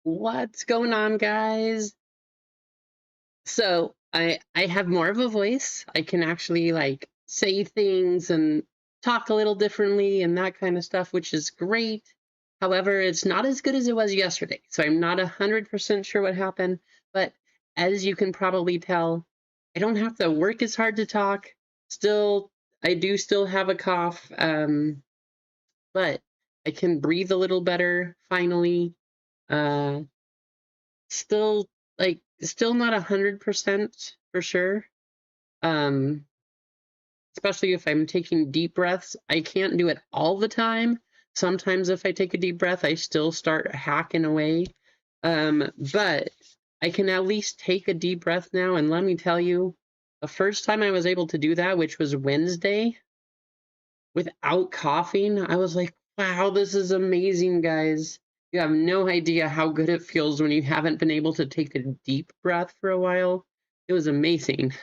What's going on, guys? So I have more of a voice. I can actually like say things and talk a little differently and that kind of stuff, which is great. However, it's not as good as it was yesterday. So I'm not 100% sure what happened, but as you can probably tell, I don't have to work as hard to talk. Still, I do still have a cough, but I can breathe a little better finally. Uh, still still not 100% for sure. Um, Especially if I'm taking deep breaths. I can't do it all the time. Sometimes if I take a deep breath, I still start hacking away. But I can at least take a deep breath now. And let me tell you, the first time I was able to do that, which was Wednesday, without coughing, I was like, wow, this is amazing, guys. You have no idea how good it feels when you haven't been able to take a deep breath for a while. It was amazing.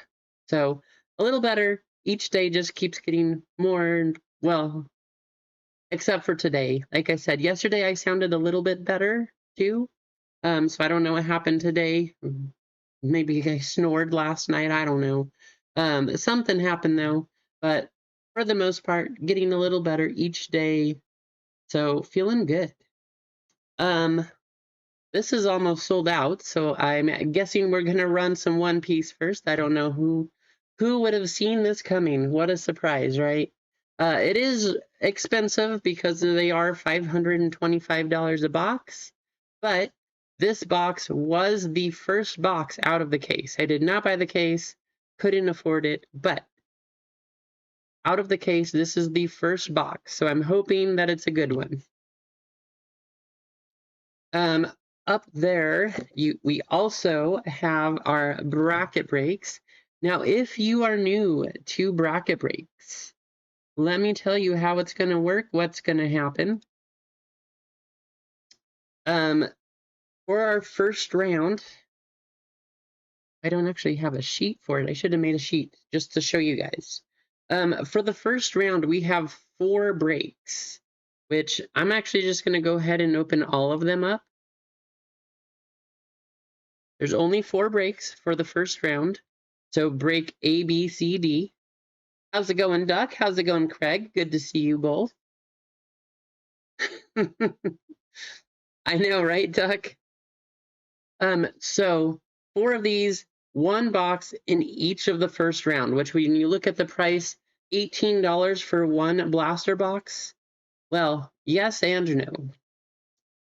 So, a little better. Each day just keeps getting more, well, except for today. Like I said, yesterday I sounded a little bit better too. So I don't know what happened today. Maybe I snored last night. I don't know. Something happened though, but for the most part, getting a little better each day. So feeling good. Um, this is almost sold out, so I'm guessing we're gonna run some One Piece first. I don't know who would have seen this coming. What a surprise, right? It is expensive because they are $525 a box, but this box was the first box out of the case. I did not buy the case, couldn't afford it, but out of the case, this is the first box, so I'm hoping that it's a good one. Um, Up there, we also have our bracket breaks. Now, if you are new to bracket breaks, let me tell you how it's going to work, what's going to happen. For our first round, I don't actually have a sheet for it. I should have made a sheet just to show you guys. For the first round, we have 4 breaks, which I'm actually just going to go ahead and open all of them up. There's only 4 breaks for the first round. So break A, B, C, D. How's it going, Duck? How's it going, Craig? Good to see you both. I know, right, Duck? So 4 of these, 1 box in each of the first round, which when you look at the price, $18 for 1 blaster box. Well, yes and no.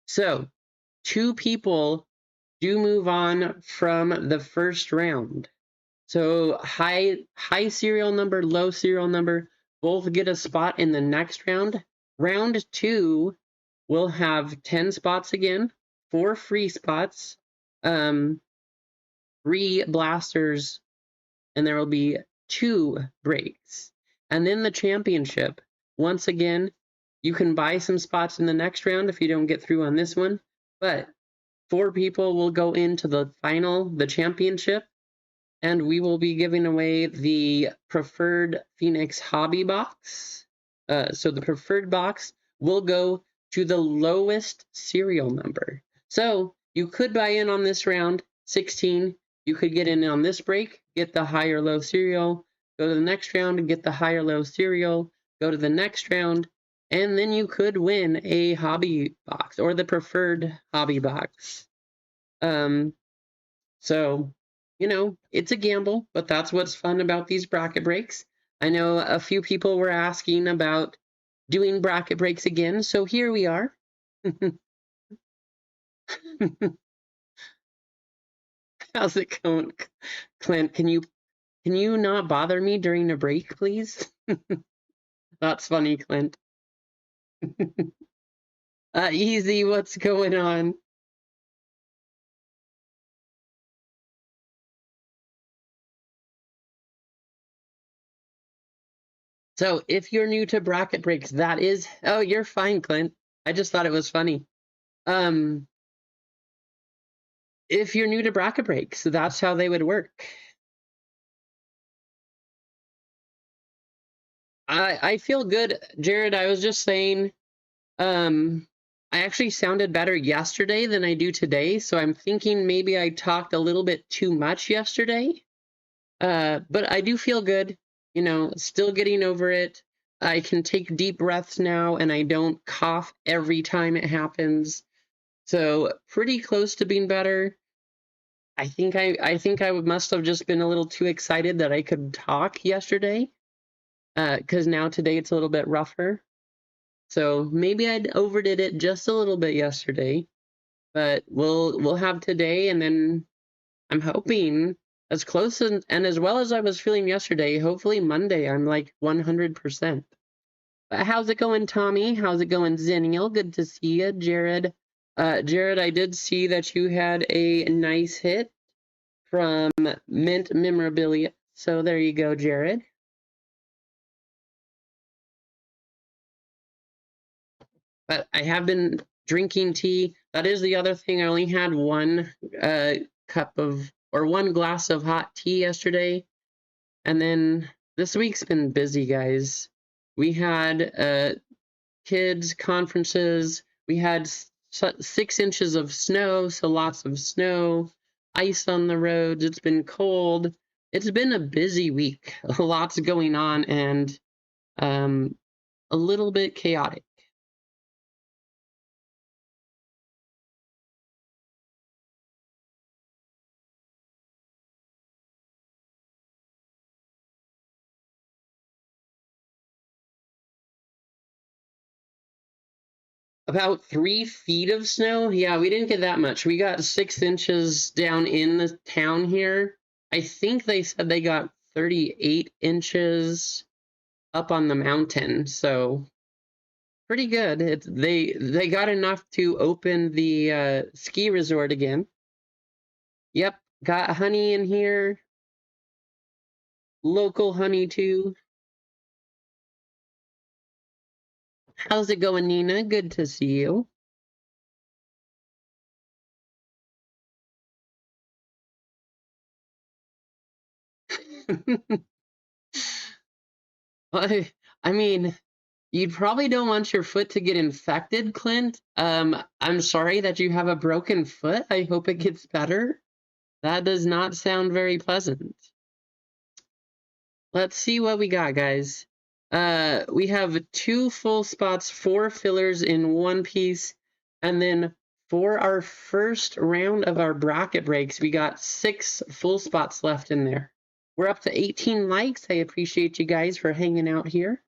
So 2 people do move on from the first round. So high serial number, low serial number, both get a spot in the next round. Round 2 will have 10 spots again, 4 free spots, 3 blasters, and there will be 2 breaks. And then the championship, once again, you can buy some spots in the next round if you don't get through on this one, but 4 people will go into the final, the championship, and we will be giving away the preferred Phoenix hobby box. So the preferred box will go to the lowest serial number. So you could buy in on this round, 16. You could get in on this break, get the high or low serial, go to the next round and get the high or low serial, go to the next round, and then you could win a hobby box or the preferred hobby box. So, it's a gamble, but that's what's fun about these bracket breaks. I know a few people were asking about doing bracket breaks again, so here we are. How's it going, Clint? Can you not bother me during a break, please? That's funny, Clint. Easy, what's going on? So, if you're new to bracket breaks, that is, oh, you're fine, Clint. I just thought it was funny. If you're new to bracket breaks, that's how they would work. I feel good, Jared. I was just saying, um, I actually sounded better yesterday than I do today, so I'm thinking maybe I talked a little bit too much yesterday. But I do feel good, still getting over it. I can take deep breaths now and I don't cough every time it happens. So pretty close to being better. I think I must have just been a little too excited that I could talk yesterday. Because now today it's a little bit rougher. So maybe I overdid it just a little bit yesterday. But we'll have today, and then I'm hoping as close and as well as I was feeling yesterday, hopefully Monday I'm like 100%. But how's it going, Tommy? How's it going, Zennial? Good to see you, Jared. Jared, I did see that you had a nice hit from Mint Memorabilia. So there you go, Jared. But I have been drinking tea. That is the other thing. I only had one cup of or one glass of hot tea yesterday. And then this week's been busy, guys. We had kids conferences. We had 6 inches of snow, so lots of snow, ice on the roads. It's been cold. It's been a busy week. Lots going on and um, a little bit chaotic. About 3 feet of snow. Yeah, we didn't get that much. We got 6 inches down in the town here. I think they said they got 38 inches up on the mountain. So pretty good. They got enough to open the ski resort again. Yep, got honey in here. Local honey too. How's it going, Nina? Good to see you. I, I mean, you probably don't want your foot to get infected, Clint. I'm sorry that you have a broken foot. I hope it gets better. That does not sound very pleasant. Let's see what we got, guys. We have 2 full spots, 4 fillers in one piece, and then for our first round of our bracket breaks, we got 6 full spots left in there. We're up to 18 likes. I appreciate you guys for hanging out here.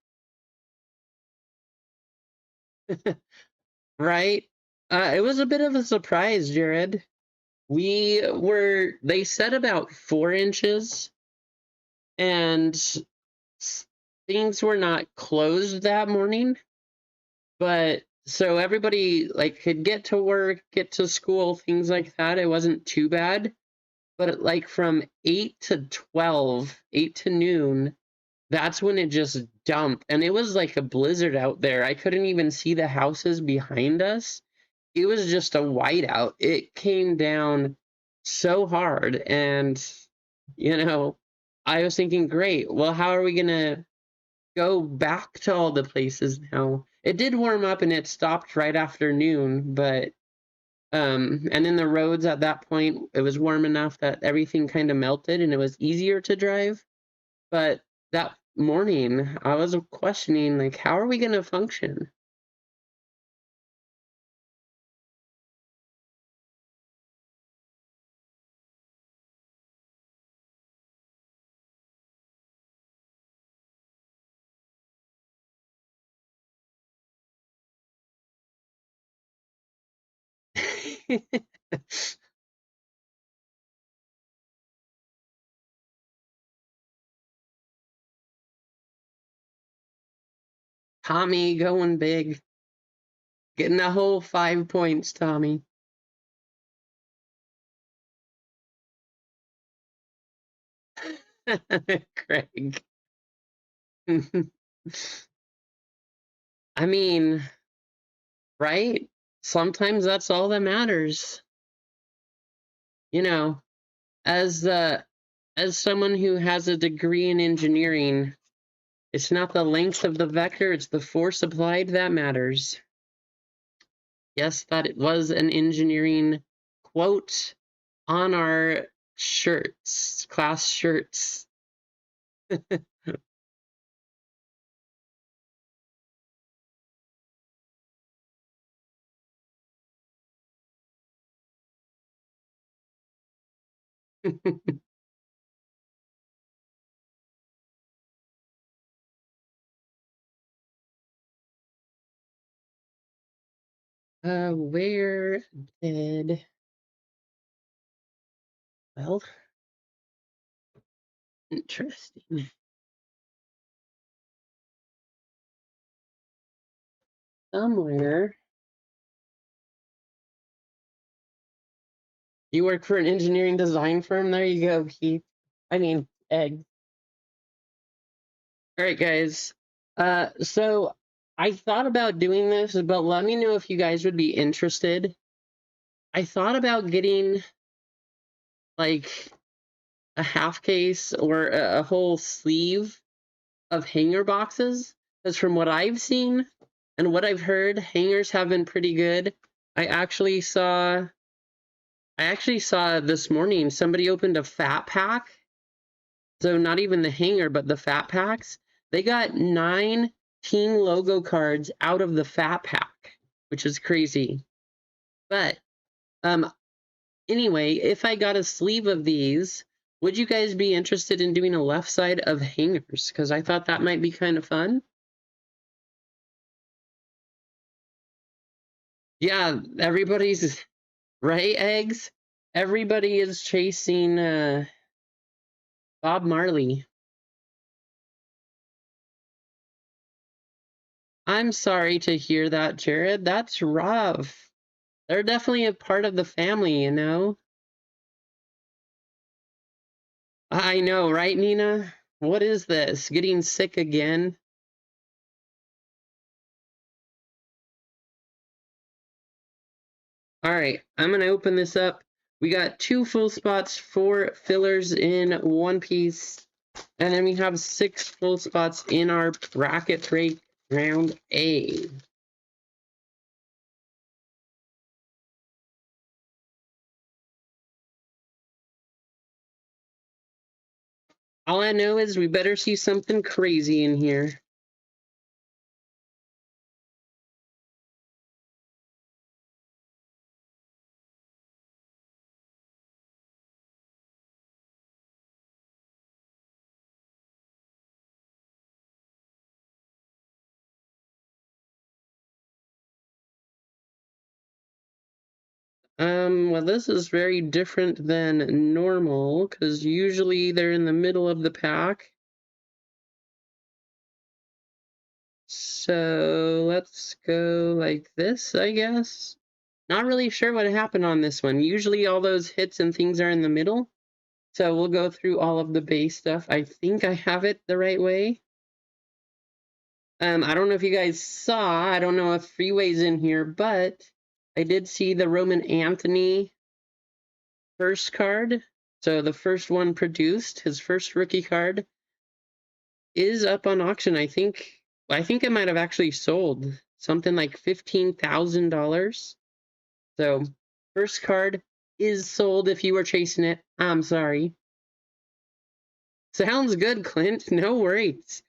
Right? It was a bit of a surprise, Jared. They said about 4 inches, and things were not closed that morning. But so everybody like could get to work, get to school, things like that. It wasn't too bad. But like from 8 to 12, 8 to noon, that's when it just dumped. And it was like a blizzard out there. I couldn't even see the houses behind us. It was just a whiteout. It came down so hard. And, you know, I was thinking, great, well, how are we going to go back to all the places now? It did warm up and it stopped right after noon, but and in the roads at that point, it was warm enough that everything kind of melted and it was easier to drive. But that morning, I was questioning, like, how are we going to function? Tommy going big, getting the whole 5 points, Tommy. Craig. I mean, right? Sometimes that's all that matters. You know, as as someone who has a degree in engineering, it's not the length of the vector, it's the force applied that matters. Yes, that it was an engineering quote on our shirts, class shirts. Where did, well, interesting. Somewhere. You work for an engineering design firm? There you go, Keith. I mean, Egg. All right, guys. So I thought about doing this, but let me know if you guys would be interested. I thought about getting like a half case or a whole sleeve of hanger boxes, because from what I've seen and what I've heard, hangers have been pretty good. I actually saw this morning somebody opened a fat pack. So not even the hanger, but the fat packs. They got 9 team logo cards out of the fat pack, which is crazy. But um anyway, if I got a sleeve of these, would you guys be interested in doing a left side of hangers? Because I thought that might be kind of fun. Yeah, everybody's right, eggs. Everybody is chasing Bob Marley. I'm sorry to hear that, Jared. That's rough. They're definitely a part of the family, you know? I know, right, Nina? What is this? Getting sick again? All right, I'm going to open this up. We got 2 full spots, 4 fillers in one piece, and then we have 6 full spots in our bracket break round A. All I know is we better see something crazy in here. Well, this is very different than normal, because usually they're in the middle of the pack. So let's go like this, I guess. Not really sure what happened on this one. Usually all those hits and things are in the middle. So we'll go through all of the base stuff. I think I have it the right way. I don't know if you guys saw, I don't know if Freeway's in here, but I did see the Roman Anthony first card. So the first one produced, his first rookie card, is up on auction. I think it might have actually sold something like $15,000. So first card is sold if you were chasing it. I'm sorry. Sounds good, Clint. No worries.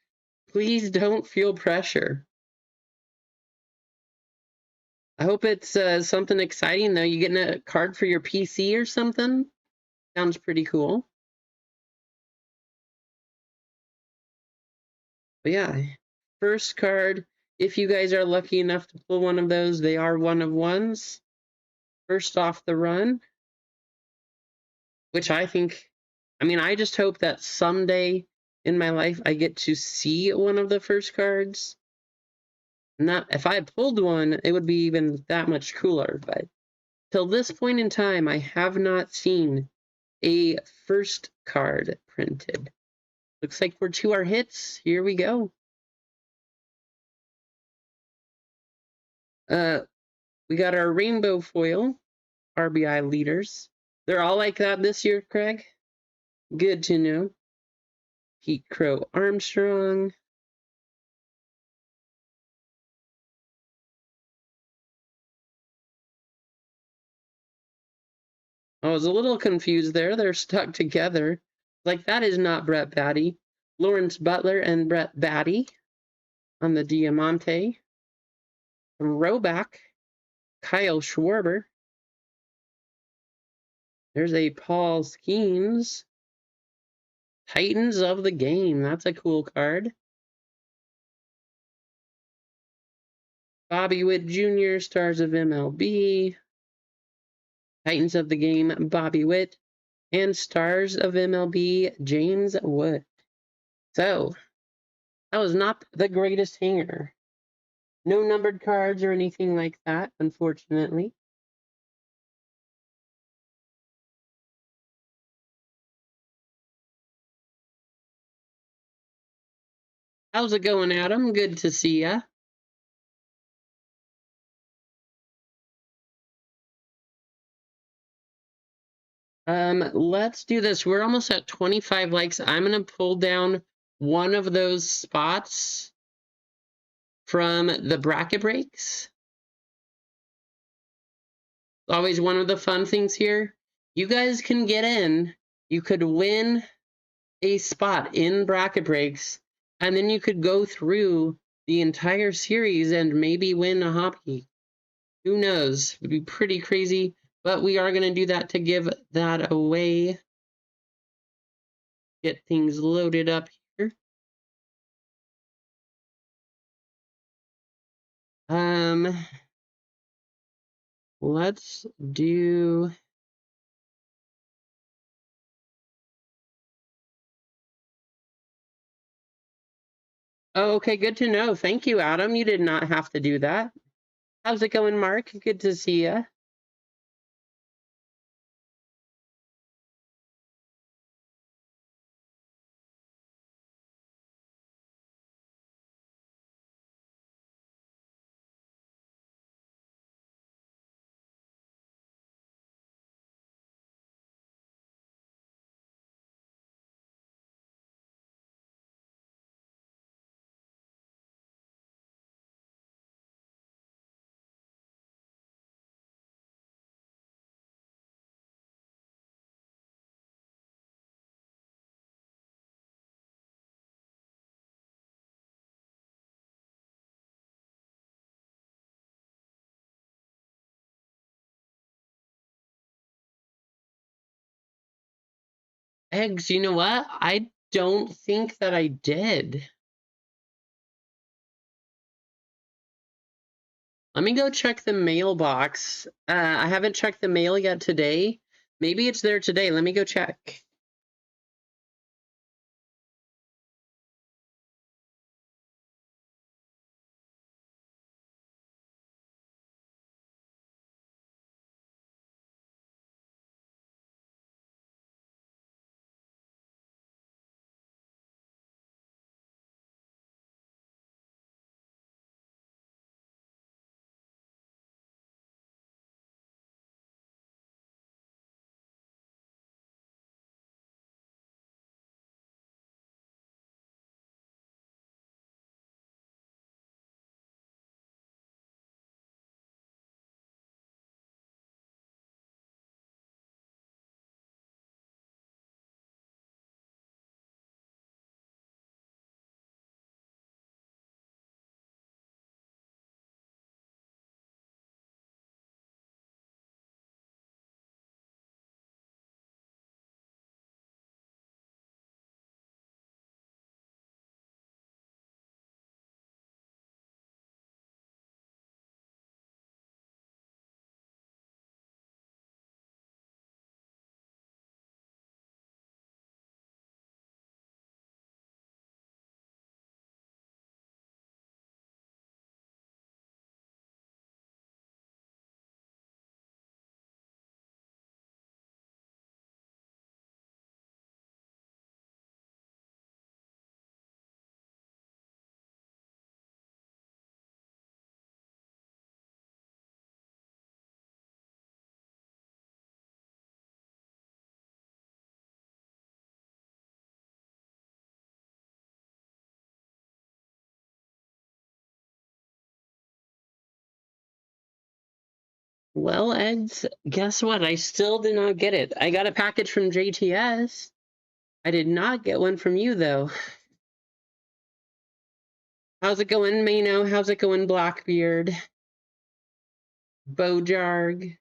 Please don't feel pressure. I hope it's something exciting, though. You getting a card for your PC or something? Sounds pretty cool. But yeah, first card. If you guys are lucky enough to pull one of those, they are one of ones. First off the run, which I just hope that someday in my life I get to see one of the first cards. Not if I pulled one, it would be even that much cooler. But till this point in time, I have not seen a first card printed. Looks like we're to our hits. Here we go. Uh, we got our rainbow foil RBI leaders. They're all like that this year, Craig. Good to know. Heat Crow Armstrong. I was a little confused there. They're stuck together. Like, that is not Brett Batty. Lawrence Butler and Brett Batty on the Diamante. Throwback, Kyle Schwarber. There's a Paul Skeens. Titans of the Game. That's a cool card. Bobby Witt Jr., Stars of MLB. Titans of the Game, Bobby Witt. And Stars of MLB, James Wood. So, that was not the greatest hanger. No numbered cards or anything like that, unfortunately. How's it going, Adam? Good to see ya. Let's do this. We're almost at 25 likes. I'm gonna pull down one of those spots from the bracket breaks. Always one of the fun things here. You guys can get in. You could win a spot in bracket breaks, and then you could go through the entire series and maybe win a hobby. Who knows? It would be pretty crazy, but we are going to do that to give that away. Get things loaded up here. Let's do... Oh, okay, good to know. Thank you, Adam. You did not have to do that. How's it going, Mark? Good to see you. Eggs, you know what? I don't think that I did. Let me go check the mailbox. I haven't checked the mail yet today. Maybe it's there today. Let me go check. Well, Eds, guess what? I still did not get it. I got a package from JTS. I did not get one from you, though. How's it going, Mano? How's it going, Blackbeard? Bojarg?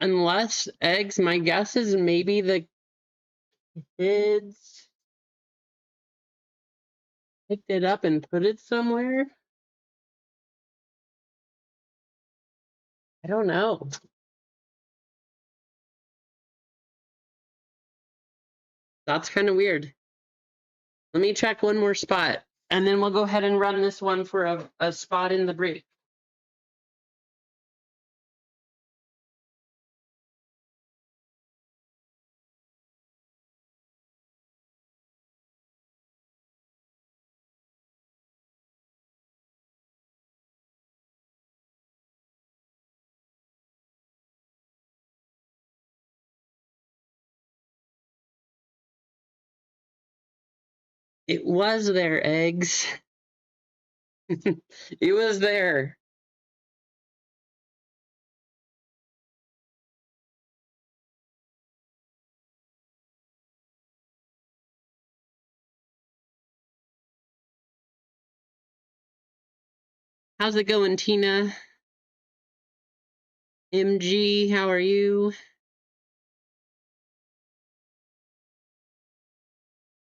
Unless eggs, my guess is maybe the kids picked it up and put it somewhere. I don't know. That's kind of weird. Let me check one more spot, and then we'll go ahead and run this one for a spot in the break. It was there, eggs. It was there. How's it going, Tina? MG, how are you?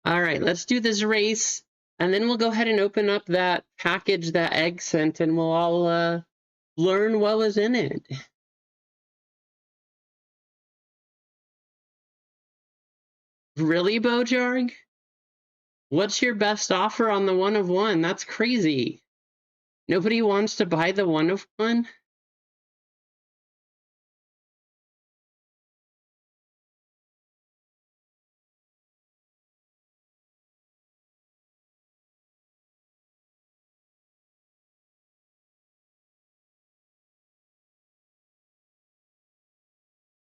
All right, let's do this race, and then we'll go ahead and open up that package that Egg sent, and we'll all learn what was in it. Really, Bojarg? What's your best offer on the 1 of 1? That's crazy. Nobody wants to buy the 1 of 1?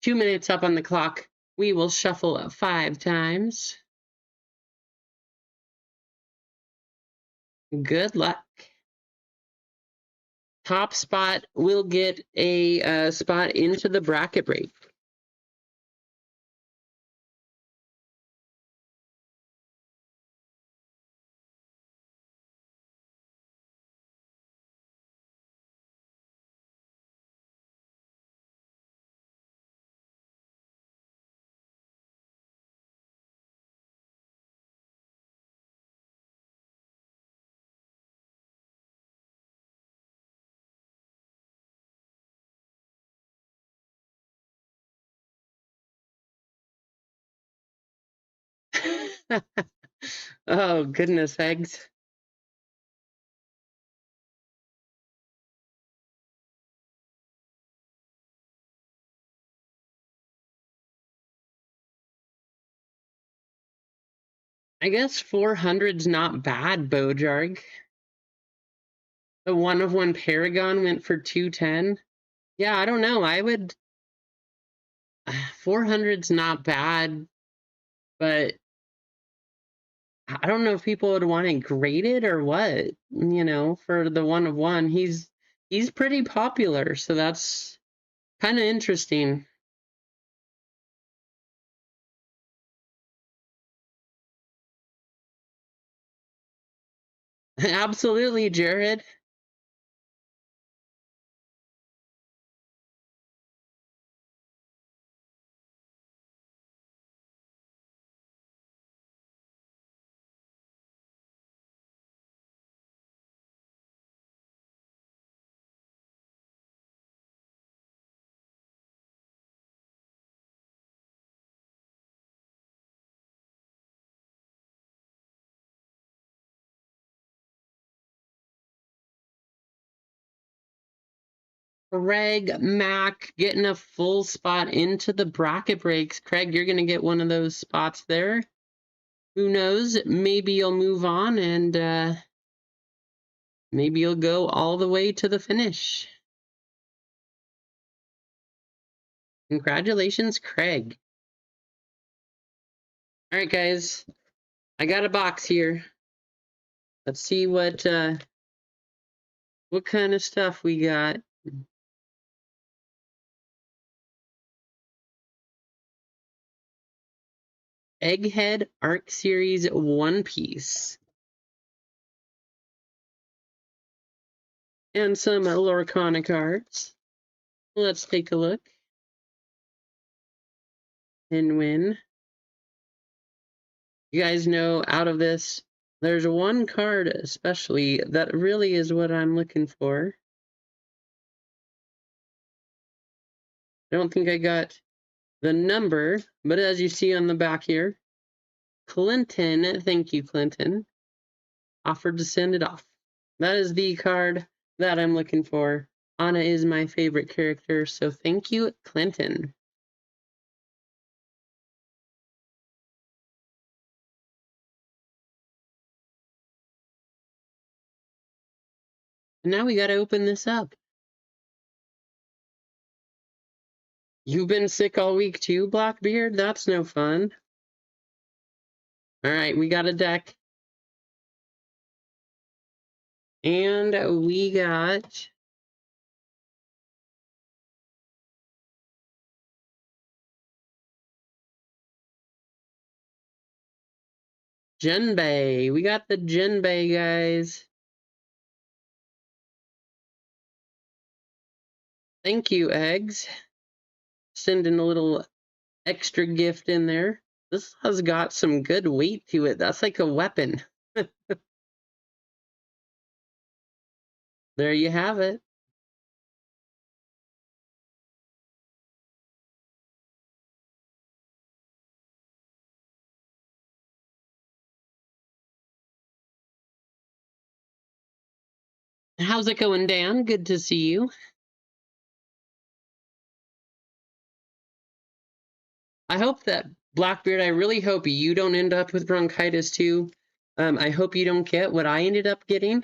Two minutes up on the clock. We will shuffle 5 times. Good luck. Top spot will get a spot into the bracket break. Oh, goodness, Eggs. I guess 400's not bad, Bojarg. The 1 of 1 Paragon went for 210. Yeah, I don't know. 400's not bad, but I don't know if people would want it graded or what, for the 1 of 1. He's pretty popular, so that's kind of interesting. Absolutely, Jared. Craig Mack getting a full spot into the bracket breaks. Craig, you're going to get one of those spots there. Who knows? Maybe you'll move on and maybe you'll go all the way to the finish. Congratulations, Craig. All right, guys. I got a box here. Let's see what kind of stuff we got. Egghead Arc Series One Piece. And some Lorcana cards. Let's take a look. And win. You guys know out of this, there's one card especially that really is what I'm looking for. I don't think I got the number, but as you see on the back here, Clinton, thank you, Clinton, offered to send it off. That is the card that I'm looking for. Anna is my favorite character, so thank you, Clinton. And now we gotta open this up. You've been sick all week too, Blackbeard? That's no fun. All right, we got a deck. And we got Genbei. We got the Genbei, guys. Thank you, Eggs. Sending a little extra gift in there. This has got some good weight to it. That's like a weapon. There you have it. How's it going, Dan? Good to see you. I hope that, Blackbeard, I really hope you don't end up with bronchitis too. I hope you don't get what I ended up getting.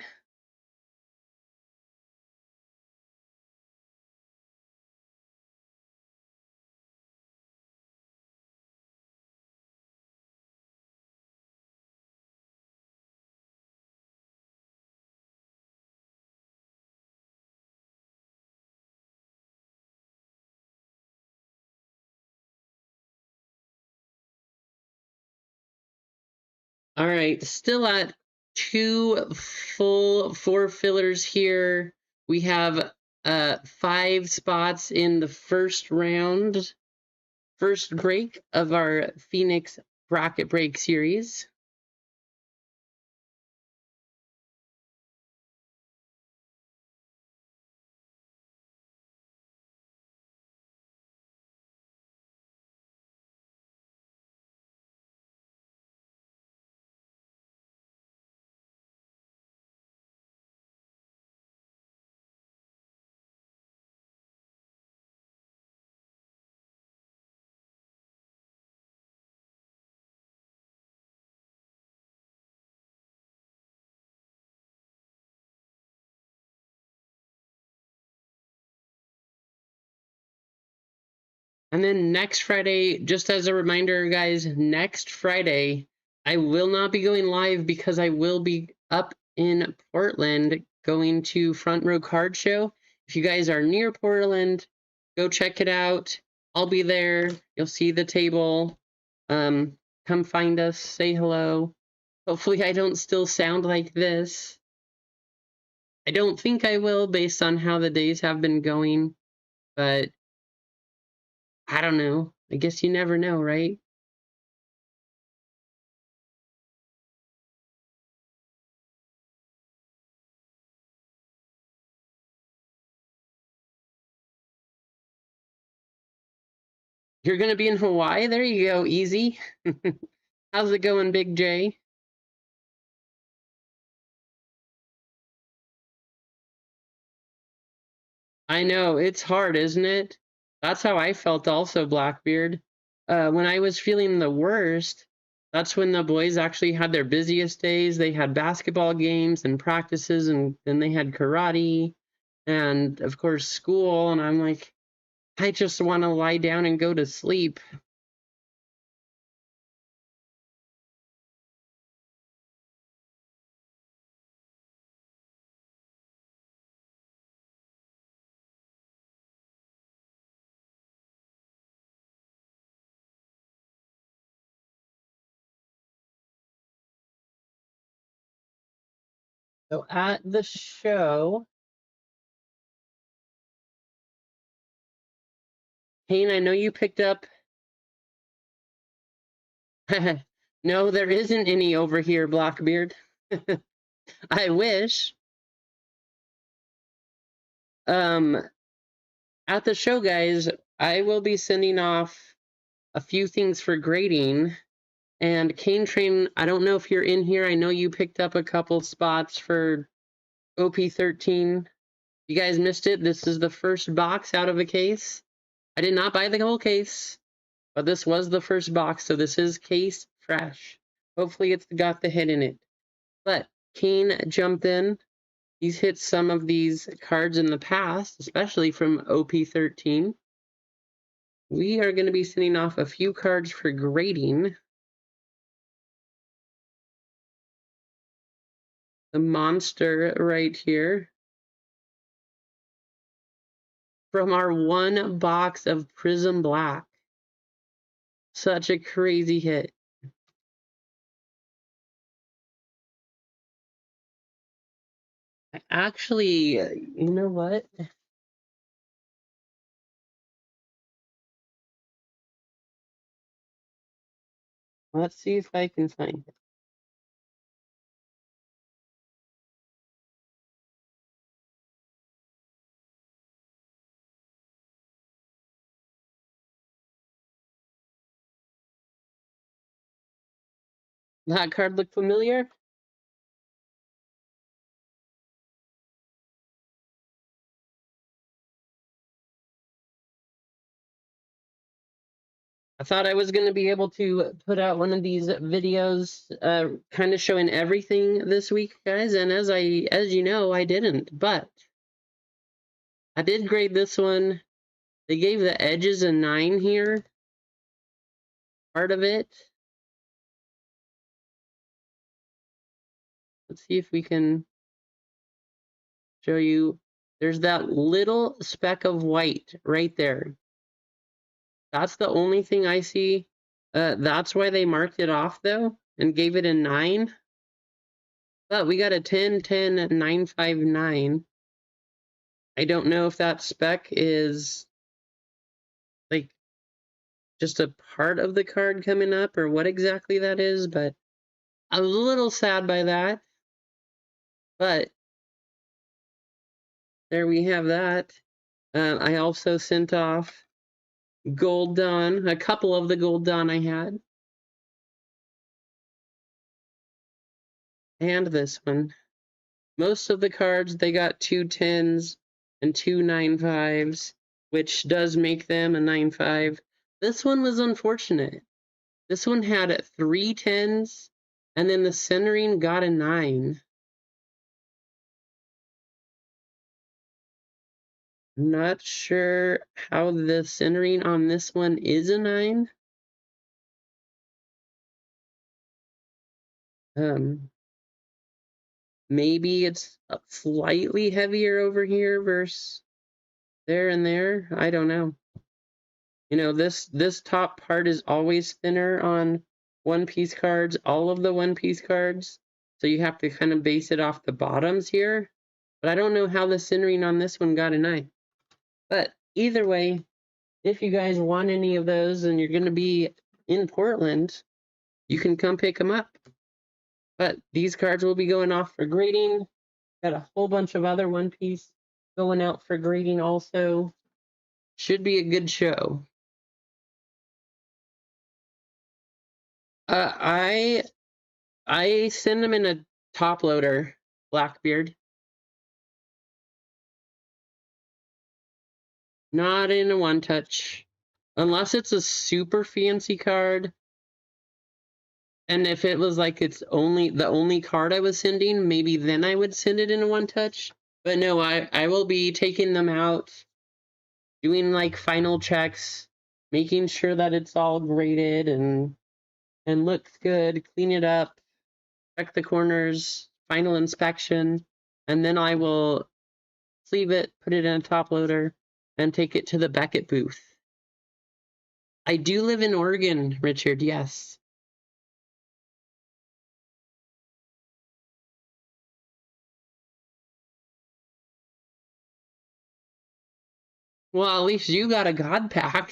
All right, still at 2 full 4 fillers here. We have 5 spots in the first round, first break of our Phoenix bracket break series. And then next Friday, just as a reminder, guys, next Friday, I will not be going live because I will be up in Portland going to Front Row Card Show. If you guys are near Portland, go check it out. I'll be there. You'll see the table. Come find us, say hello. Hopefully I don't still sound like this. I don't think I will based on how the days have been going, but I don't know. I guess you never know, right? You're going to be in Hawaii? There you go, easy. How's it going, Big J? I know, it's hard, isn't it? That's how I felt also, Blackbeard. When I was feeling the worst, that's when the boys actually had their busiest days. They had basketball games and practices, and then they had karate, and of course, school. And I'm like, I just want to lie down and go to sleep. So at the show, Kane, I know you picked up. No, there isn't any over here, Blackbeard. I wish. Um, at the show, guys, I will be sending off a few things for grading. And Cane Train, I don't know if you're in here. I know you picked up a couple spots for OP13. You guys missed it. This is the first box out of a case. I did not buy the whole case, but this was the first box, so this is case fresh. Hopefully it's got the hit in it. But Kane jumped in. He's hit some of these cards in the past, especially from OP13. We are going to be sending off a few cards for grading. The monster right here. From our one box of Prism Black. Such a crazy hit. Actually, you know what? Let's see if I can find it. That card look familiar? I thought I was going to be able to put out one of these videos kind of showing everything this week, guys, and as you know, I didn't, but I did grade this one. They gave the edges a 9 here, part of it. Let's see if we can show you. There's that little speck of white right there. That's the only thing I see. That's why they marked it off, though, and gave it a 9. But we got a 10, 10, 9, 5, 9. I don't know if that spec is, like, just a part of the card coming up or what exactly that is, but I'm a little sad by that. But there we have that. I also sent off Gold Dawn, a couple of the Gold Dawn I had. And this one. Most of the cards, they got 2 10s and 2 9/5s, which does make them a 9/5. This one was unfortunate. This one had 3 10s, and then the centering got a 9. I'm not sure how the centering on this one is a 9. Maybe it's slightly heavier over here versus there and there. I don't know. You know, this top part is always thinner on one-piece cards, all of the one-piece cards. So you have to kind of base it off the bottoms here. But I don't know how the centering on this one got a 9. But either way, if you guys want any of those and you're going to be in Portland, you can come pick them up. But these cards will be going off for grading. Got a whole bunch of other One Piece going out for grading also. Should be a good show. I send them in a top loader, Blackbeard. Not in a one touch. Unless it's a super fancy card. And if it was like it's only the only card I was sending, maybe then I would send it in a one touch. But no, I will be taking them out, doing like final checks, making sure that it's all graded and looks good, clean it up, check the corners, final inspection, and then I will sleeve it, put it in a top loader, and take it to the Beckett booth. I do live in Oregon, Richard, yes. Well, at least you got a God pack.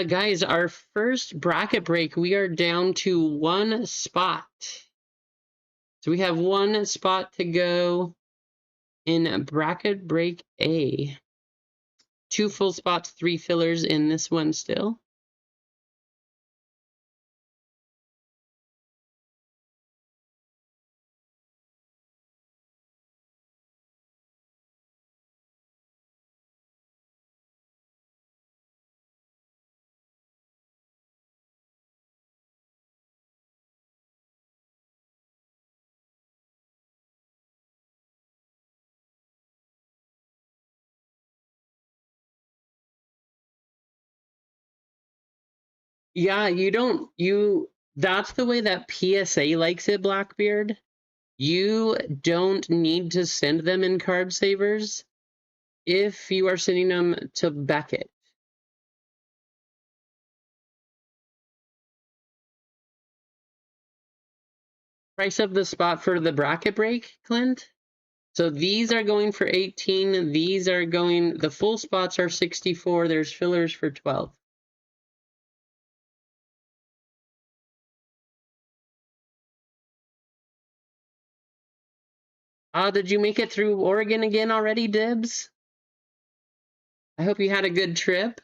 Guys, our first bracket break, we are down to one spot. So we have one spot to go in bracket break A. 2 full spots, 3 fillers in this one still. Yeah, that's the way that PSA likes it, Blackbeard. You don't need to send them in card savers if you are sending them to Beckett. Price of the spot for the bracket break, Clint? So these are going for 18. These are going, the full spots are 64. There's fillers for 12. Did you make it through Oregon again already, Dibs? I hope you had a good trip.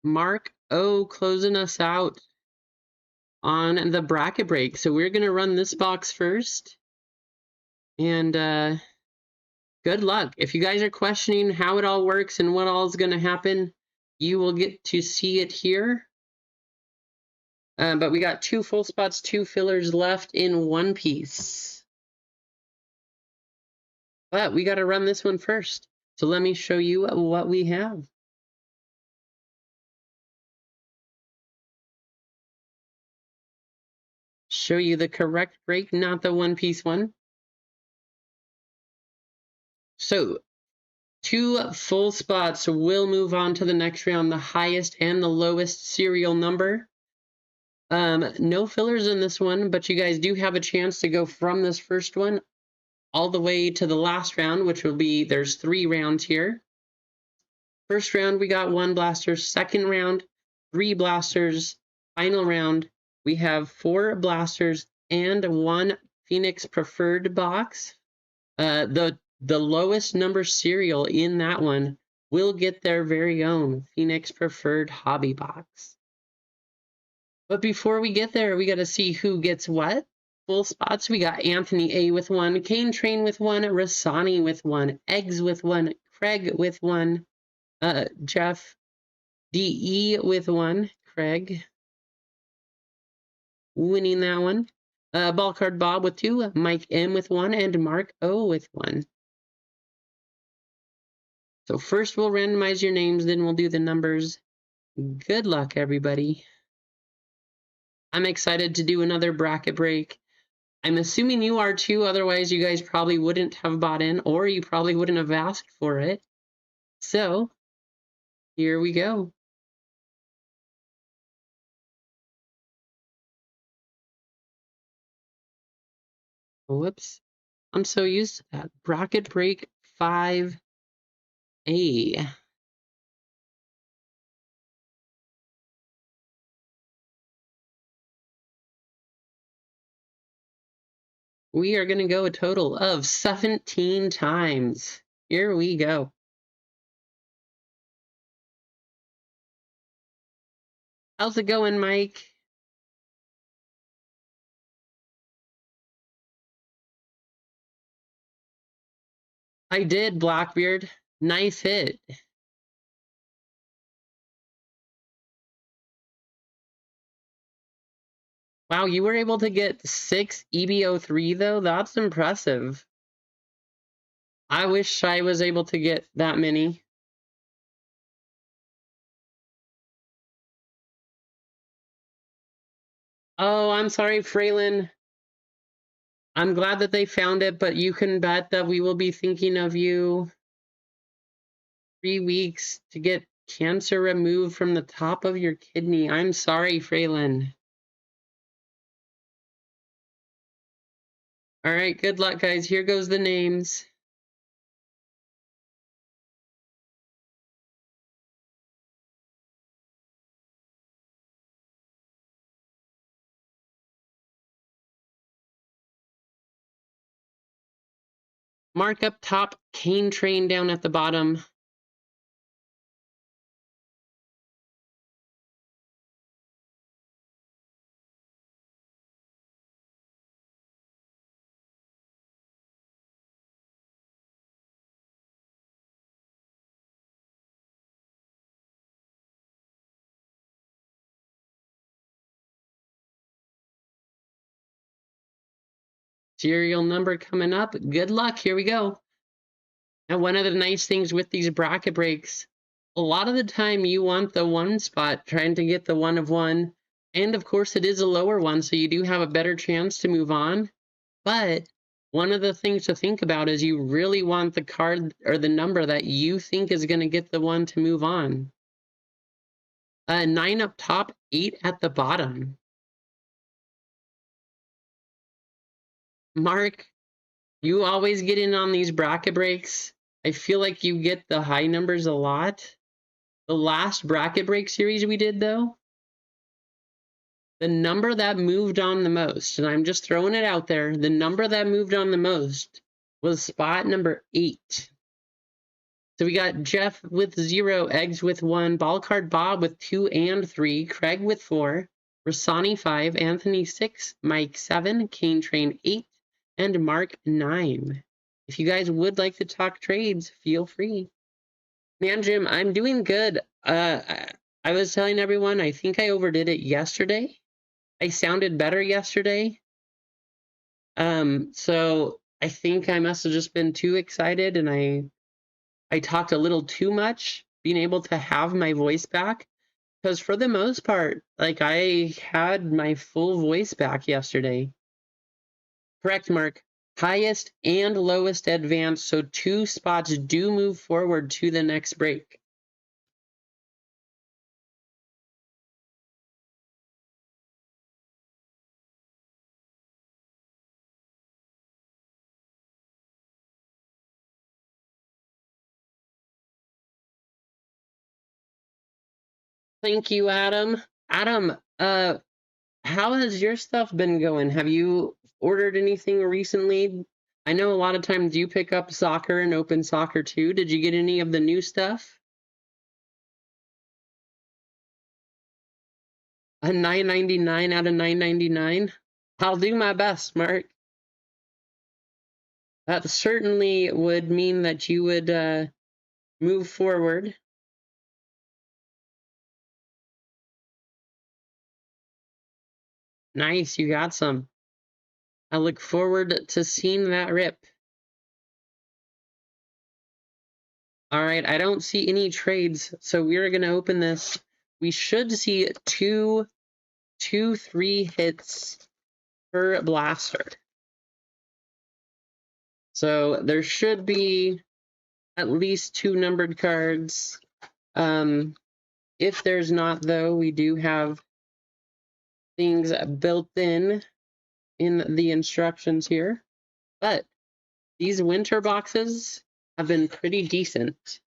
Mark O closing us out on the bracket break. So we're going to run this box first. And good luck. If you guys are questioning how it all works and what all is going to happen, you will get to see it here. But we got 2 full spots, 2 fillers left in one piece. But we got to run this one first. So let me show you what we have. Show you the correct break, not the one-piece one. So 2 full spots will move on to the next round, the highest and the lowest serial number. No fillers in this one, but you guys do have a chance to go from this first one all the way to the last round, which will be, there's 3 rounds here. First round, we got 1 blaster. Second round, 3 blasters. Final round, we have 4 blasters and 1 Phoenix Preferred box. The lowest number serial in that one will get their very own Phoenix Preferred hobby box. But before we get there, we got to see who gets what. Full spots, we got Anthony A with 1, Kane Train with 1, Rasani with 1, Eggs with 1, Craig with 1, Jeff DE with 1, Craig winning that one. Ballcard Bob with 2, Mike M with 1, and Mark O with 1. So first we'll randomize your names, then we'll do the numbers. Good luck, everybody. I'm excited to do another bracket break. I'm assuming you are too, otherwise you guys probably wouldn't have bought in, or you probably wouldn't have asked for it. So, here we go. Whoops. I'm so used to that. Bracket break 5A. We are going to go a total of 17 times. Here we go. How's it going, Mike? I did, Blackbeard. Nice hit. Wow, you were able to get 6 EBO3 though? That's impressive. I wish I was able to get that many. Oh, I'm sorry, Fraylin. I'm glad that they found it, but you can bet that we will be thinking of you. 3 weeks to get cancer removed from the top of your kidney. I'm sorry, Fraylin. All right, good luck, guys. Here goes the names. Mark up top, Cane Train down at the bottom. Serial number coming up. Good luck. Here we go. And one of the nice things with these bracket breaks, a lot of the time you want the one spot, trying to get the one of one. And of course, it is a lower one, so you do have a better chance to move on. But one of the things to think about is you really want the card or the number that you think is going to get the one to move on. 9 up top, 8 at the bottom. Mark, you always get in on these bracket breaks. I feel like you get the high numbers a lot. The last bracket break series we did, though, the number that moved on the most, and I'm just throwing it out there, the number that moved on the most was spot number 8. So we got Jeff with 0, Eggs with 1, Ballcard Bob with 2 and 3, Craig with 4, Rasani 5, Anthony 6, Mike 7, Cane Train 8, and Mark 9. If you guys would like to talk trades, feel free. Man, Jim, I'm doing good. I was telling everyone, I think I overdid it yesterday. I sounded better yesterday. So I think I must have just been too excited and I talked a little too much, being able to have my voice back. Because for the most part, like I had my full voice back yesterday. Correct, Mark. Highest and lowest advance, so 2 spots do move forward to the next break. Thank you, Adam. Adam, how has your stuff been going? Have you ordered anything recently? I know a lot of times you pick up soccer and open soccer too. Did you get any of the new stuff? A $9.99 out of $9.99? I'll do my best, Mark. That certainly would mean that you would move forward. Nice, you got some. I look forward to seeing that rip. All right, I don't see any trades, so we're going to open this. We should see 2 2-3 hits per blaster. So there should be at least 2 numbered cards. If there's not, though, we do have things built in the instructions here. But these winter boxes have been pretty decent.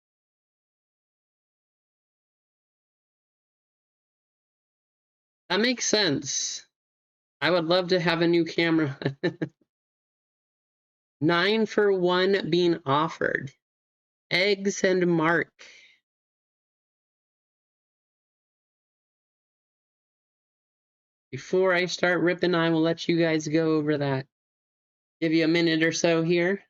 That makes sense. I would love to have a new camera. 9 for 1 being offered. Eggs and Mark. Before I start ripping, I will let you guys go over that. Give you a minute or so here.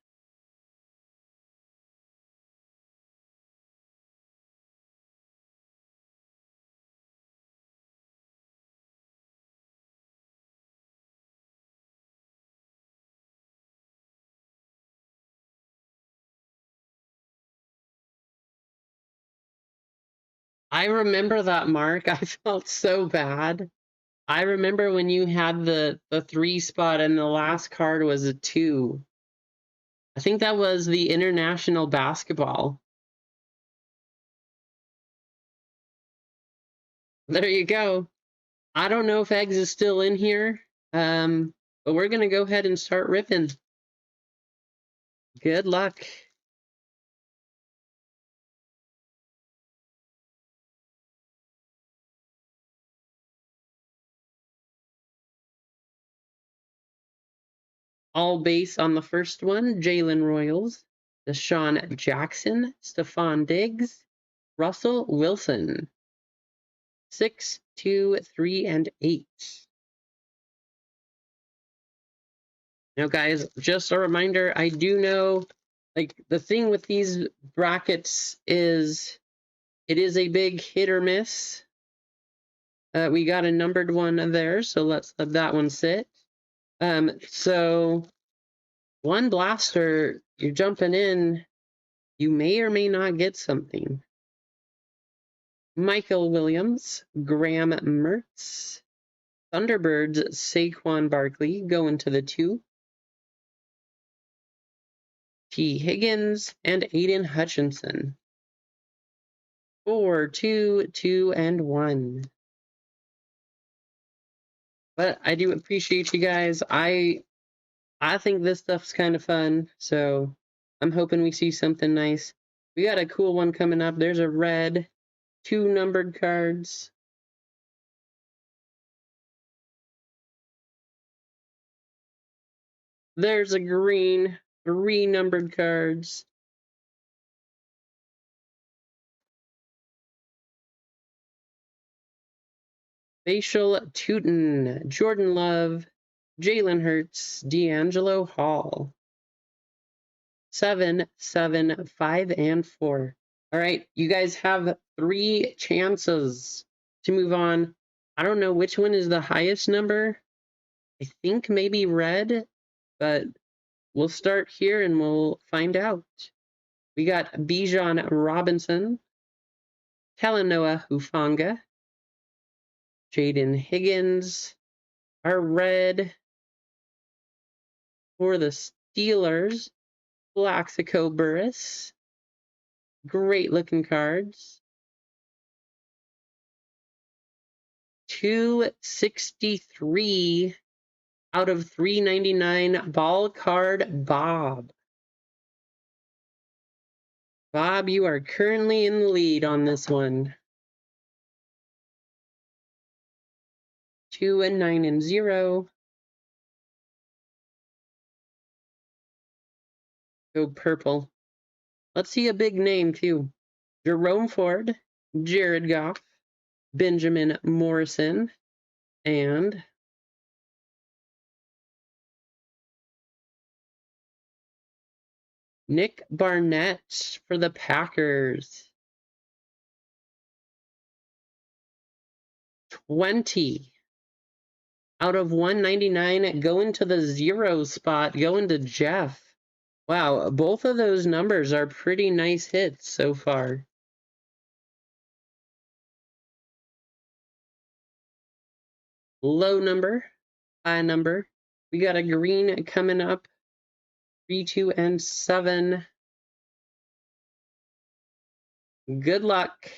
I remember that, Mark. I felt so bad. I remember when you had the 3 spot and the last card was a 2. I think that was the international basketball. There you go. I don't know if Eggs is still in here, but we're going to go ahead and start ripping. Good luck. All base on the first one, Jalen Royals, Deshaun Jackson, Stephon Diggs, Russell Wilson. 6, 2, 3, and 8. Now, guys, just a reminder, I do know, like, the thing with these brackets is it is a big hit or miss. We got a numbered one there, so let's let that one sit. So one blaster, you're jumping in, you may or may not get something. Michael Williams, Graham Mertz, Thunderbirds, Saquon Barkley going to the 2. T. Higgins and Aiden Hutchinson. 4, 2, 2, and 1. But I do appreciate you guys. I think this stuff's kind of fun, so I'm hoping we see something nice. We got a cool one coming up. There's a red, 2 numbered cards. There's a green, 3 numbered cards. Facial Tootin, Jordan Love, Jalen Hurts, D'Angelo Hall. 7, 7, 5, and 4. All right, you guys have 3 chances to move on. I don't know which one is the highest number. I think maybe red, but we'll start here and we'll find out. We got Bijan Robinson, Talanoa Hufanga, Jaden Higgins, our red for the Steelers, Plaxico Burress. Great looking cards. 263 out of 399 ball card Bob. Bob, you are currently in the lead on this one. 2 and 9 and 0. Go purple. Let's see a big name too. Jerome Ford, Jared Goff, Benjamin Morrison, and Nick Barnett for the Packers. 20 out of 199 going to the 0 spot, going to Jeff. Wow, both of those numbers are pretty nice hits so far. low number, high number. We got a green coming up, 3, 2, and 7. Good luck.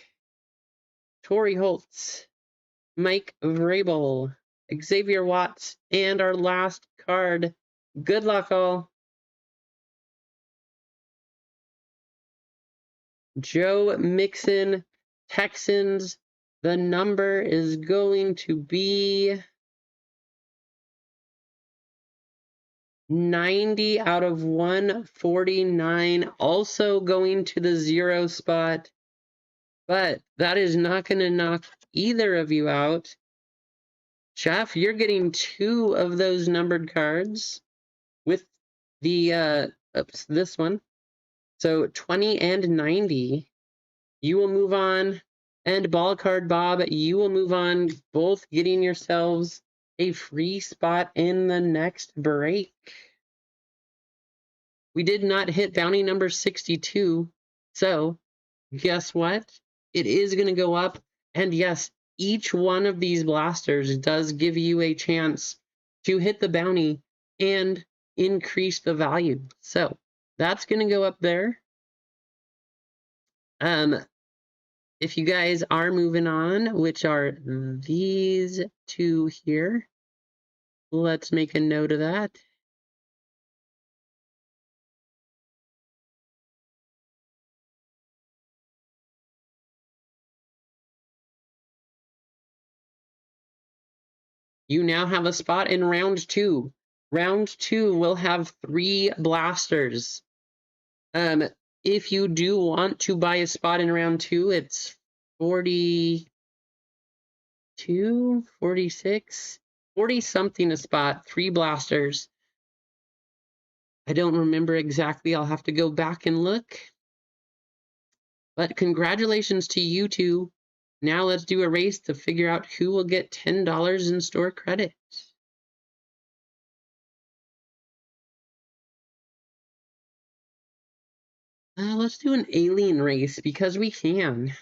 Tori Holtz, Mike Vrabel, Xavier Watts, and our last card. Good luck, all. Joe Mixon, Texans. The number is going to be 90 out of 149. Also going to the 0 spot. But that is not going to knock either of you out. Jeff, you're getting 2 of those numbered cards with the, this one. So 20 and 90. You will move on. And Ball Card Bob, you will move on, both getting yourselves a free spot in the next break. We did not hit bounty number 62. So guess what? It is going to go up. And yes, each one of these blasters does give you a chance to hit the bounty and increase the value. So that's going to go up there. If you guys are moving on, which are these 2 here, let's make a note of that. You now have a spot in round 2. Round 2 will have 3 blasters. If you do want to buy a spot in round 2, it's 42, 46, 40 something a spot, 3 blasters. I don't remember exactly. I'll have to go back and look. But congratulations to you 2. Now let's do a race to figure out who will get $10 in store credit. Let's do an alien race because we can.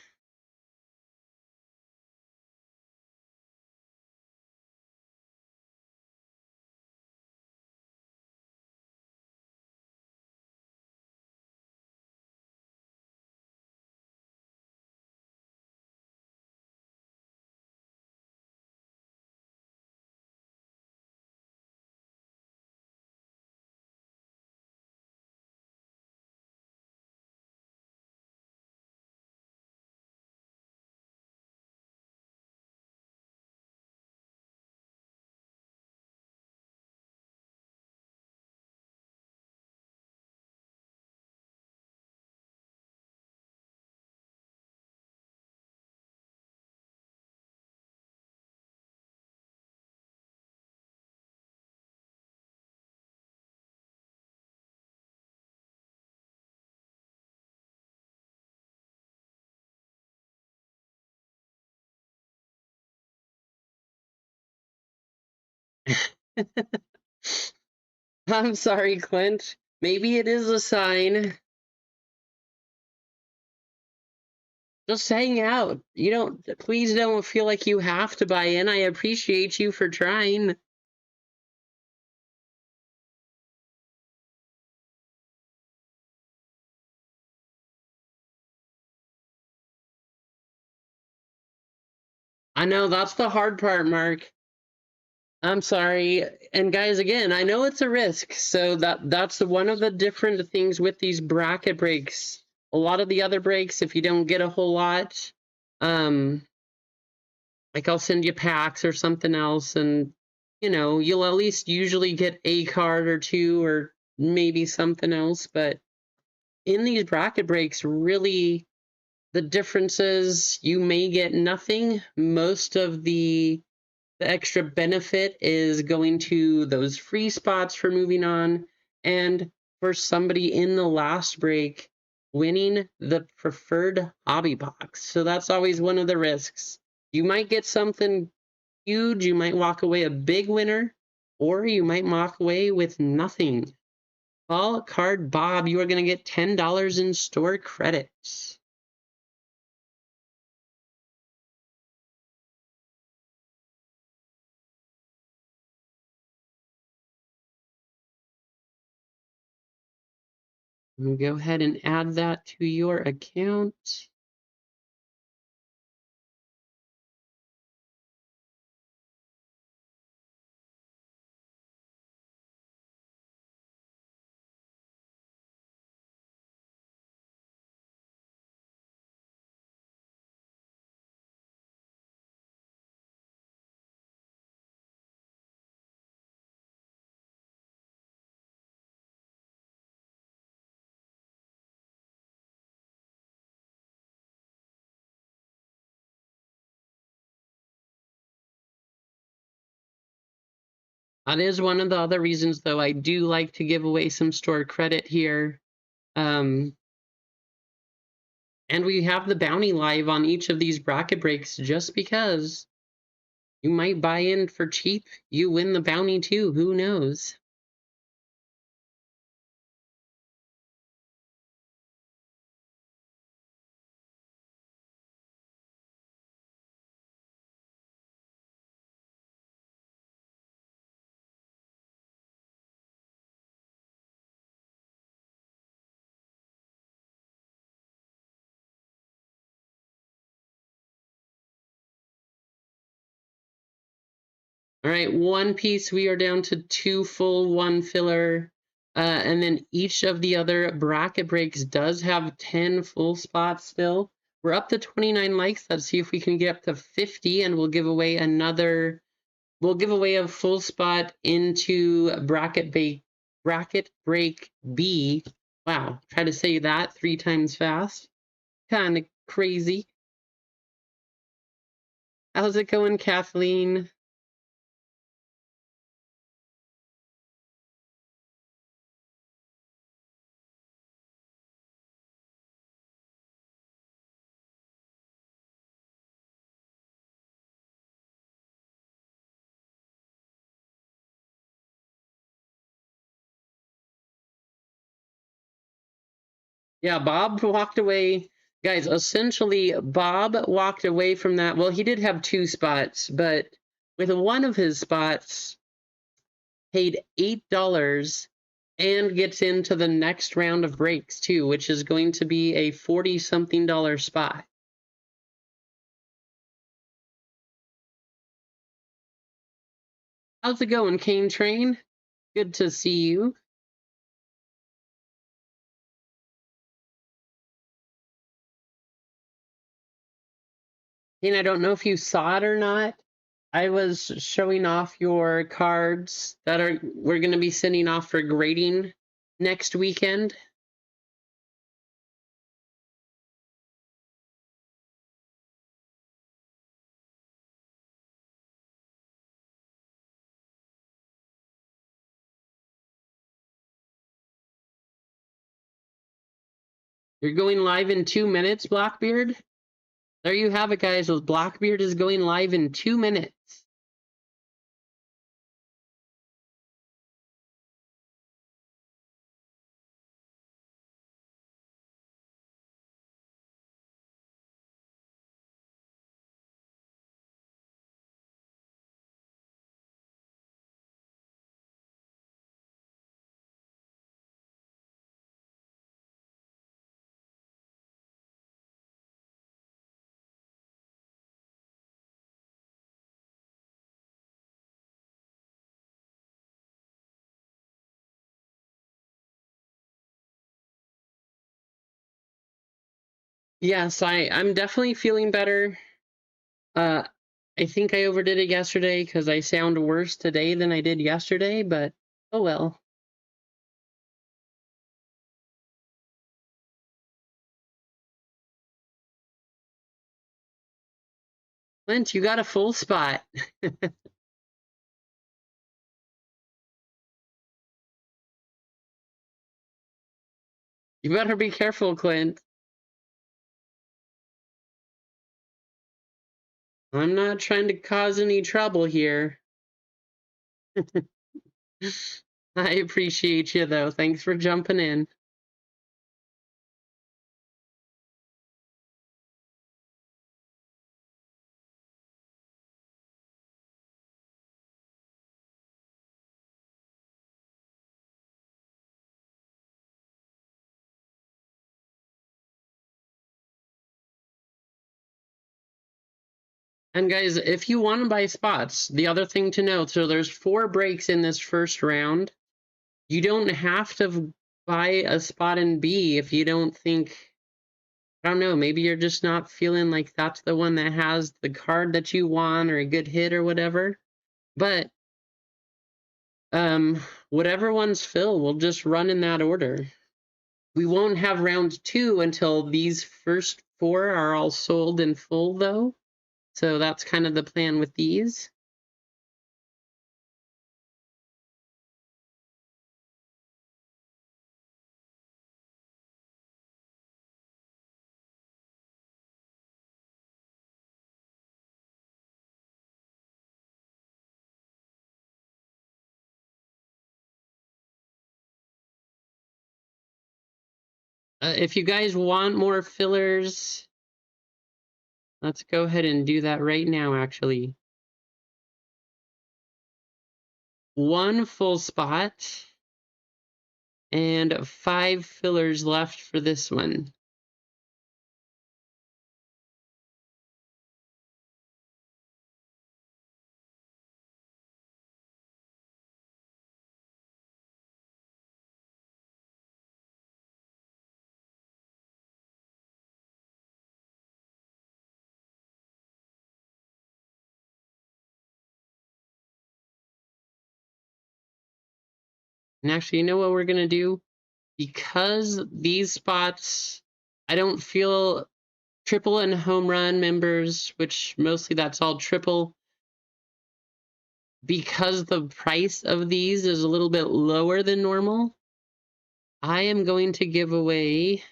I'm sorry, Clint. Maybe it is a sign. Just hang out. Please don't feel like you have to buy in. I appreciate you for trying. I know that's the hard part, Mark. I'm sorry. And guys, again, I know it's a risk. So that's one of the different things with these bracket breaks. A lot of the other breaks, if you don't get a whole lot, like I'll send you packs or something else, and you'll at least usually get a card or 2 or maybe something else. But in these bracket breaks, really the difference is you may get nothing. Most of the extra benefit is going to those free spots for moving on, and for somebody in the last break winning the preferred hobby box. So that's always one of the risks. You might get something huge, you might walk away a big winner, or you might walk away with nothing. Ball Card Bob, you are going to get $10 in store credits. I'm going to go ahead and add that to your account. That is one of the other reasons, though, I do like to give away some store credit here. And we have the bounty live on each of these bracket breaks just because you might buy in for cheap. You win the bounty too. Who knows? All right, one piece, we are down to 2 full, 1 filler. And then each of the other bracket breaks does have 10 full spots still. We're up to 29 likes. Let's see if we can get up to 50, and we'll give away a full spot into bracket break B. Wow, try to say that 3 times fast. Kind of crazy. How's it going, Kathleen? Yeah, Bob walked away. Guys, essentially, Bob walked away from that. Well, he did have 2 spots, but with one of his spots, paid $8 and gets into the next round of breaks, too, which is going to be a 40-something dollar spot. How's it going, Cane Train? Good to see you. And I don't know if you saw it or not. I was showing off your cards that we're going to be sending off for grading next weekend. You're going live in 2 minutes, Blackbeard. There you have it, guys. Blackbeard is going live in 2 minutes. Yes, I'm definitely feeling better. I think I overdid it yesterday because I sound worse today than I did yesterday, but oh well. Clint, you got a full spot. You better be careful, Clint. I'm not trying to cause any trouble here. I appreciate you, though. Thanks for jumping in. And guys, if you want to buy spots, the other thing to note, so there's 4 breaks in this first round. You don't have to buy a spot in B if you don't think, I don't know, maybe you're just not feeling like that's the one that has the card that you want or a good hit or whatever. But whatever ones fill, we'll just run in that order. We won't have round 2 until these first 4 are all sold in full, though. So that's kind of the plan with these. If you guys want more fillers, let's go ahead and do that right now, actually. 1 full spot and 5 fillers left for this one. And actually, you know what we're going to do? Because these spots, I don't feel triple and home run members, which mostly that's all triple, because the price of these is a little bit lower than normal, I am going to give away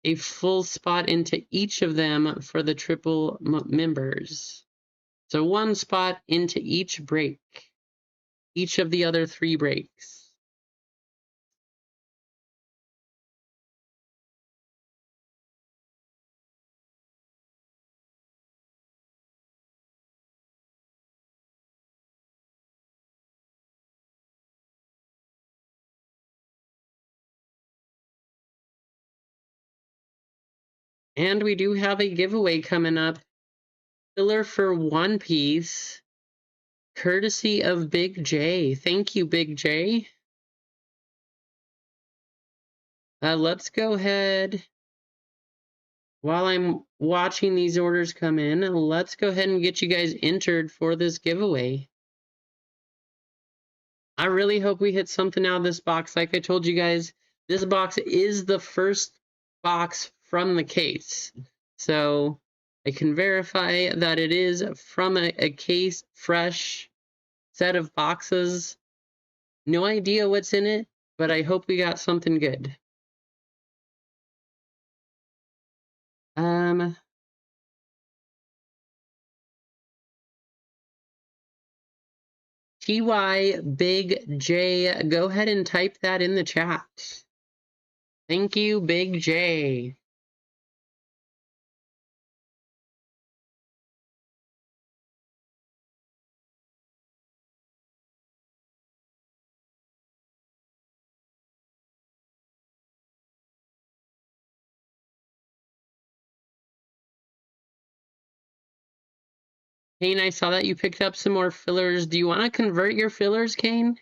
a full spot into each of them for the triple members. So 1 spot into each break, each of the other 3 breaks. And we do have a giveaway coming up. Filler for One Piece, courtesy of Big J. Thank you, Big J. Let's go ahead, while I'm watching these orders come in, let's go ahead and get you guys entered for this giveaway. I really hope we hit something out of this box. Like I told you guys, this box is the first box from the case. So I can verify that it is from a case, fresh set of boxes. No idea what's in it, but I hope we got something good. TY Big J, go ahead and type that in the chat. Thank you, Big J. Kane, I saw that you picked up some more fillers. Do you want to convert your fillers, Kane?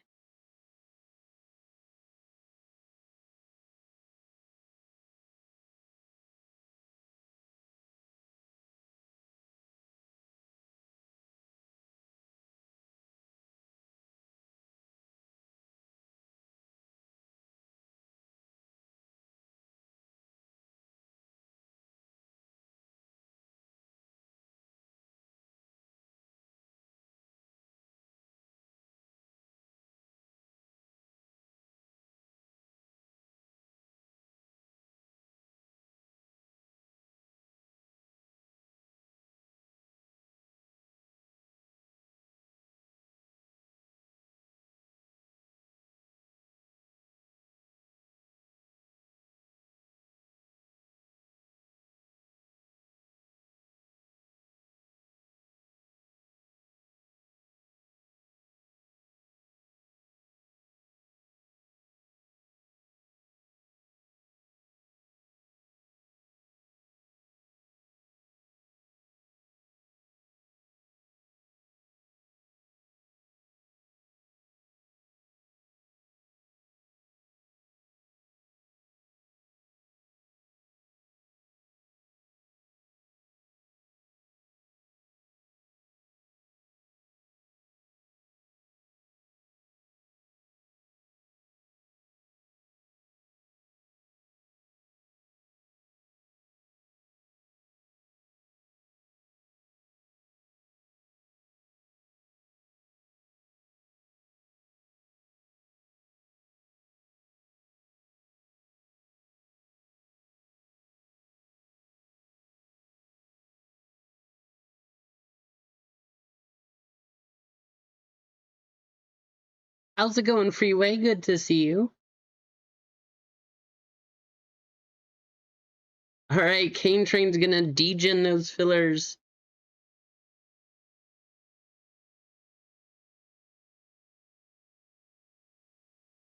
How's it going, Freeway? Good to see you. All right, Cane Train's gonna degen those fillers.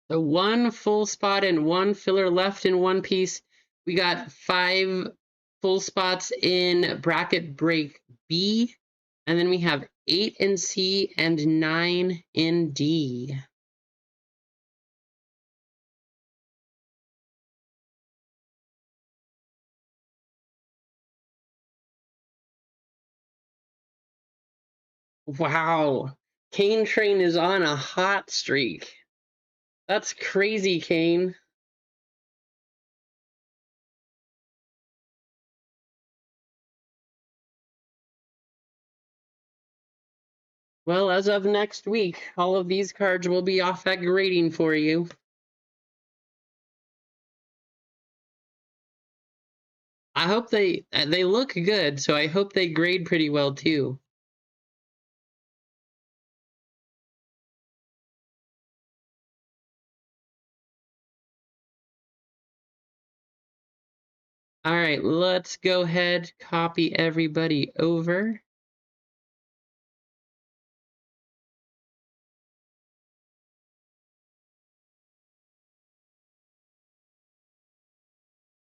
So one full spot and one filler left in one piece. We got 5 full spots in bracket break B, and then we have 8 in C and 9 in D. Wow, Cane Train is on a hot streak. That's crazy, Cane. Well, as of next week, all of these cards will be off at grading for you. I hope they look good, so I hope they grade pretty well too. All right, let's go ahead, copy everybody over.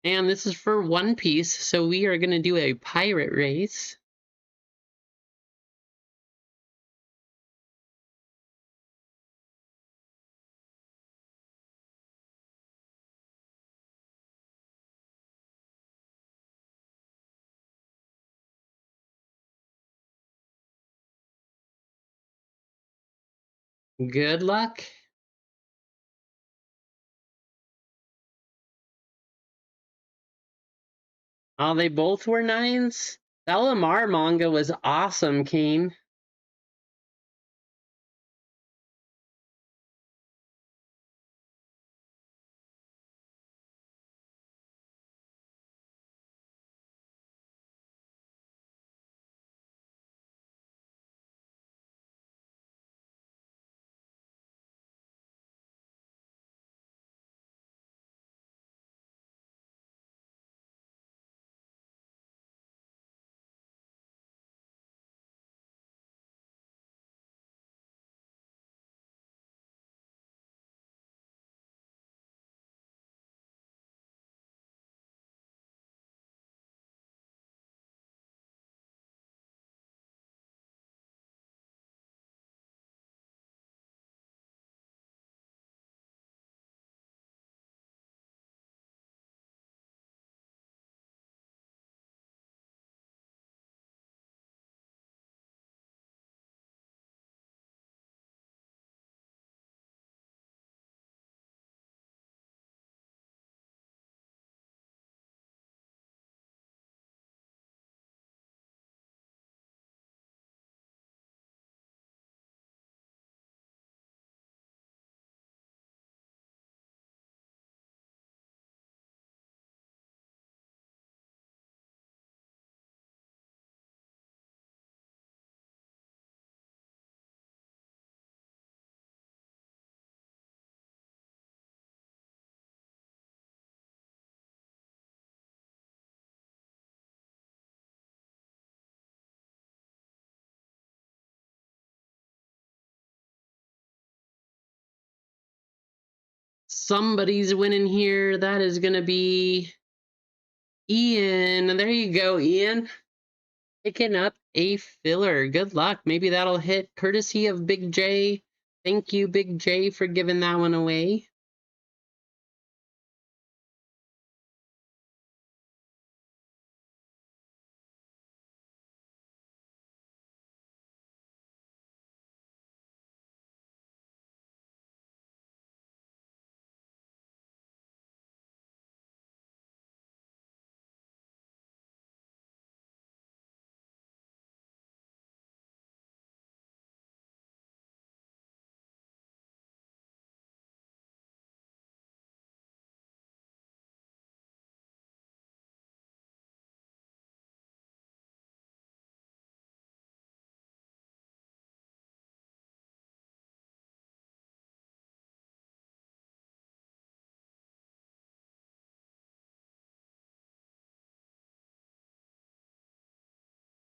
And this is for One Piece, so we are going to do a pirate race. Good luck. Oh, they both were 9s? That Lamar manga was awesome, Kane. Somebody's winning here. That is going to be Ian. There you go, Ian. Picking up a filler. Good luck. Maybe that'll hit courtesy of Big J. Thank you, Big J, for giving that one away.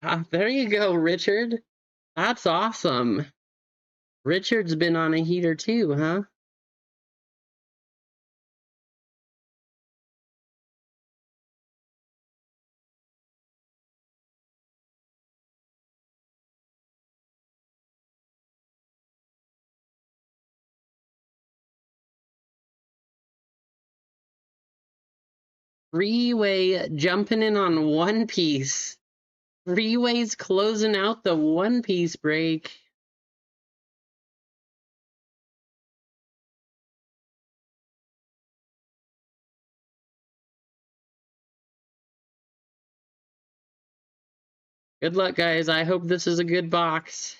There you go, Richard. That's awesome. Richard's been on a heater too, huh? Freeway jumping in on One Piece. Freeway's closing out the One Piece break. Good luck, guys. I hope this is a good box.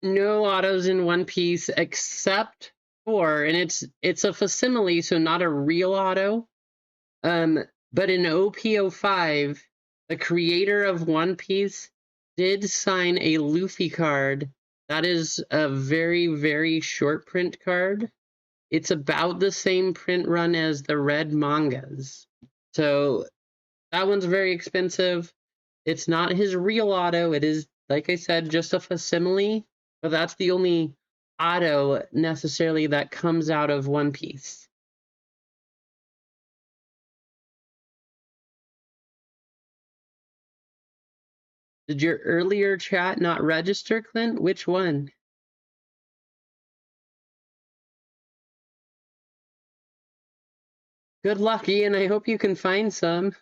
No autos in One Piece except for, and it's a facsimile, so not a real auto. But in OP05, the creator of One Piece did sign a Luffy card. That is a very, very short print card. It's about the same print run as the red mangas. So that one's very expensive. It's not his real auto. It is, like I said, just a facsimile. But that's the only auto necessarily that comes out of One Piece. Did your earlier chat not register, Clint? Which one? Good luck, Ian. I hope you can find some.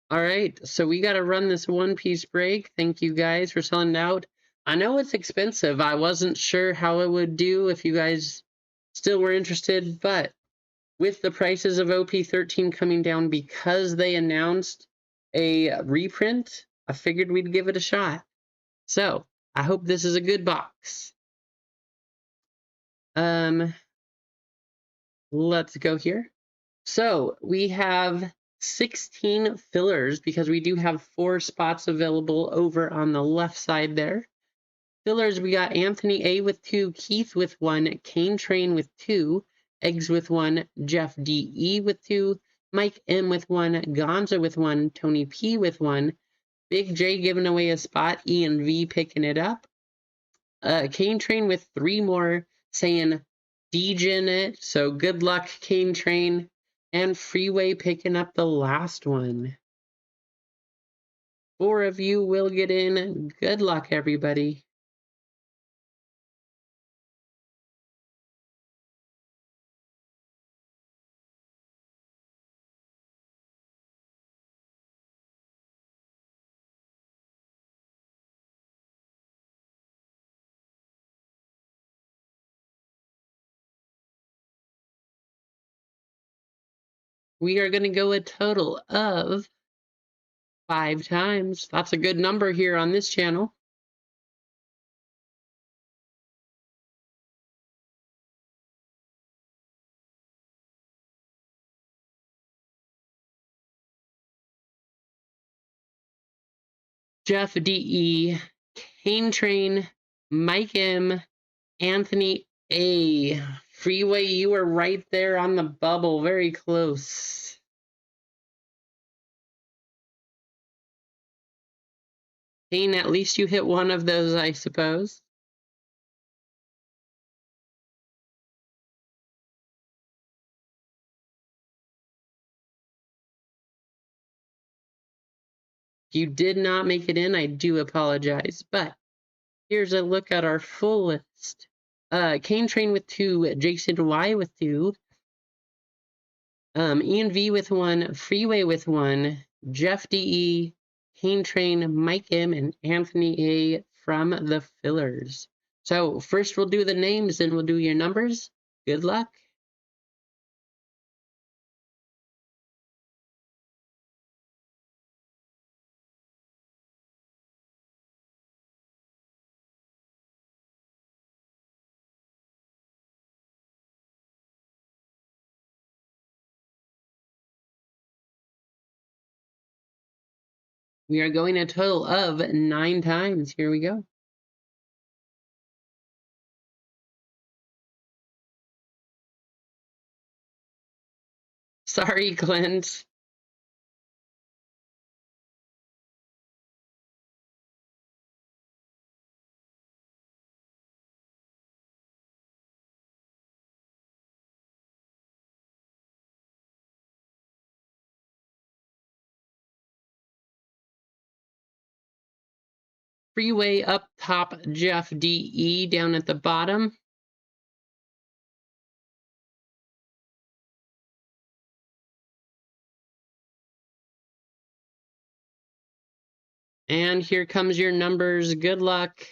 All right, so we got to run this One Piece break. Thank you guys for selling out. I know it's expensive. I wasn't sure how it would do if you guys still were interested, but with the prices of OP13 coming down because they announced a reprint, I figured we'd give it a shot. So I hope this is a good box. Let's go here. So we have 16 fillers because we do have 4 spots available over on the left side there. Fillers, we got Anthony A with 2, Keith with 1, Kane Train with 2, Eggs with 1, Jeff DE with 2, Mike M with 1, Gonza with 1, Tony P with 1, Big J giving away a spot, Ian V picking it up, Kane Train with 3 more saying Degen it, so good luck, Kane Train, and Freeway picking up the last one. 4 of you will get in. Good luck, everybody. We are going to go a total of 5 times. That's a good number here on this channel. Jeff DE, Kane Train, Mike M, Anthony A. Freeway, you were right there on the bubble, very close. Kane, at least you hit one of those, I suppose. If you did not make it in, I do apologize. But here's a look at our full list. Kane Train with 2, Jason Y with 2, Ian V with 1, Freeway with 1, Jeff DE, Kane Train, Mike M, and Anthony A from the fillers. So first we'll do the names, then we'll do your numbers. Good luck. We are going a total of 9 times. Here we go. Sorry, Clint. Freeway up top, Jeff DE down at the bottom. And here comes your numbers. Good luck.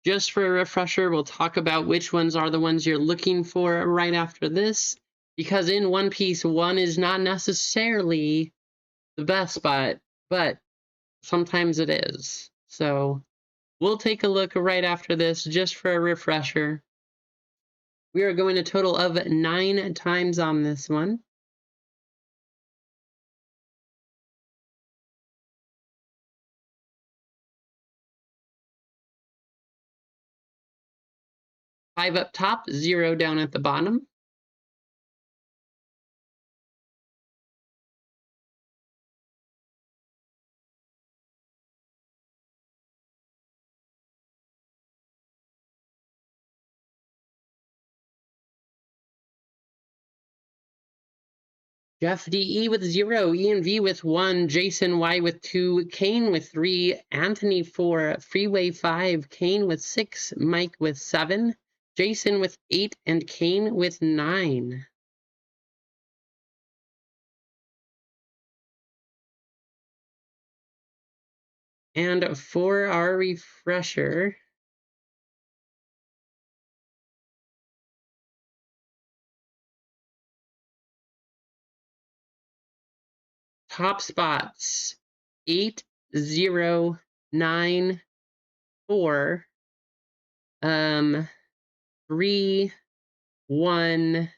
Just for a refresher, we'll talk about which ones are the ones you're looking for right after this, because in One Piece, 1 is not necessarily the best spot, but sometimes it is. So we'll take a look right after this just for a refresher. We are going a total of 9 times on this one. Five up top, 0 down at the bottom. Jeff DE with 0, Ian V with 1, Jason Y with 2, Kane with 3, Anthony 4, Freeway 5, Kane with 6, Mike with 7, Jason with 8, and Kane with 9. And for our refresher, top spots 8, 0, 9, 4, 3, 1,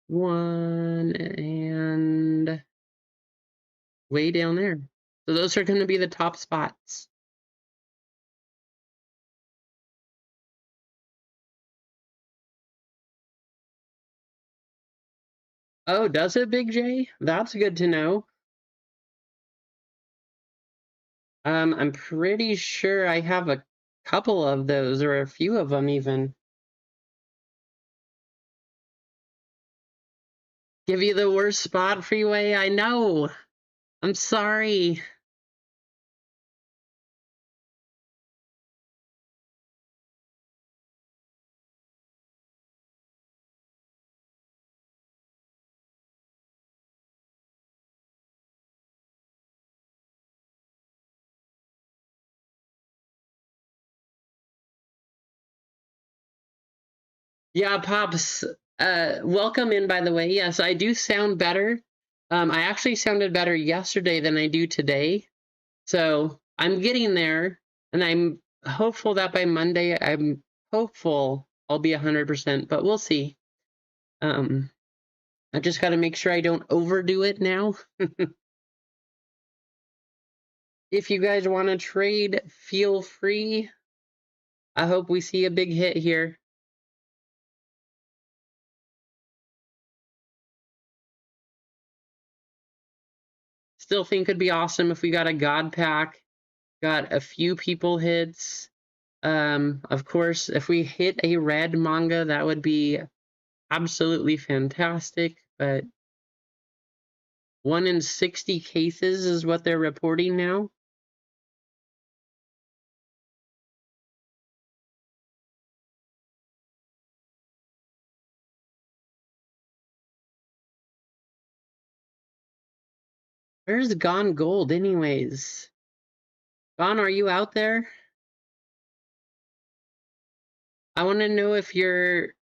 1, and way down there. So those are going to be the top spots. Oh, does it, Big J? That's good to know. I'm pretty sure I have a couple of those, or a few of them even. Give you the worst spot, Freeway? I know. I'm sorry. Yeah, Pops, welcome in, by the way. Yes, I do sound better. I actually sounded better yesterday than I do today. So I'm getting there, and I'm hopeful that by Monday, I'm hopeful I'll be 100%, but we'll see. I just got to make sure I don't overdo it now. If you guys want to trade, feel free. I hope we see a big hit here. Still think it'd be awesome if we got a God pack, got a few people hits. Of course, if we hit a red manga, that would be absolutely fantastic, but 1 in 60 cases is what they're reporting now. Where's Gone Gold anyways? Gone, are you out there? I want to know if your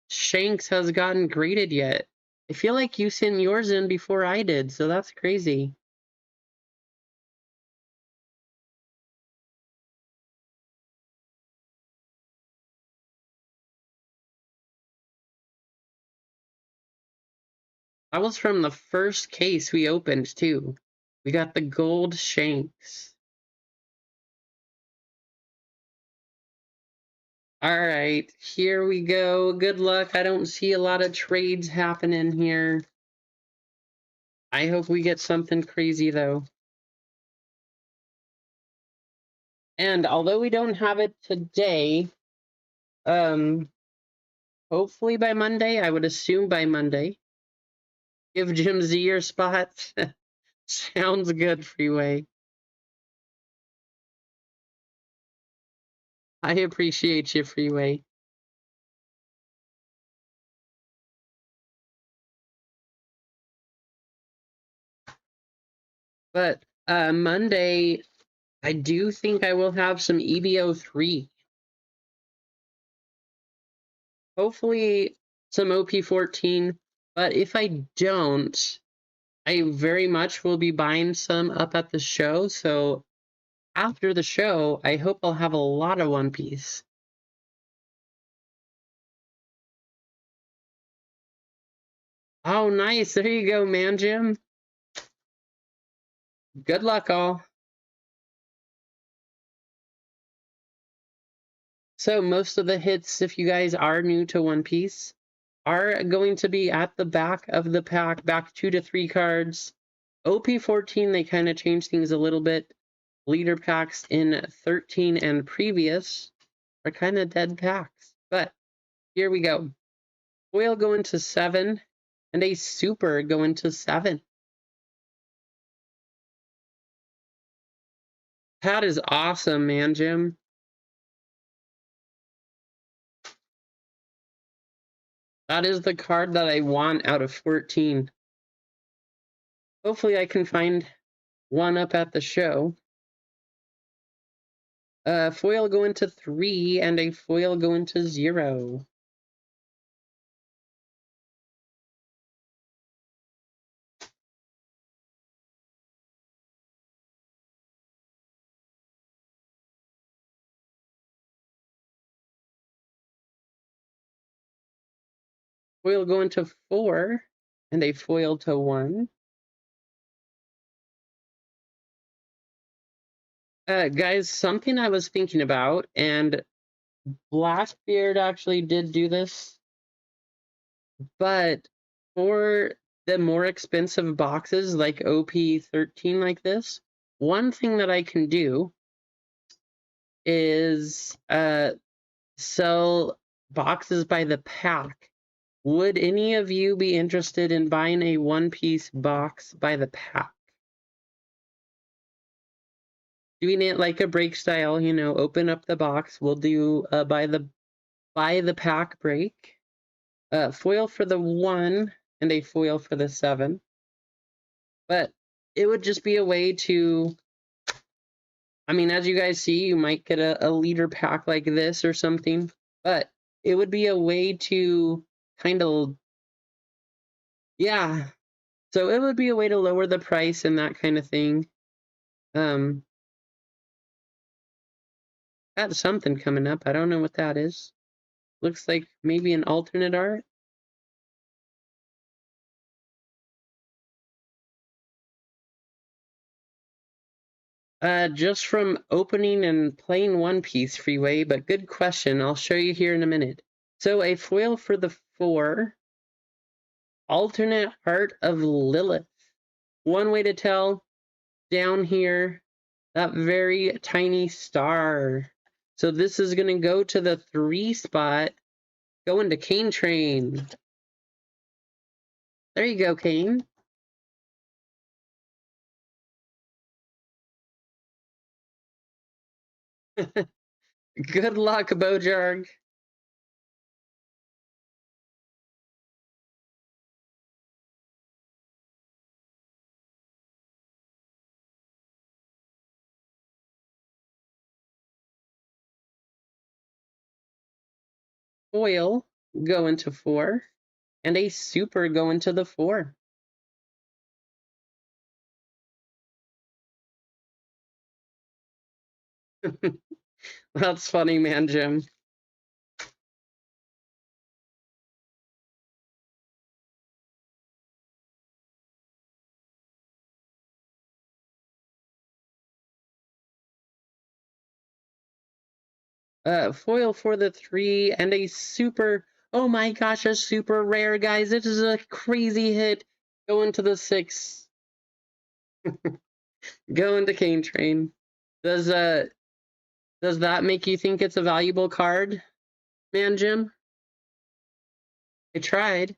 Shanks has gotten graded yet. I feel like you sent yours in before I did, so that's crazy. That was from the first case we opened, too. We got the gold shanks. All right, here we go. Good luck. I don't see a lot of trades happening here. I hope we get something crazy, though. And although we don't have it today, hopefully by Monday, I would assume by Monday. Give Jim Z your spot. Sounds good, Freeway. I appreciate you, Freeway. But Monday, I do think I will have some EBO3. Hopefully some OP14. But if I don't, I very much will be buying some up at the show. So after the show, I hope I'll have a lot of One Piece. Oh, nice. There you go, man, Jim. Good luck, all. So most of the hits, if you guys are new to One Piece, are going to be at the back of the pack, back 2 to 3 cards. OP14, they kind of changed things a little bit. Leader packs in 13 and previous are kind of dead packs. But here we go. Foil going to 7, and a super going to 7. That is awesome, man, Jim. That is the card that I want out of 14. Hopefully I can find one up at the show. Foil going to 3 and a foil going to 0. Foil going to 4 and a foil to 1. Guys, something I was thinking about, and Blackbeard actually did do this, but for the more expensive boxes like OP13 like this, one thing that I can do is sell boxes by the pack. Would any of you be interested in buying a one-piece box by the pack? Doing it like a break style, you know, open up the box. We'll do by the pack break. Foil for the 1 and a foil for the 7. But it would just be a way to, I mean, as you guys see, you might get a leader pack like this or something, but it would be a way to kind of, yeah. So it would be a way to lower the price and that kind of thing. That's something coming up. I don't know what that is. Looks like maybe an alternate art. Just from opening and playing One Piece, Freeway, but good question. I'll show you here in a minute. So a foil for the 4. Alternate art of Lilith. One way to tell, down here, that very tiny star. So this is going to go to the 3 spot, go into Cane Train. There you go, Cane. Good luck, Bojarg. Foil, go into 4, and a super go into the 4. That's funny, man, Jim. Foil for the 3 and a super. Oh my gosh, a super rare, guys. It is a crazy hit. Going to the 6. Going to Cane Train. Does does that make you think it's a valuable card, man, Jim? I tried.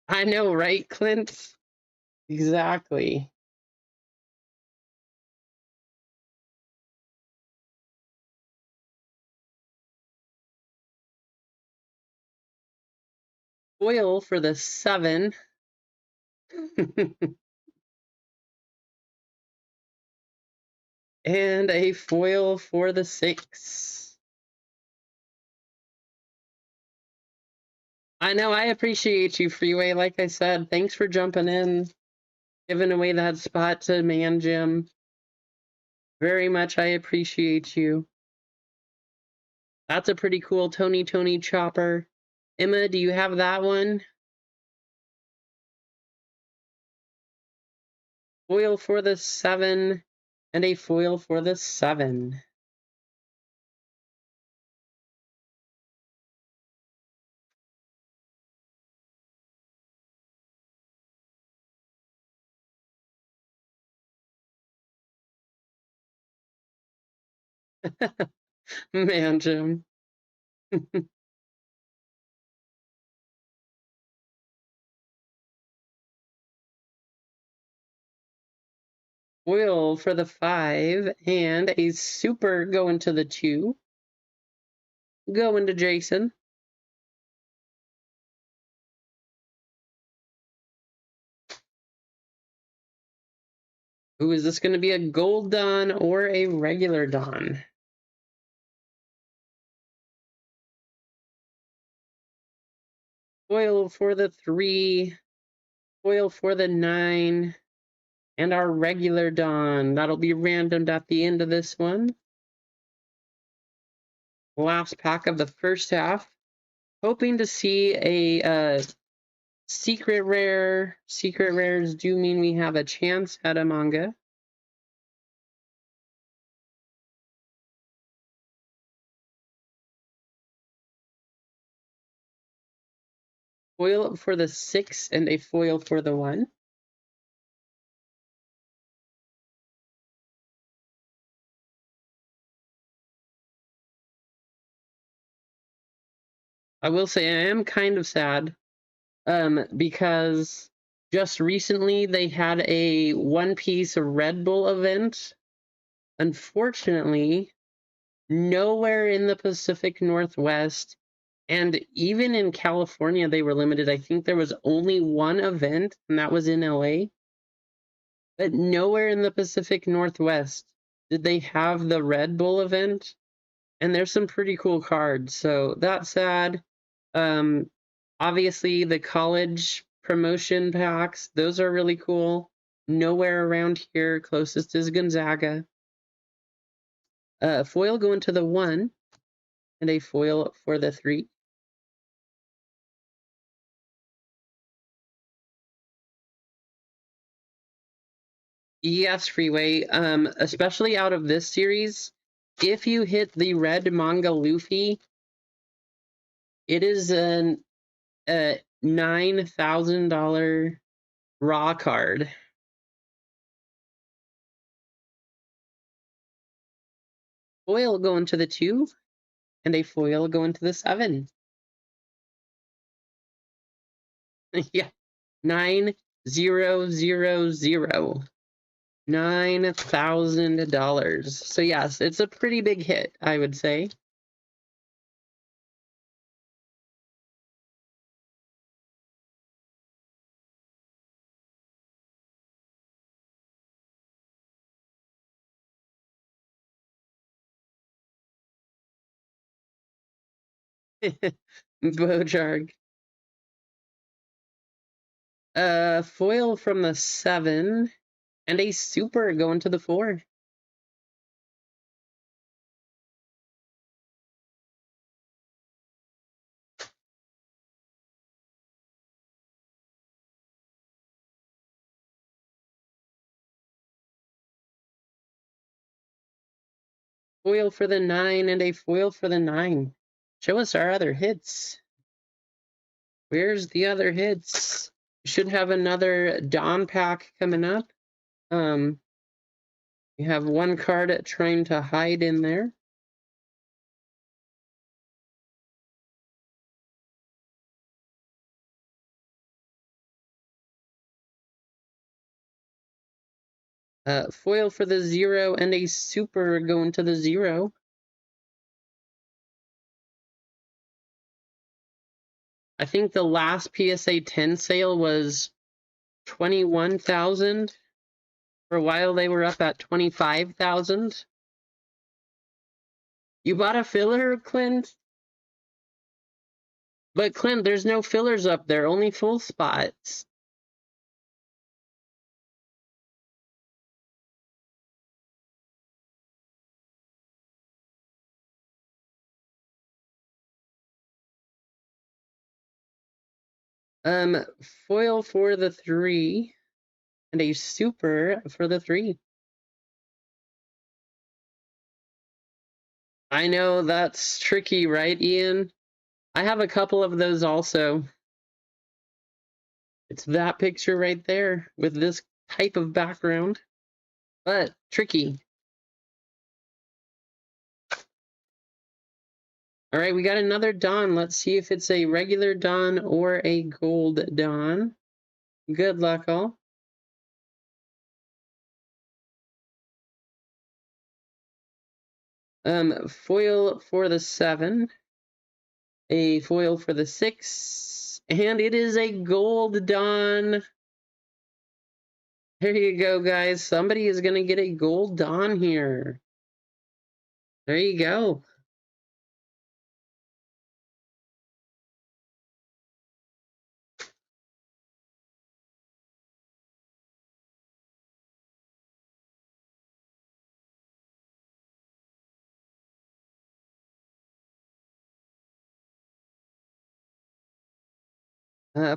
I know, right, Clint? Exactly. Foil for the 7. And a foil for the 6. I know, I appreciate you, Freeway. Like I said, thanks for jumping in, giving away that spot to Man Jim. Very much I appreciate you. That's a pretty cool Tony chopper. Emma, do you have that one? Foil for the 7 and a foil for the 7. Man, Jim. Foil for the 5 and a super going to the 2. Going to Jason. Ooh, is this going to be a gold Don or a regular Don? Foil for the 3, foil for the 9, and our regular Don. That'll be randomed at the end of this one. Last pack of the first half. Hoping to see a secret rare. Secret rares do mean we have a chance at a manga. Foil for the 6 and a foil for the 1. I will say I am kind of sad because just recently they had a One Piece Red Bull event. Unfortunately, nowhere in the Pacific Northwest and even in California they were limited. I think there was only one event, and that was in LA. But nowhere in the Pacific Northwest did they have the Red Bull event. And there's some pretty cool cards. So that's sad. Um, Obviously, the college promotion packs, those are really cool. Nowhere around here. Closest is Gonzaga. Foil going to the 1 and a foil for the 3. Yes, Freeway. Especially out of this series, if you hit the red manga Luffy, it is a $9,000 raw card. Foil going to the 2 and a foil going to the 7. Yeah, 9000. $9,000. So yes, it's a pretty big hit, I would say. Bojarg. Foil from the 7 and a super going to the 4. foil for the 9, and a foil for the 9. Show us our other hits. Where's the other hits? We should have another Dawn pack coming up. You have one card trying to hide in there. Foil for the 0 and a super going to the 0. I think the last PSA 10 sale was 21,000. For a while they were up at 25,000. You bought a filler, Clint? But Clint, there's no fillers up there, only full spots. Foil for the 3 and a super for the 3. I know that's tricky, right, Ian? I have a couple of those also. It's that picture right there with this type of background, but tricky. All right, we got another Dawn. Let's see if it's a regular Dawn or a gold Dawn. Good luck, all. Foil for the 7, a foil for the 6, and it is a gold Dawn. There you go, guys. Somebody is going to get a gold Dawn here. There you go.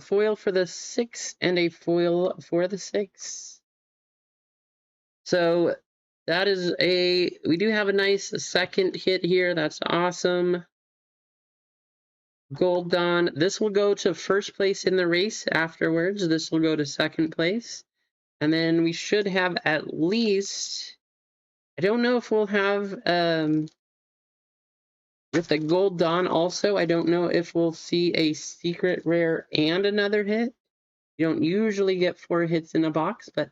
Foil for the 6 and a foil for the 6. So that is we do have a nice second hit here. That's awesome. Gold Dawn. This will go to first place in the race afterwards. This will go to second place. And then we should have at least, I don't know if we'll have, with the Gold Dawn also, I don't know if we'll see a secret rare and another hit. You don't usually get 4 hits in a box, but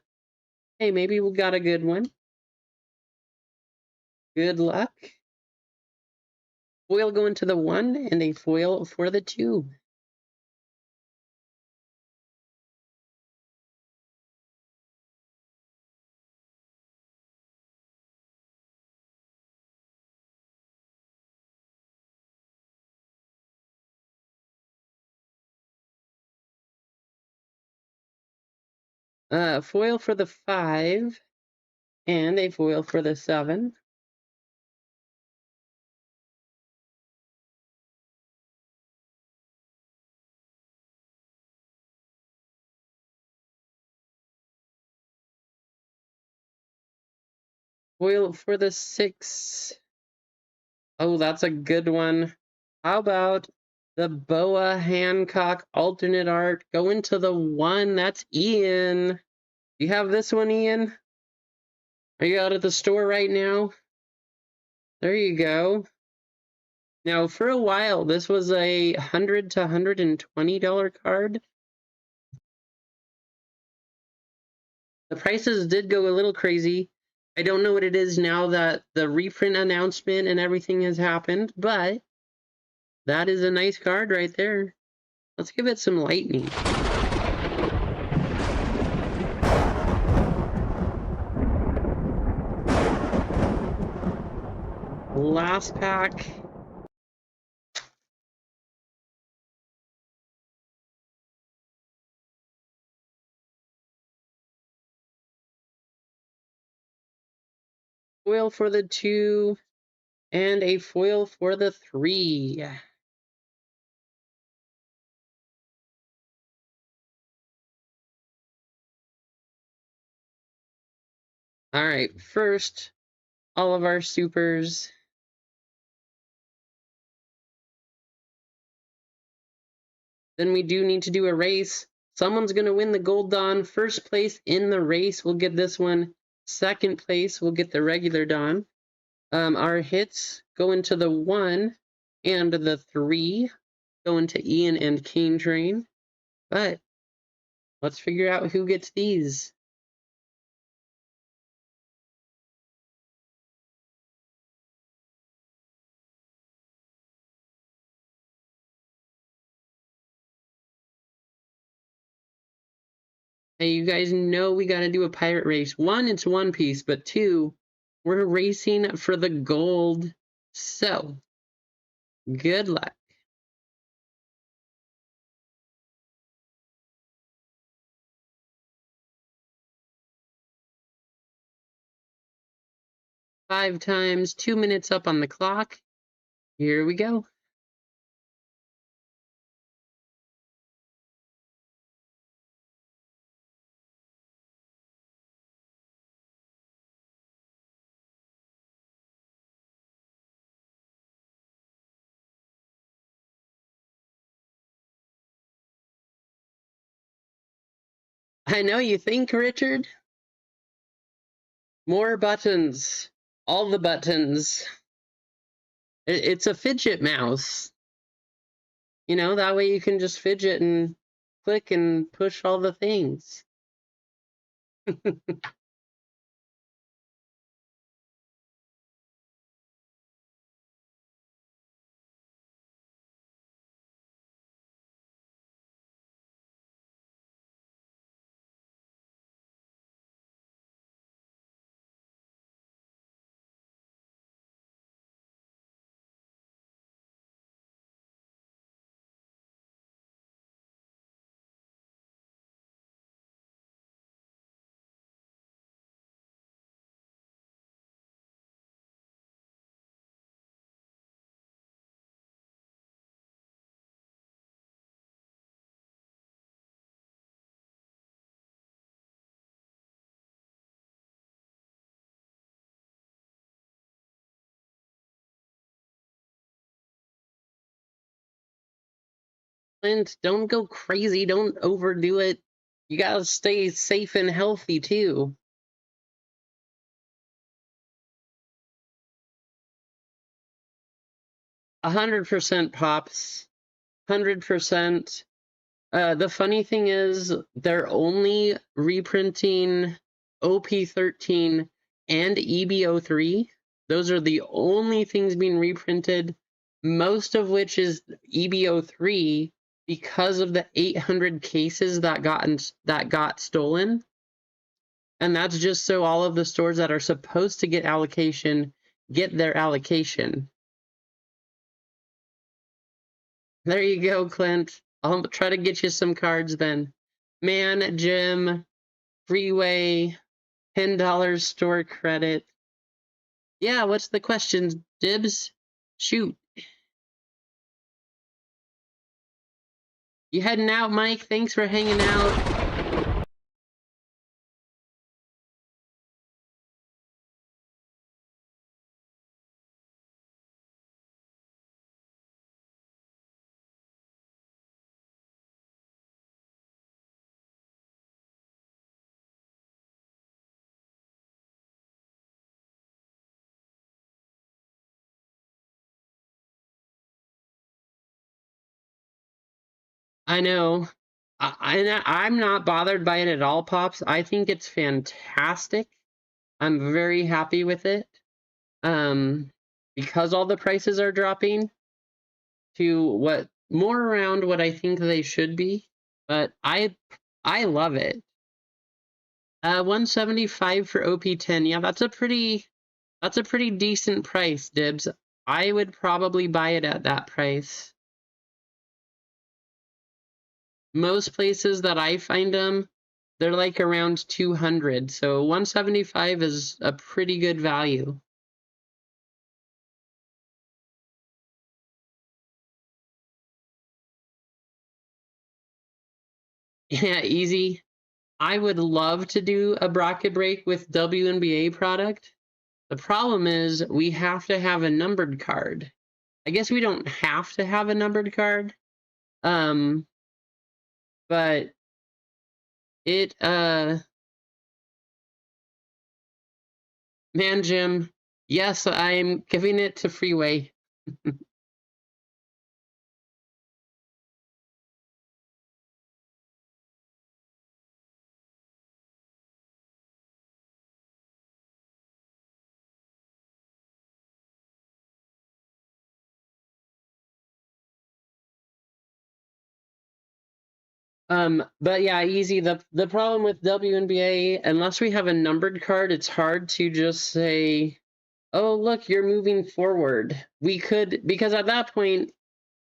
hey, maybe we got a good one. Good luck. Foil going to the 1 and a foil for the 2. Foil for the 5 and a foil for the 7. Foil for the 6. Oh, that's a good one. How about the Boa Hancock alternate art going to the 1? That's Ian. You have this one, Ian? Are you out at the store right now? There you go. Now, for a while, this was a $100 to $120 card. The prices did go a little crazy. I don't know what it is now that the reprint announcement and everything has happened, but that is a nice card right there. Let's give it some lightning. Last pack. Foil for the 2 and a foil for the 3. All right, first, all of our supers. Then we do need to do a race. Someone's going to win the Gold Dawn. First place in the race will get this one. Second place will get the regular Dawn. Our hits go into the 1 and the 3, go into Ian and Cane Train. But let's figure out who gets these. Hey, you guys know we got to do a pirate race. 1, it's One Piece, but 2, we're racing for the gold. So, good luck. Five times, 2 minutes up on the clock. Here we go. I know you think, Richard. More buttons. All the buttons. It's a fidget mouse. You know, that way you can just fidget and click and push all the things. Clint, don't go crazy. Don't overdo it. You gotta stay safe and healthy, too. 100% pops. 100%. The funny thing is, they're only reprinting OP13 and EBO3. Those are the only things being reprinted, most of which is EBO3 because of the 800 cases that got stolen. And that's just so all of the stores that are supposed to get allocation get their allocation. There you go, Clint. I'll try to get you some cards then. Man, Jim, Freeway, $10 store credit. Yeah, what's the question, Dibs? Shoot. You heading out, Mike? Thanks for hanging out. I know. I'm not bothered by it at all, Pops. I think it's fantastic. I'm very happy with it. Because all the prices are dropping to what more around what I think they should be. But I love it. 175 for OP10. Yeah, that's a pretty decent price, Dibs. I would probably buy it at that price. Most places that I find them, they're like around 200. So 175 is a pretty good value. Yeah, easy. I would love to do a bracket break with WNBA product. The problem is we have to have a numbered card. I guess we don't have to have a numbered card. But it man, Jim, yes, I'm giving it to Freeway. But yeah, easy. The problem with WNBA, unless we have a numbered card, it's hard to just say, "Oh, look, you're moving forward." We could, because at that point,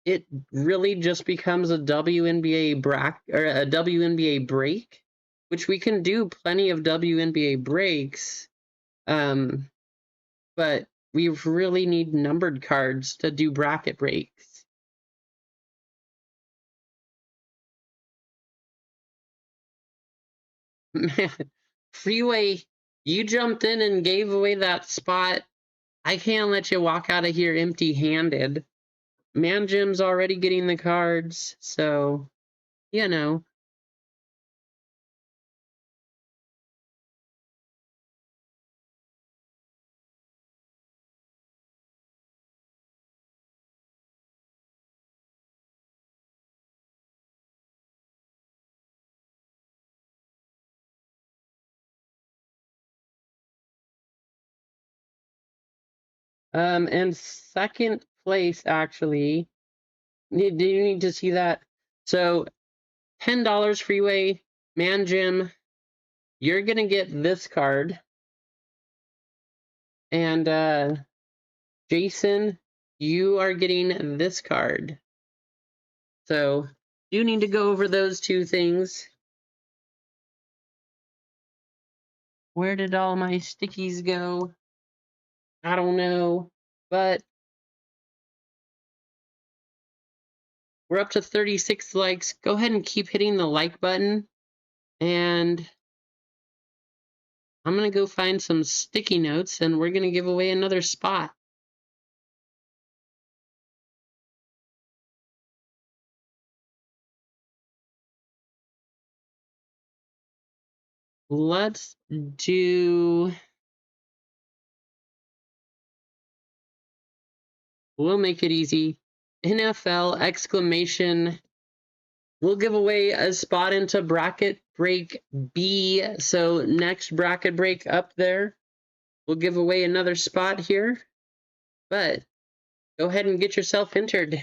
it really just becomes a WNBA or a WNBA break, which we can do plenty of WNBA breaks. But we really need numbered cards to do bracket breaks. Man, Freeway, you jumped in and gave away that spot. I can't let you walk out of here empty-handed. Man Jim's already getting the cards, so, you know. And second place, actually, do you need to see that? So, $10 Freeway, Man Jim, you're gonna get this card. And, Jason, you are getting this card. So, you need to go over those two things. Where did all my stickies go? I don't know. But we're up to 36 likes. Go ahead and keep hitting the like button. And I'm going to go find some sticky notes and we're going to give away another spot. Let's do... We'll make it easy. NFL exclamation. We'll give away a spot into bracket break B. So next bracket break up there, we'll give away another spot here. But go ahead and get yourself entered.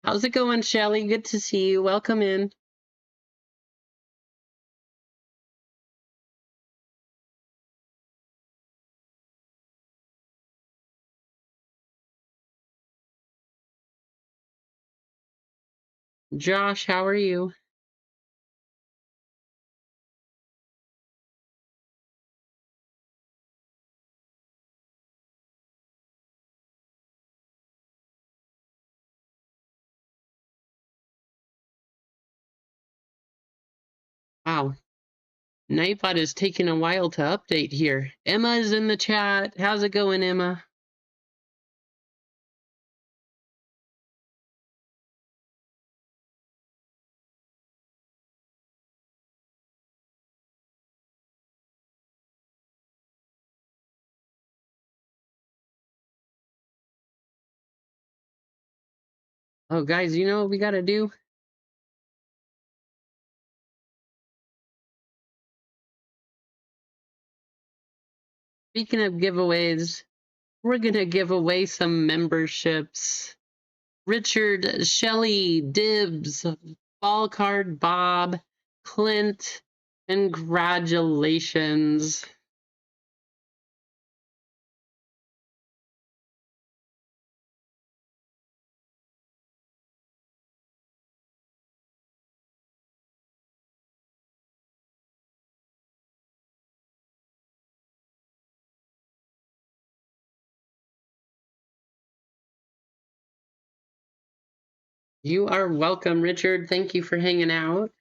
How's it going, Shelly? Good to see you. Welcome in. Josh, how are you? Wow. Nightbot is taking a while to update here. Emma is in the chat. How's it going, Emma? Oh, guys, you know what we gotta do? Speaking of giveaways, we're gonna give away some memberships. Richard, Shelley, Dibs, Ball Card Bob, Clint, congratulations. You are welcome, Richard. Thank you for hanging out.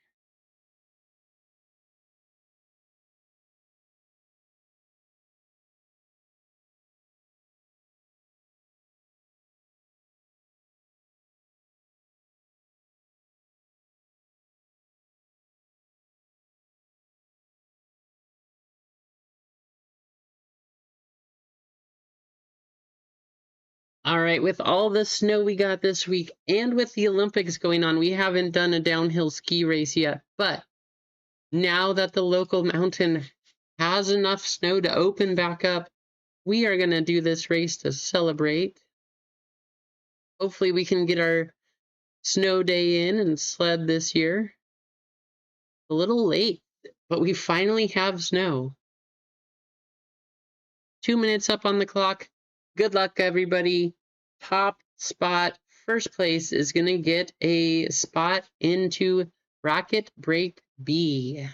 All right, with all the snow we got this week and with the Olympics going on, we haven't done a downhill ski race yet. But now that the local mountain has enough snow to open back up, we are going to do this race to celebrate. Hopefully, we can get our snow day in and sled this year. A little late, but we finally have snow. 2 minutes up on the clock. Good luck, everybody. Top spot, first place, is going to get a spot into Bracket Break B.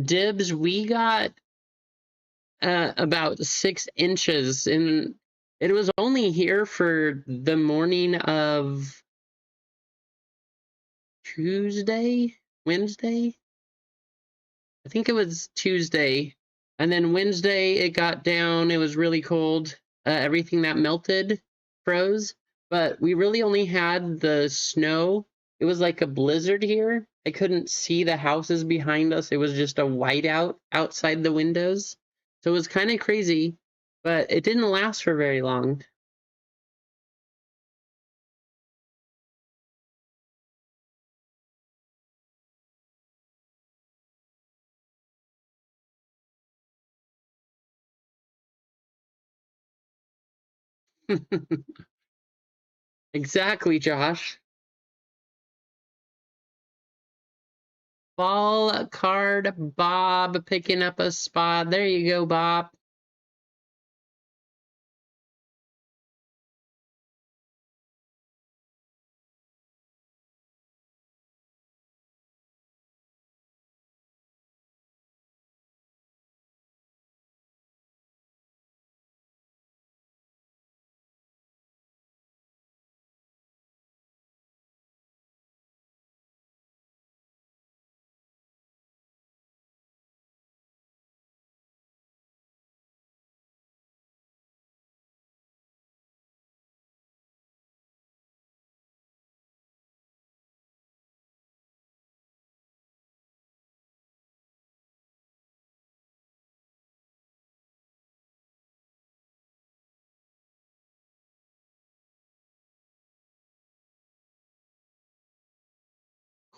Dibs, we got about 6 inches, and it was only here for the morning of Tuesday, Wednesday. I think it was Tuesday. And then Wednesday it got down. It was really cold. Everything that melted froze. But we really only had the snow. It was like a blizzard here. I couldn't see the houses behind us. It was just a whiteout outside the windows. So it was kind of crazy, but it didn't last for very long. Exactly, Josh. Ball card Bob picking up a spot. There you go, Bob.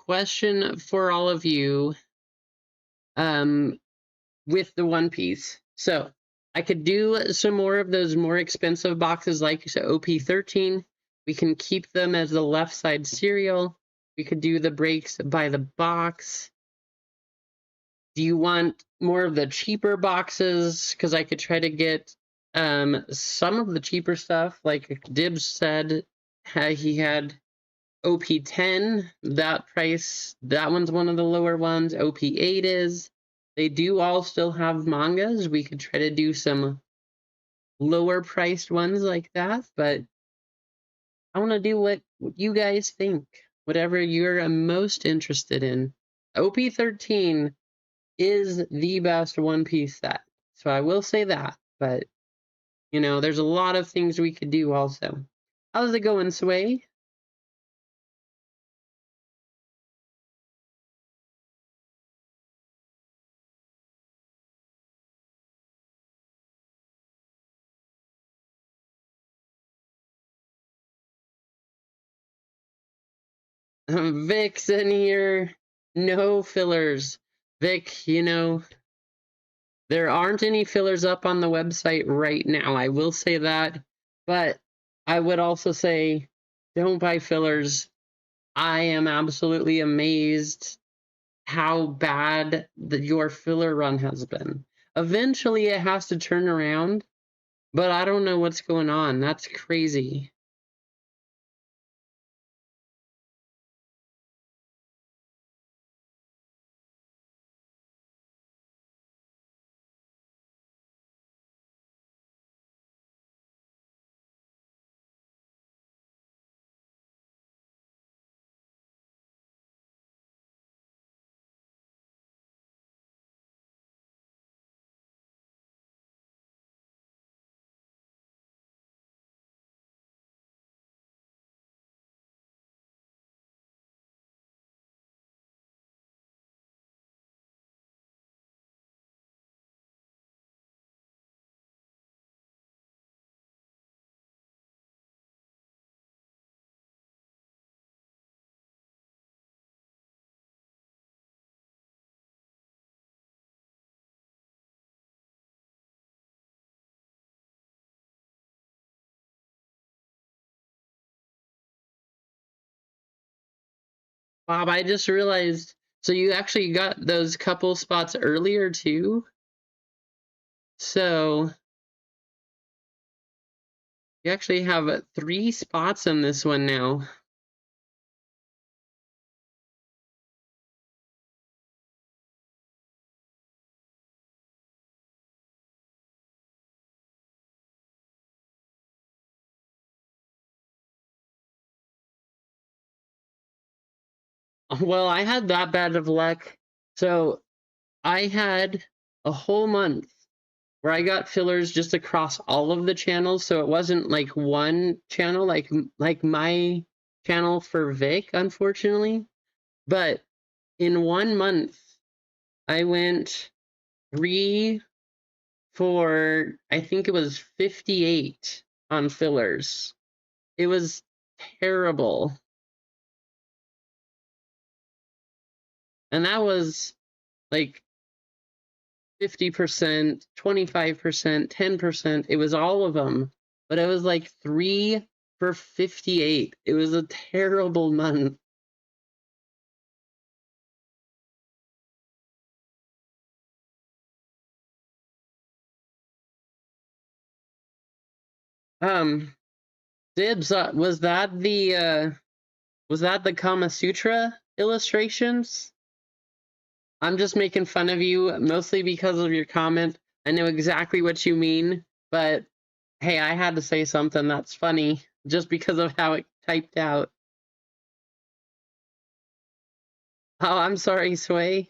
question for all of you with the One Piece. So I could do some more of those more expensive boxes like OP13. We can keep them as the left side cereal. We could do the breaks by the box. Do you want more of the cheaper boxes? Because I could try to get some of the cheaper stuff. Like Dibs said, he had OP10, that price, that one's one of the lower ones. OP8 is. They do all still have mangas. We could try to do some lower priced ones like that, but I want to do what you guys think, whatever you're most interested in. OP13 is the best One Piece set, so I will say that, but you know, there's a lot of things we could do also. How's it going, Sway? Vic's in here. No fillers. Vic, you know, there aren't any fillers up on the website right now. I will say that. But I would also say don't buy fillers. I am absolutely amazed how bad your filler run has been. Eventually it has to turn around, but I don't know what's going on. That's crazy. Bob, I just realized, so you actually got those couple spots earlier too? So you actually have 3 spots in this one now. Well, I had that bad of luck. So I had a whole month where I got fillers just across all of the channels. So it wasn't like one channel, like my channel for Vic, unfortunately. But in 1 month, I went 3 for, I think it was 58 on fillers. It was terrible. And that was like 50%, 25%, 10%. It was all of them. But it was like 3 for 58. It was a terrible month. Dibs, was that the Kama Sutra illustrations? I'm just making fun of you, mostly because of your comment. I know exactly what you mean, but hey, I had to say something that's funny just because of how it typed out. Oh, I'm sorry, Sway.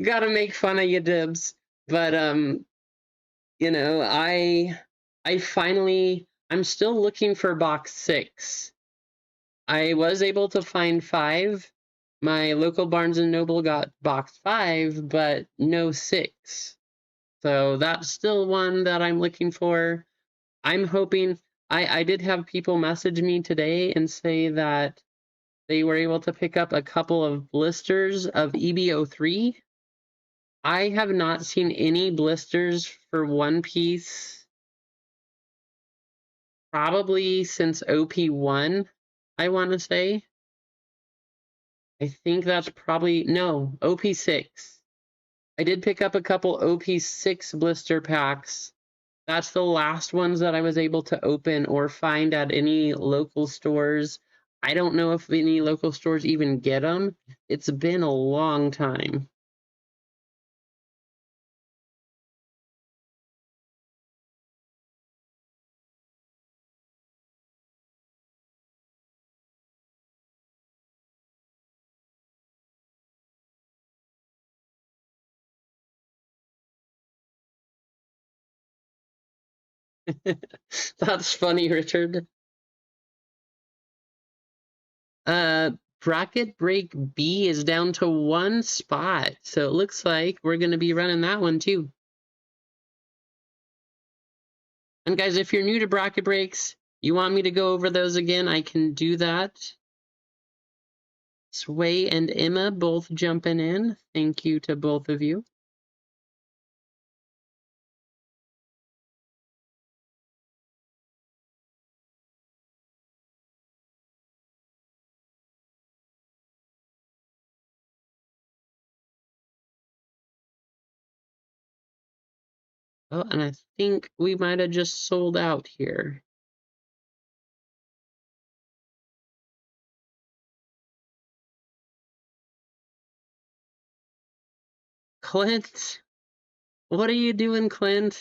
Gotta make fun of you, Dibs. But you know, I'm still looking for box 6. I was able to find 5. My local Barnes and Noble got box 5, but no 6. So that's still one that I'm looking for. I'm hoping I did have people message me today and say that they were able to pick up a couple of blisters of EBO3. I have not seen any blisters for One Piece probably since OP1, I want to say. I think that's probably, no, OP6. I did pick up a couple OP6 blister packs. That's the last ones that I was able to open or find at any local stores. I don't know if any local stores even get them. It's been a long time. That's funny, Richard. Uh, Bracket Break B is down to one spot, so it looks like we're going to be running that one too. And guys, if you're new to Bracket Breaks, you want me to go over those again, I can do that. Sway and Emma both jumping in. Thank you to both of you. Oh, and I think we might have just sold out here. Clint, what are you doing, Clint?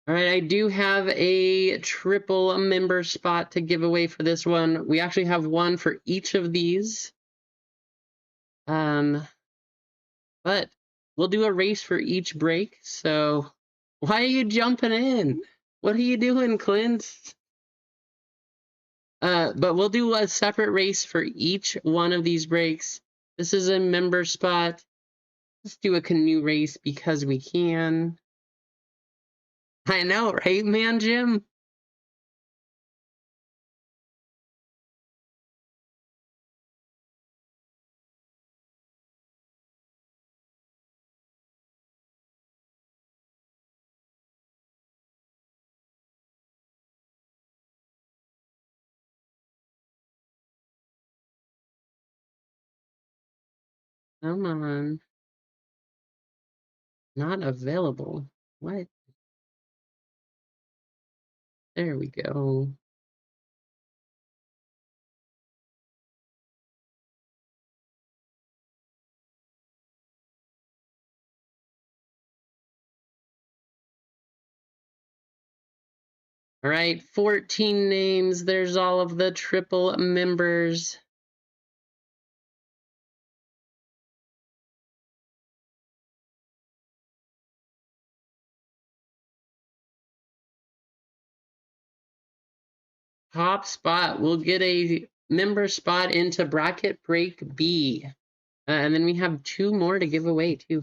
All right, I do have a triple member spot to give away for this one. We actually have one for each of these. But we'll do a race for each break. So why are you jumping in? What are you doing, Clint? But we'll do a separate race for each one of these breaks. This is a member spot. Let's do a canoe race because we can. I know, right, man, Jim? Come on. Not available. What? There we go. All right, 14 names. There's all of the triple members. Top spot will get a member spot into Bracket Break B. And then we have two more to give away, too.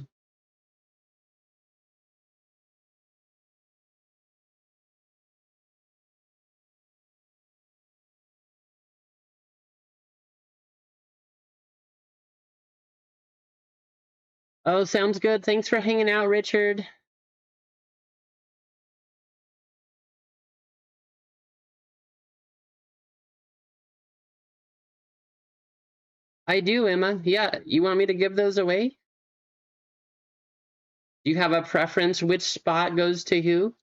Oh, sounds good. Thanks for hanging out, Richard. I do, Emma. Yeah, you want me to give those away? Do you have a preference which spot goes to who?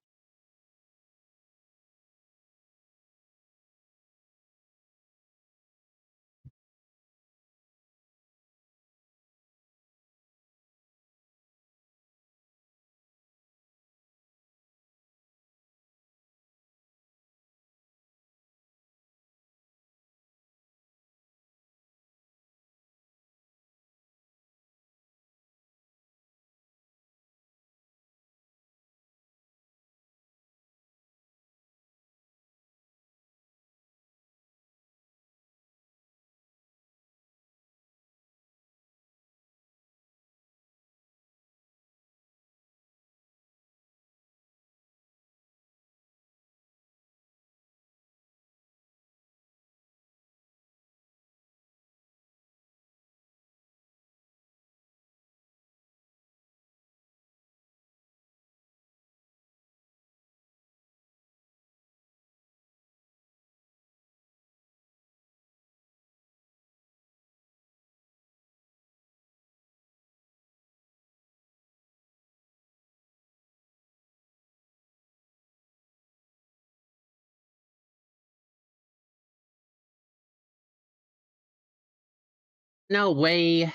No way.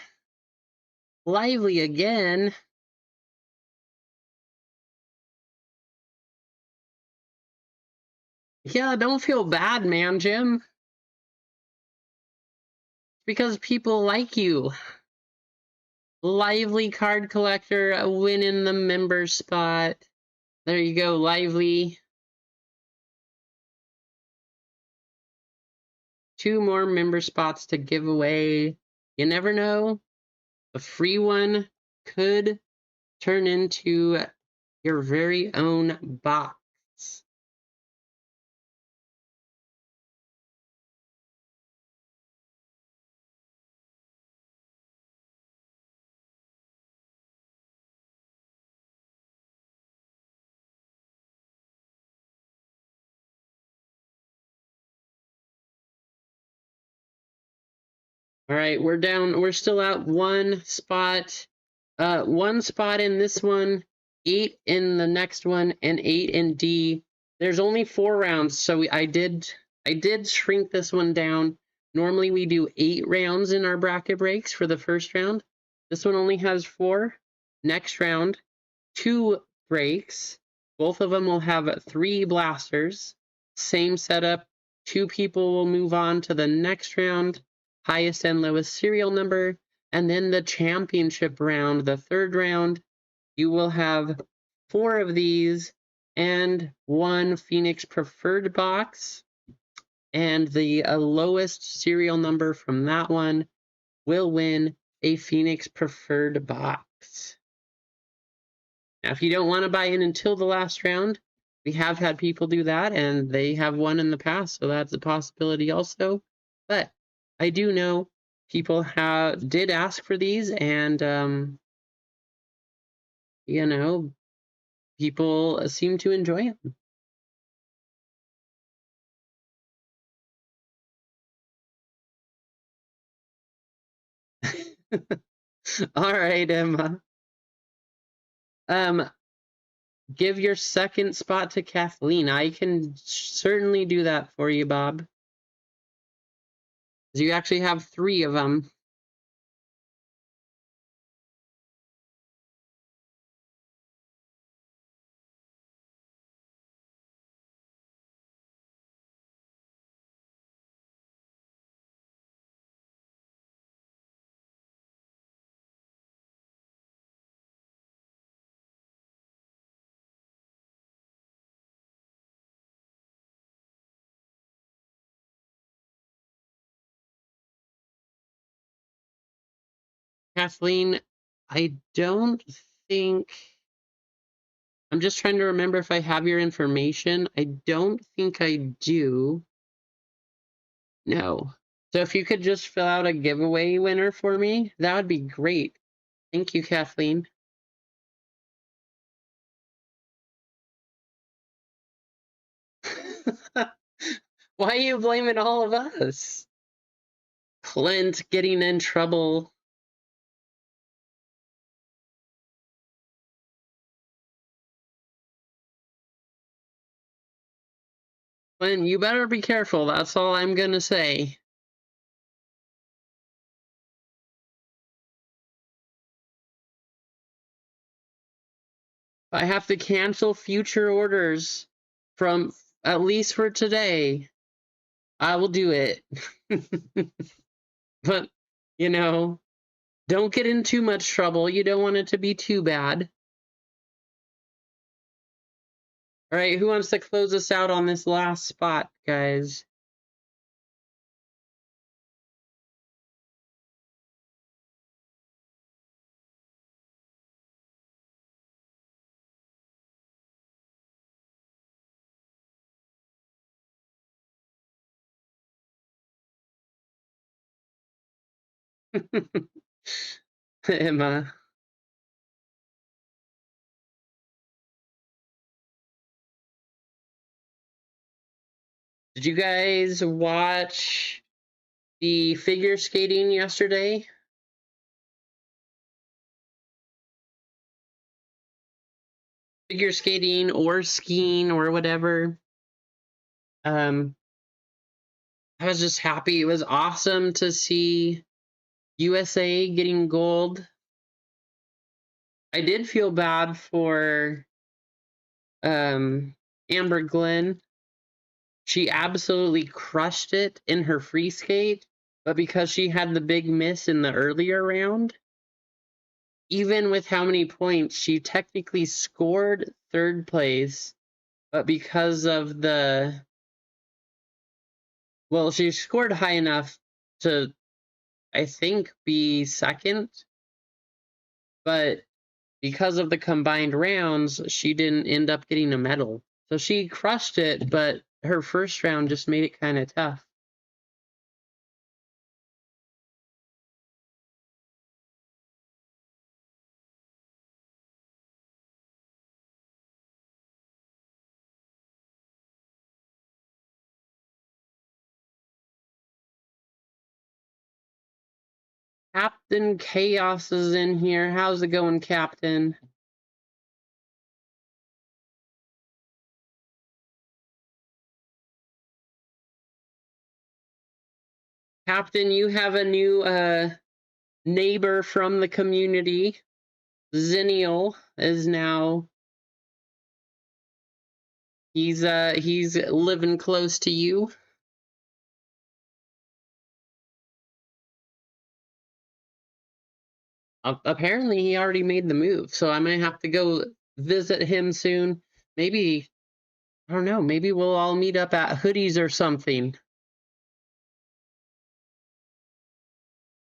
Lively again. Yeah, don't feel bad, man, Jim. Because people like you. Lively card collector, a win in the member spot. There you go, Lively. 2 more member spots to give away. You never know. A free one could turn into your very own box. All right, we're down. We're still at 1 spot. 1 spot in this one, 8 in the next one, and 8 in D. There's only 4 rounds, so I did shrink this one down. Normally we do 8 rounds in our bracket breaks for the first round. This one only has 4. Next round, 2 breaks. Both of them will have 3 blasters. Same setup. 2 people will move on to the next round. Highest and lowest serial number. And then the championship round, the third round, you will have 4 of these and 1 Phoenix preferred box. And the lowest serial number from that one will win a Phoenix preferred box. Now, if you don't want to buy in until the last round, we have had people do that, and they have won in the past, so that's a possibility also. But I do know people did ask for these, and you know, people seem to enjoy them. All right, Emma. Give your second spot to Kathleen. I can certainly do that for you, Bob. You actually have 3 of them. Kathleen, I don't think. I'm just trying to remember if I have your information. I don't think I do. No. So if you could just fill out a giveaway winner for me, that would be great. Thank you, Kathleen. Why are you blaming all of us? Clint getting in trouble. Clint, you better be careful. That's all I'm going to say. I have to cancel future orders from at least for today. I will do it. But, you know, don't get in too much trouble. You don't want it to be too bad. All right, who wants to close us out on this last spot, guys? Emma. Did you guys watch the figure skating yesterday? Figure skating or skiing or whatever. I was just happy. It was awesome to see, USA getting gold. I did feel bad for Amber Glenn. She absolutely crushed it in her free skate, but because she had the big miss in the earlier round, even with how many points, she technically scored third place, but because of the, well, she scored high enough to, I think, be second, but because of the combined rounds, she didn't end up getting a medal. So she crushed it, but her first round just made it kind of tough. Captain Chaos is in here. How's it going, Captain? Captain, you have a new neighbor from the community. Zennial is now, he's living close to you. Apparently he already made the move, so I might have to go visit him soon. Maybe, I don't know, maybe we'll all meet up at Hoodies or something.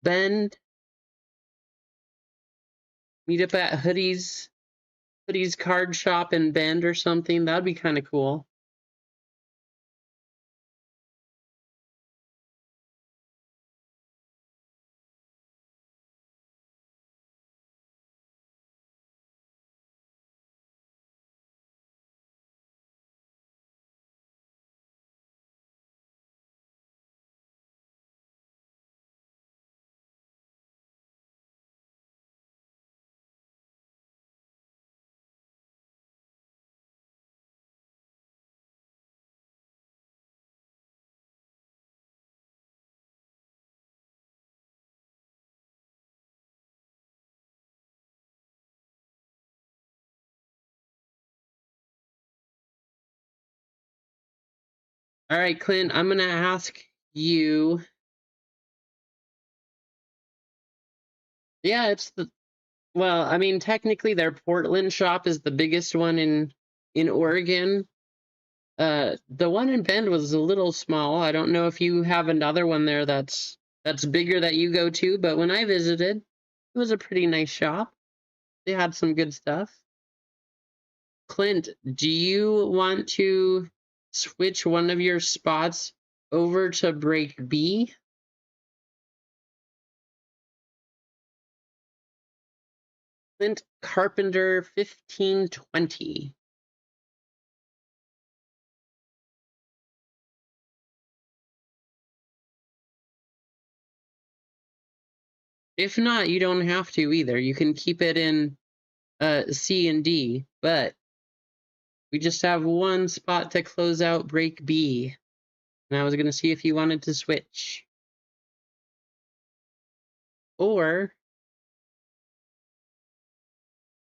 Bend, meet up at Hoodies card shop in Bend or something. That'd be kind of cool. All right, Clint, I'm gonna ask you. Yeah, it's the, well, I mean, technically their Portland shop is the biggest one in Oregon. The one in Bend was a little small. I don't know if you have another one there that's bigger that you go to, but when I visited, it was a pretty nice shop. They had some good stuff. Clint, do you want to switch one of your spots over to break B? Clint Carpenter 1520. If not, you don't have to either. You can keep it in C and D, but we just have one spot to close out break B. And I was going to see if you wanted to switch. Or,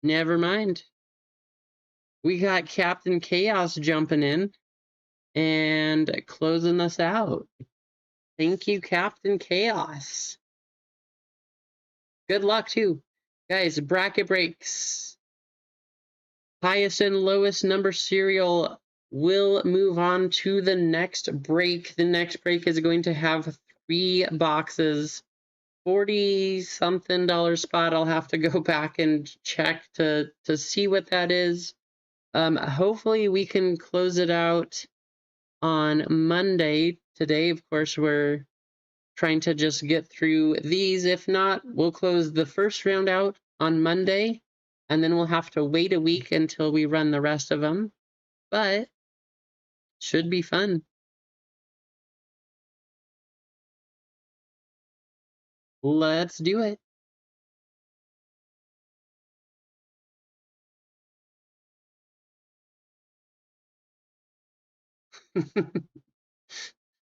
never mind. We got Captain Chaos jumping in and closing us out. Thank you, Captain Chaos. Good luck, too. Guys, bracket breaks. Highest and lowest number serial will move on to the next break. The next break is going to have 3 boxes. 40 something dollar spot. I'll have to go back and check to see what that is. Hopefully we can close it out on Monday. Today, of course, we're trying to just get through these. If not, we'll close the first round out on Monday, and then we'll have to wait a week until we run the rest of them. But should be fun. Let's do it.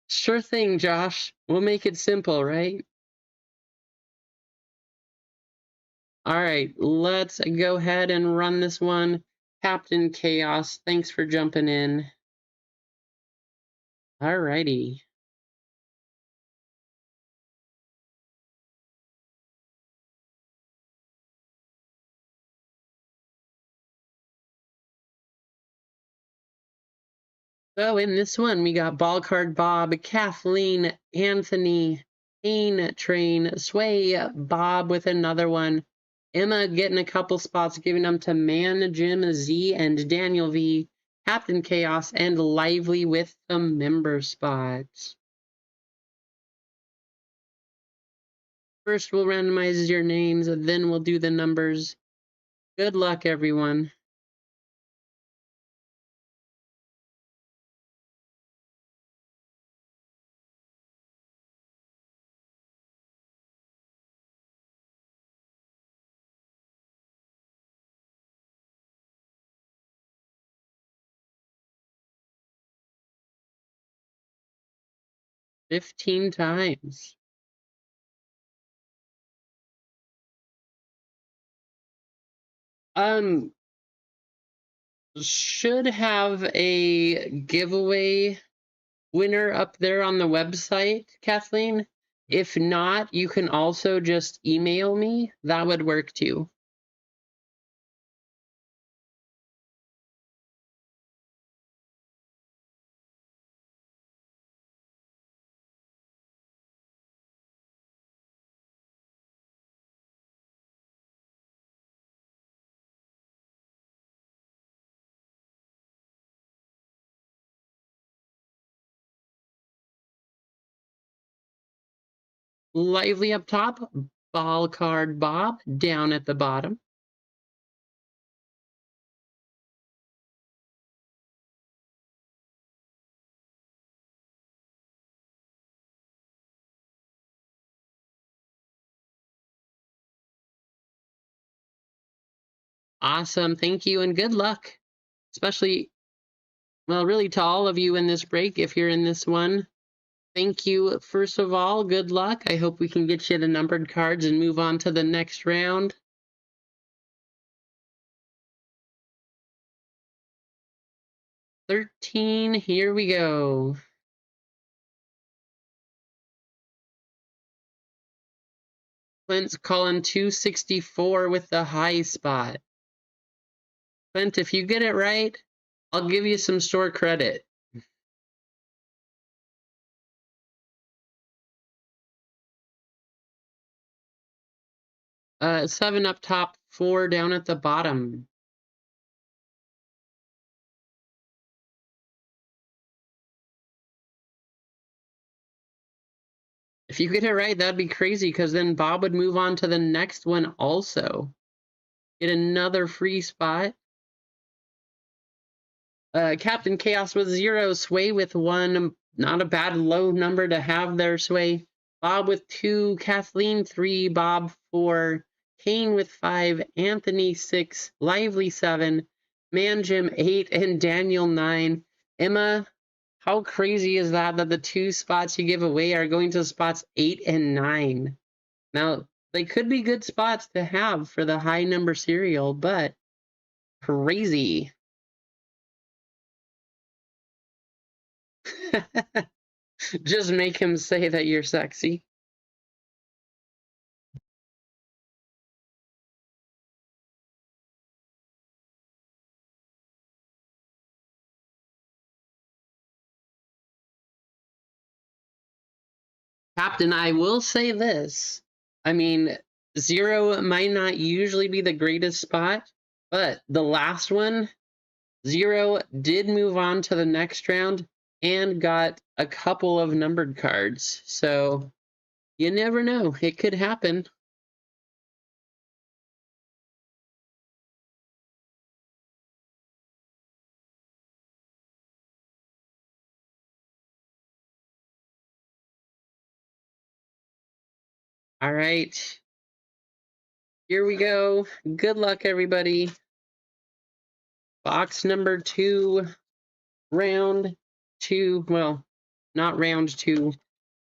Sure thing, Josh. We'll make it simple, right? All right, let's go ahead and run this one. Captain Chaos, thanks for jumping in. All righty. So in this one, we got Ball Card Bob, Kathleen, Anthony, Pain Train, Sway, Bob with another one, Emma getting a couple spots, giving them to Man, Jim, Z, and Daniel V, Captain Chaos, and Lively with the member spots. First, we'll randomize your names, and then we'll do the numbers. Good luck, everyone. $15 times. Should have a giveaway winner up there on the website, Kathleen. If not, you can also just email me. That would work too. Lively up top, Ball Card Bob down at the bottom. Awesome, thank you, and good luck. Especially, well, really to all of you in this break, if you're in this one. Thank you, first of all, good luck. I hope we can get you the numbered cards and move on to the next round. 13, here we go. Clint's calling 264 with the high spot. Clint, if you get it right, I'll give you some store credit. Seven up top, four down at the bottom. If you get it right, that'd be crazy because then Bob would move on to the next one also. Get another free spot. Captain Chaos with 0, Sway with 1. Not a bad low number to have there, Sway. Bob with 2, Kathleen 3, Bob 4, Kane with 5, Anthony 6, Lively 7, Man Jim 8, and Daniel 9. Emma, how crazy is that the two spots you give away are going to spots 8 and 9? Now, they could be good spots to have for the high number cereal, but crazy. Just make him say that you're sexy. Captain, I will say this. I mean, 0 might not usually be the greatest spot, but the last one, 0 did move on to the next round and got a couple of numbered cards. So you never know. It could happen. All right. Here we go. Good luck, everybody. Box number 2, round 2. Well, not round 2.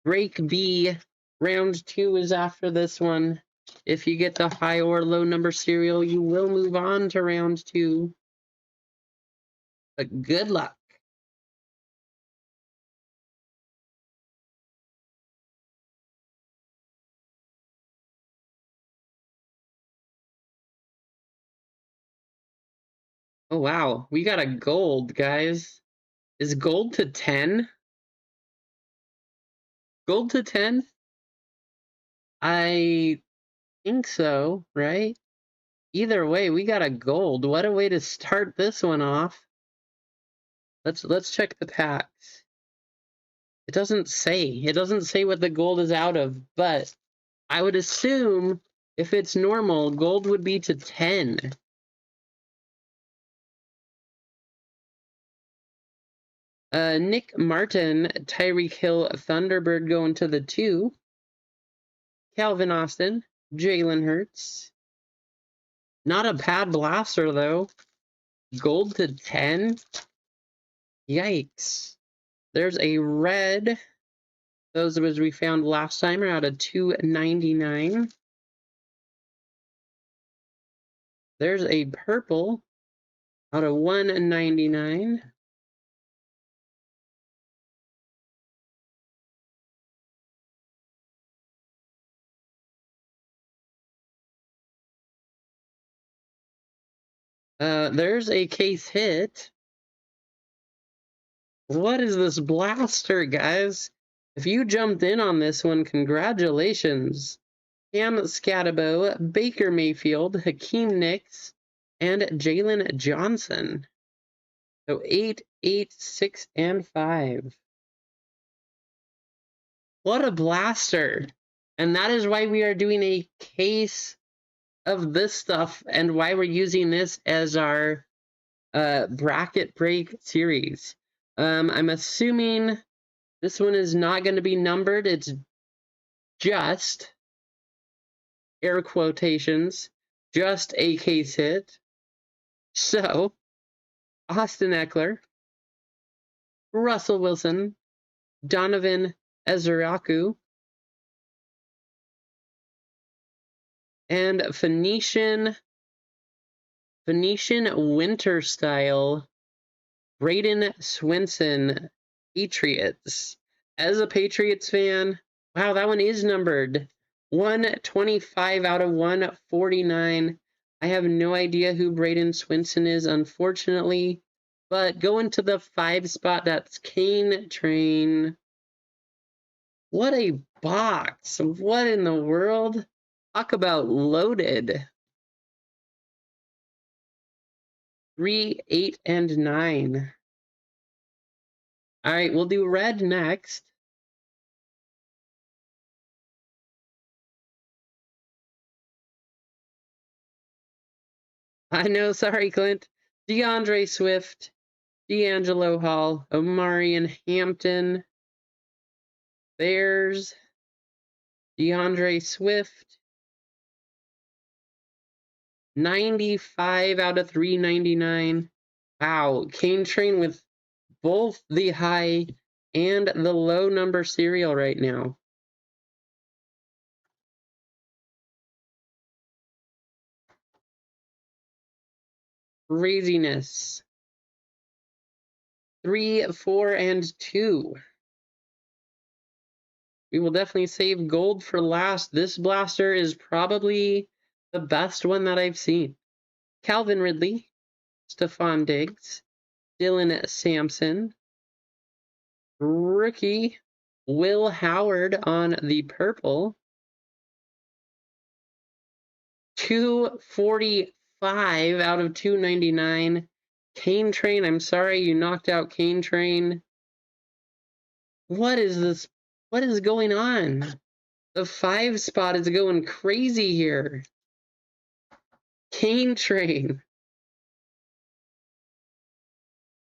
Break B. Round 2 is after this one. If you get the high or low number serial, you will move on to round 2. But good luck. Oh, wow. We got a gold, guys. Is gold to 10? Gold to 10? I think so, right? Either way, we got a gold. What a way to start this one off. Let's check the packs. It doesn't say. It doesn't say what the gold is out of, but I would assume if it's normal, gold would be to 10. Nick Martin, Tyreek Hill, Thunderbird going to the 2. Calvin Austin, Jalen Hurts. Not a bad blaster, though. Gold to 10? Yikes. There's a red. Those was we found last time are out of 299. There's a purple out of 199. There's a case hit. What is this blaster, guys? If you jumped in on this one, congratulations. Cam Scatabo, Baker Mayfield, Hakeem Nicks, and Jalen Johnson. So 8, 8, 6, and 5. What a blaster. And that is why we are doing a case of this stuff and why we're using this as our bracket break series. I'm assuming this one is not going to be numbered. It's just, air quotations, just a case hit. So, Austin Eckler, Russell Wilson, Donovan Ezraku, and Phoenician winter style Braden Swinson, Patriots. As a Patriots fan, wow, that one is numbered. 125 out of 149. I have no idea who Braden Swinson is, unfortunately. But going to the 5 spot, that's Kane Train. What a box. What in the world? Talk about loaded. 3, 8, and 9. All right, we'll do red next. I know, sorry, Clint. DeAndre Swift, D'Angelo Hall, Omari and Hampton, Bears, DeAndre Swift, 95 out of 399. Wow, Kane Train with both the high and the low number serial right now. Craziness. 3, 4, and 2. We will definitely save gold for last. This blaster is probably the best one that I've seen. Calvin Ridley, Stephon Diggs, Dylan Sampson, rookie Will Howard on the purple, 245 out of 299. Kane Train, I'm sorry you knocked out Kane Train. What is this? What is going on? The 5 spot is going crazy here. Kane Train.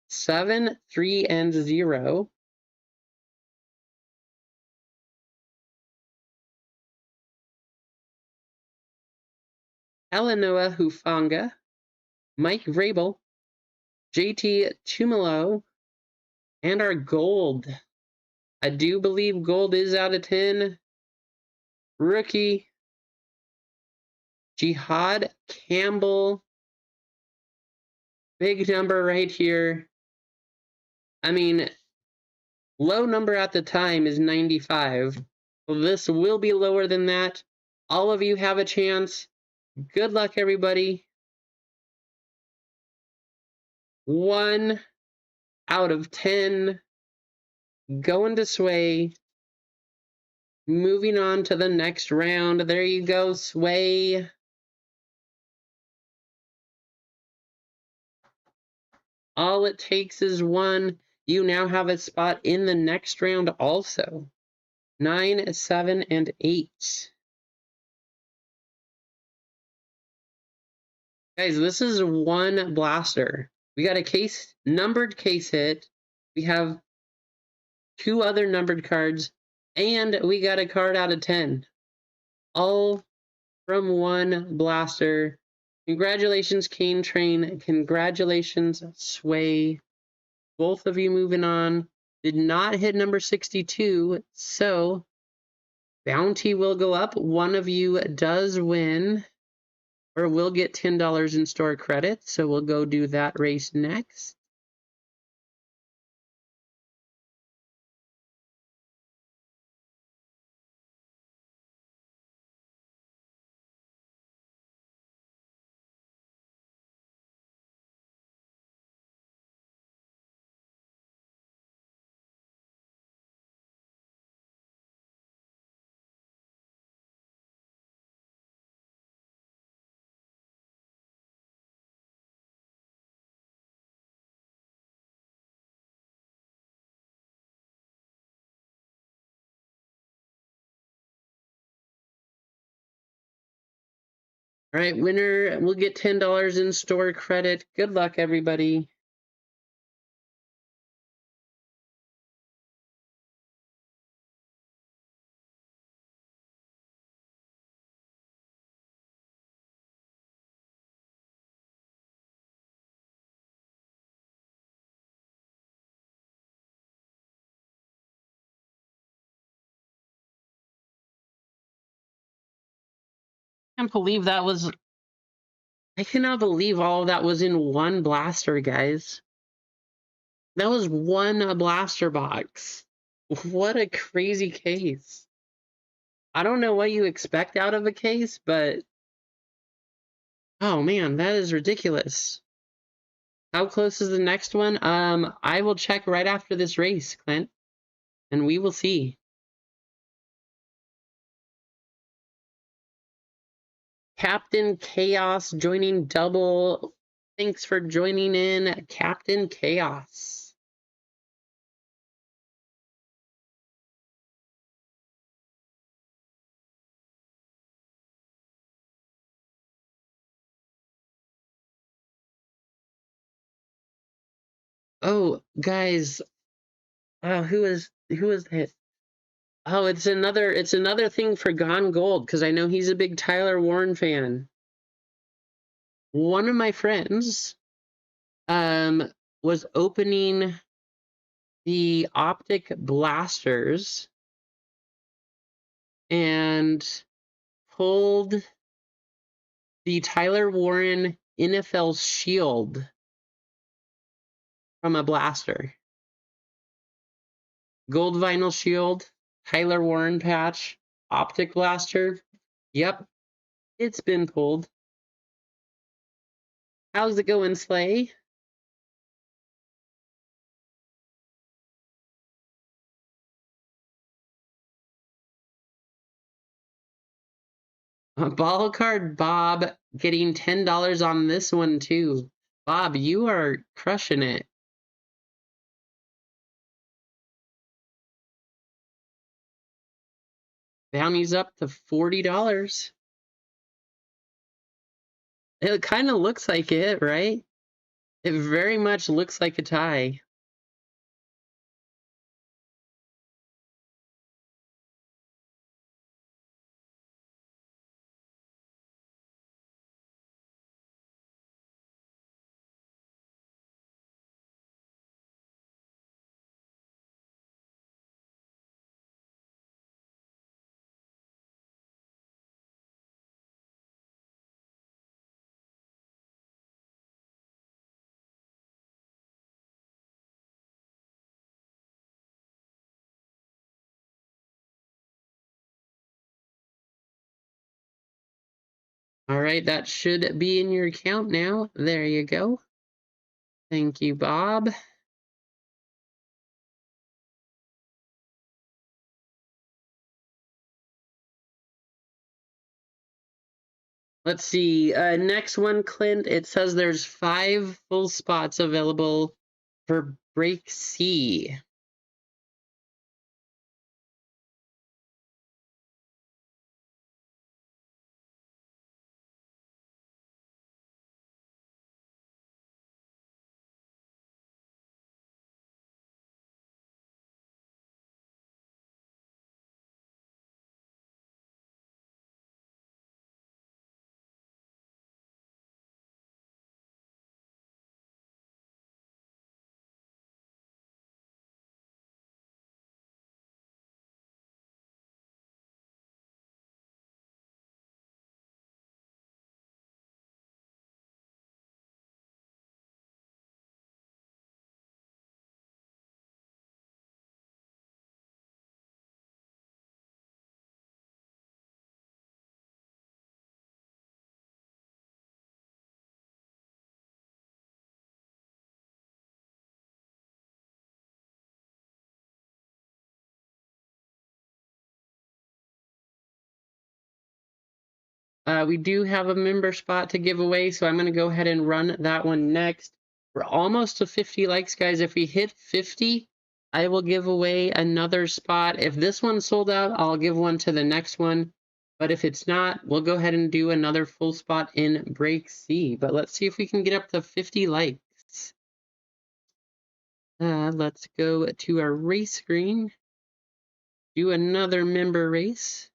7, 3, and 0. Eleanor Hufanga, Mike Vrabel, JT Chumalo, and our gold. I do believe gold is out of 10. Rookie Jihad Campbell. Big number right here. I mean, low number at the time is 95. Well, this will be lower than that. All of you have a chance. Good luck, everybody. 1 out of 10. Going to Sway. Moving on to the next round. There you go, Sway. All it takes is 1. You now have a spot in the next round also. 9, 7, and 8. Guys, this is 1 blaster. We got a numbered case hit. We have 2 other numbered cards, and we got a card out of 10. All from 1 blaster. Congratulations, Cane Train. Congratulations, Sway. Both of you moving on. Did not hit number 62, so bounty will go up. One of you does win, or will get $10 in store credit, so we'll go do that race next. All right, winner will get $10 in store credit. Good luck, everybody. Can't believe that was. I cannot believe all of that was in 1 blaster, guys. That was 1 blaster box. What a crazy case. I don't know what you expect out of a case, but oh man, that is ridiculous. How close is the next one? I will check right after this race, Clint, and we will see. Captain Chaos joining double. Thanks for joining in, Captain Chaos. Oh, guys, who is that? Oh, it's another thing for Gone Gold, because I know he's a big Tyler Warren fan. One of my friends was opening the optic blasters and pulled the Tyler Warren NFL shield from a blaster. Gold vinyl shield, Tyler Warren patch, optic blaster. Yep, it's been pulled. How's it going, Slay? Ball card Bob getting $10 on this one too. Bob, you are crushing it. Bounty's up to $40. It kind of looks like it, right? It very much looks like a tie. All right, that should be in your account now. There you go. Thank you, Bob. Let's see. Next one, Clint. It says there's 5 full spots available for Break C. We do have a member spot to give away, so I'm going to go ahead and run that one next. We're almost to 50 likes, guys. If we hit 50, I will give away another spot. If this one's sold out, I'll give one to the next one. But if it's not, we'll go ahead and do another full spot in Break C. But let's see if we can get up to 50 likes. Let's go to our race screen. Do another member race.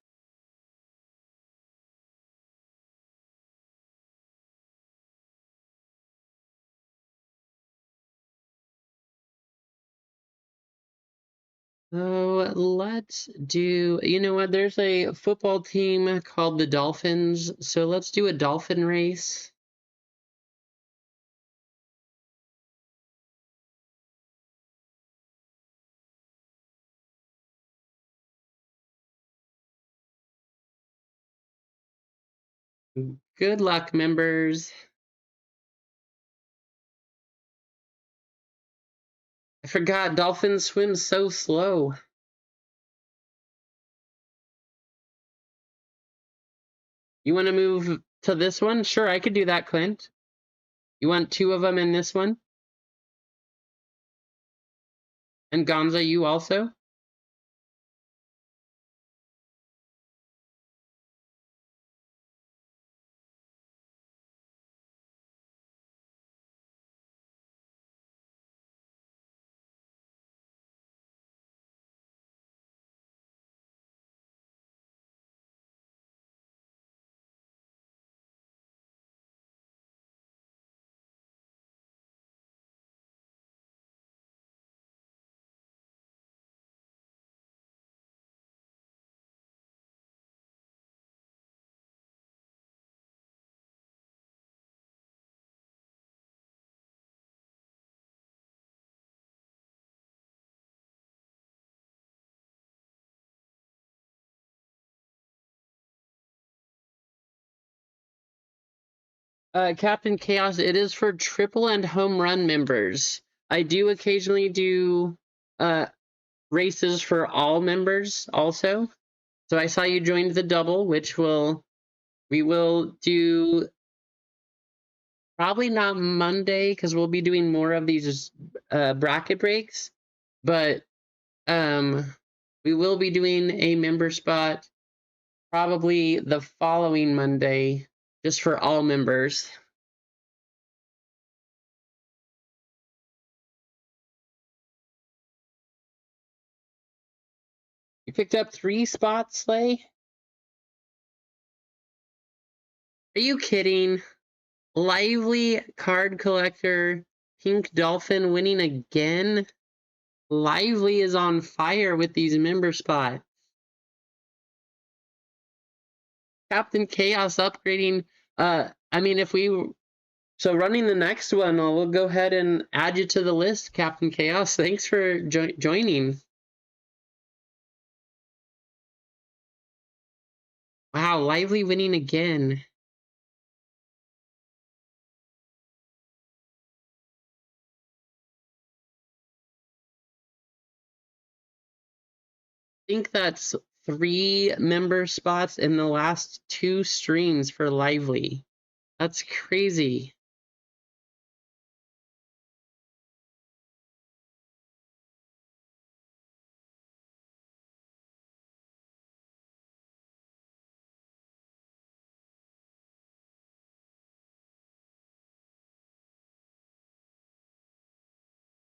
So let's do, you know what? There's a football team called the Dolphins. So let's do a dolphin race. Good luck, members. I forgot dolphins swim so slow. You want to move to this one? Sure, I could do that, Clint. You want 2 of them in this one? And Gonza, you also? Captain Chaos, it is for triple and home run members. I do occasionally do races for all members also. So I saw you joined the double, which we will do probably not Monday because we'll be doing more of these bracket breaks, but we will be doing a member spot probably the following Monday just for all members. You picked up 3 spots, Slay? Are you kidding? Lively card collector, Pink Dolphin winning again. Lively is on fire with these member spots. Captain Chaos upgrading. I mean, so running the next one, we'll go ahead and add you to the list, Captain Chaos. Thanks for joining. Wow, Lively winning again. think that's 3 member spots in the last 2 streams for Lively. That's crazy.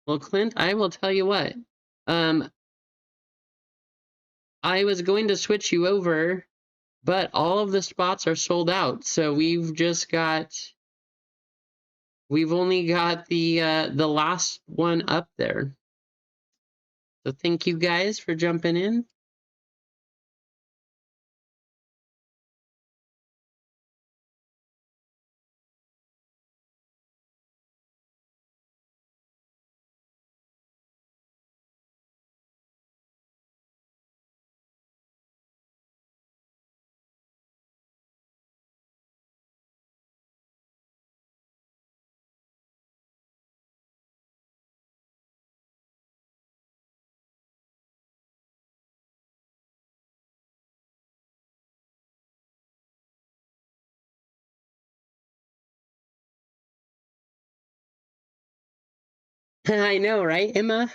Well, Clint, I will tell you what. Um, I was going to switch you over, but all of the spots are sold out. So we've only got the last one up there. So thank you guys for jumping in. I know, right, Emma?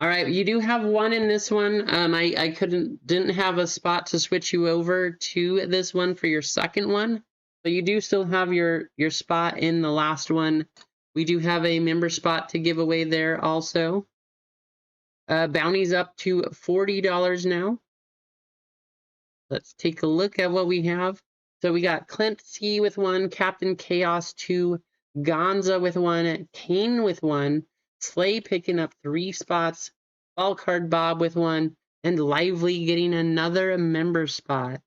All right, you do have one in this one. I didn't have a spot to switch you over to this one for your second one, but you do still have your spot in the last one. We do have a member spot to give away there also. Bounty's up to $40 now. Let's take a look at what we have. So we got Clint C with one, Captain Chaos 2, Gonza with one, Kane with one, Slay picking up 3 spots, Card Bob with one, and Lively getting another member spot.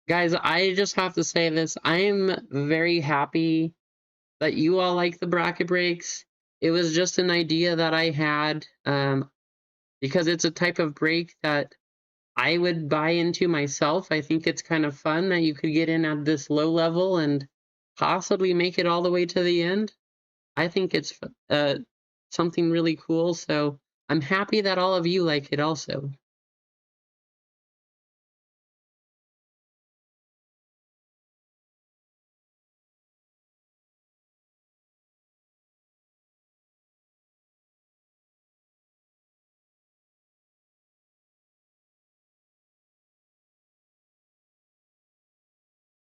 Guys, I just have to say this. I'm very happy that you all like the bracket breaks. It was just an idea that I had because it's a type of break that I would buy into myself. I think it's kind of fun that you could get in at this low level and possibly make it all the way to the end. I think it's something really cool. So I'm happy that all of you like it also.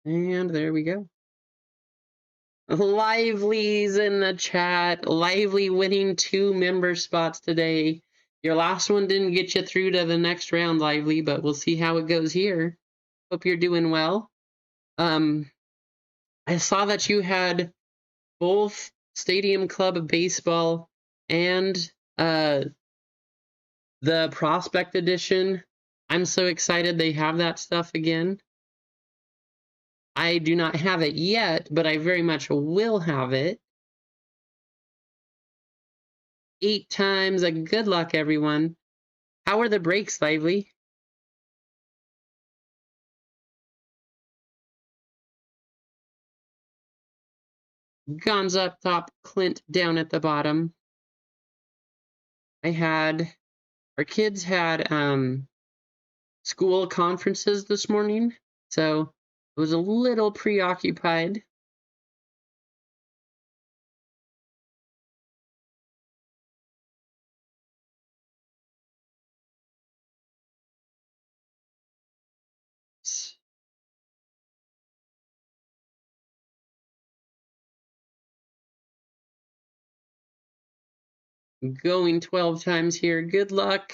And there we go. Lively's in the chat. Lively winning 2 member spots today. Your last one didn't get you through to the next round, Lively, but we'll see how it goes here. Hope you're doing well. I saw that you had both Stadium Club Baseball and the Prospect Edition. I'm so excited they have that stuff again. I do not have it yet, but I very much will have it. 8 times. Good luck, everyone. How are the breaks, Lively? Gonz up top, Clint down at the bottom. Our kids had school conferences this morning, so I was a little preoccupied. Going 12 times here. Good luck.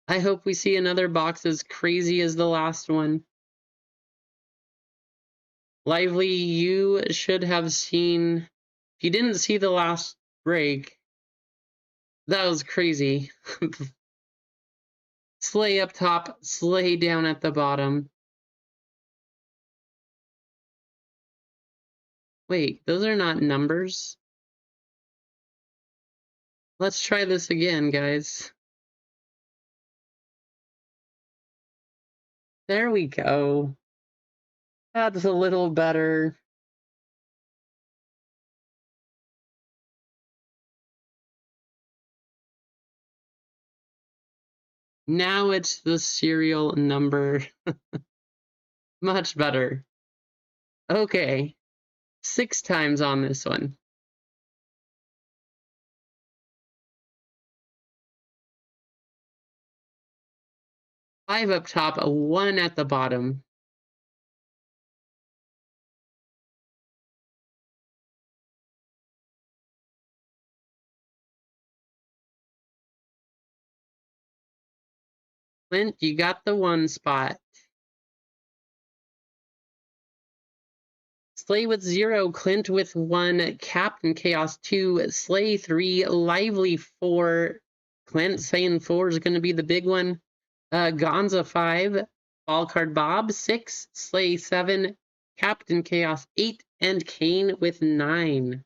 I hope we see another box as crazy as the last one. Lively, you should have seen, if you didn't see the last break, that was crazy. Slay up top, Slay down at the bottom. Wait, those are not numbers. Let's try this again, guys. There we go. That's a little better. Now it's the serial number. Much better. Okay. 6 times on this one. Five up top, a 1 at the bottom. Clint, you got the 1 spot. Slay with 0, Clint with 1, Captain Chaos 2, Slay 3, Lively 4. Clint saying 4 is going to be the big one. Gonza 5, Ball Card Bob 6, Slay 7, Captain Chaos 8, and Kane with 9.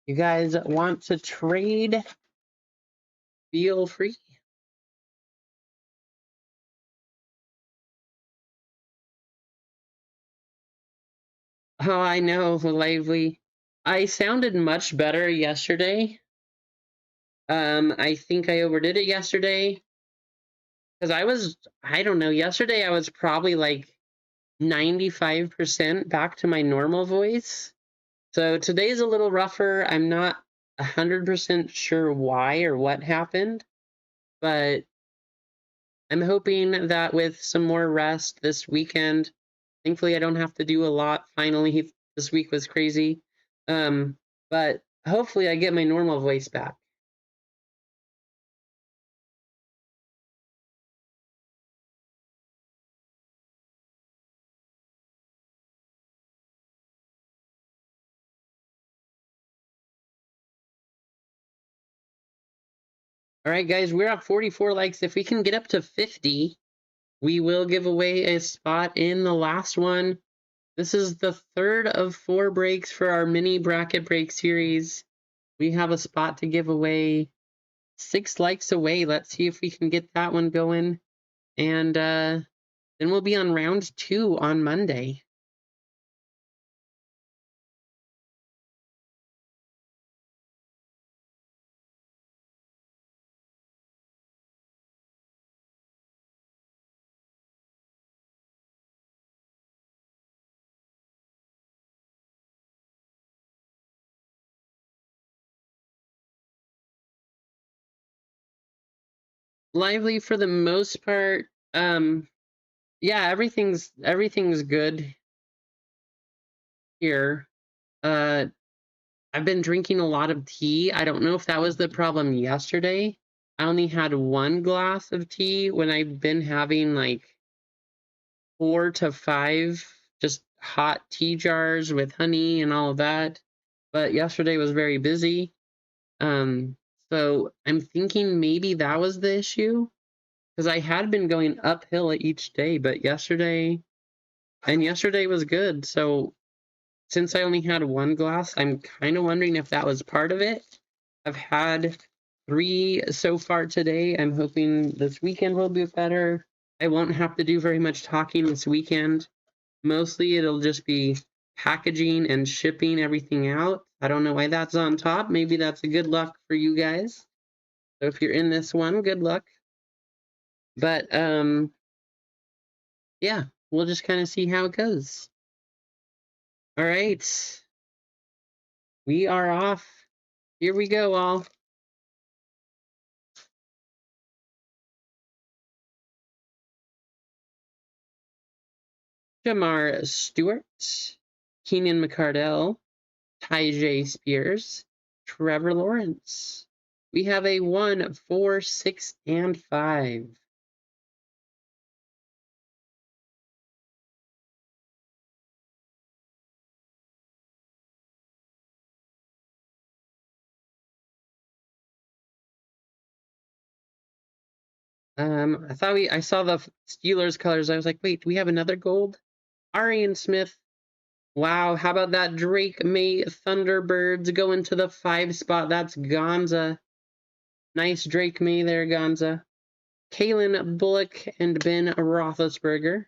You guys want to trade? Feel free. Oh, I know, Lively. I sounded much better yesterday. I think I overdid it yesterday. Because I don't know, yesterday I was probably like 95% back to my normal voice. So today's a little rougher. I'm not 100% sure why or what happened, but I'm hoping that with some more rest this weekend, thankfully I don't have to do a lot finally. This week was crazy. But hopefully I get my normal voice back. All right, guys, we're at 44 likes. If we can get up to 50, we will give away a spot in the last one. This is the third of 4 breaks for our mini bracket break series. We have a spot to give away. 6 likes away. Let's see if we can get that one going. And then we'll be on round 2 on Monday. Lively for the most part. Yeah, everything's good here. I've been drinking a lot of tea. I don't know if that was the problem yesterday. I only had 1 glass of tea when I've been having like 4 to 5 just hot tea jars with honey and all of that. But yesterday was very busy. So I'm thinking maybe that was the issue. Because I had been going uphill each day, but yesterday was good. So since I only had 1 glass, I'm kind of wondering if that was part of it. I've had 3 so far today. I'm hoping this weekend will be better. I won't have to do very much talking this weekend. Mostly it'll just be packaging and shipping everything out. I don't know why that's on top. Maybe that's a good luck for you guys. So if you're in this one, good luck. But yeah, we'll just kind of see how it goes. All right. We are off. Here we go, all. Jamar Stewart, Keenan McCardell, Tyjae Spears, Trevor Lawrence. We have a 1, 4, 6, and 5. I saw the Steelers colors. I was like, wait, do we have another gold? Arian Smith. Wow, how about that Drake May Thunderbirds going to the 5 spot? That's Gonza. Nice Drake May there, Gonza. Kalen Bullock and Ben Roethlisberger.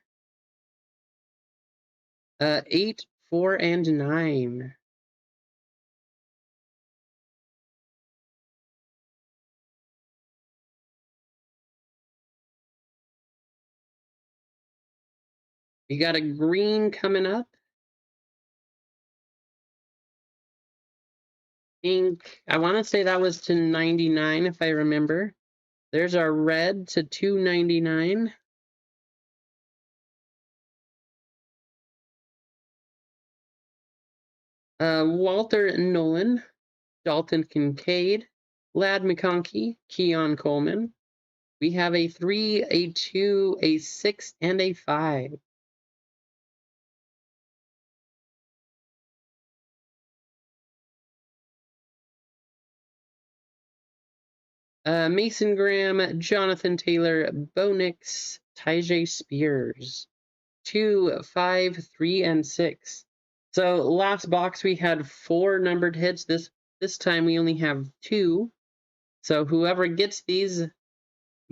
8, 4, and 9. We got a green coming up. Pink. I want to say that was to 99 if I remember. There's our red to 299. Walter Nolan, Dalton Kincaid, Lad McConkey, Keon Coleman. We have a 3, a 2, a 6, and a 5. Mason Graham, Jonathan Taylor, Bo Nix, Tyjae Spears. 2, 5, 3, and 6. So last box we had 4 numbered hits. This time we only have 2. So whoever gets these,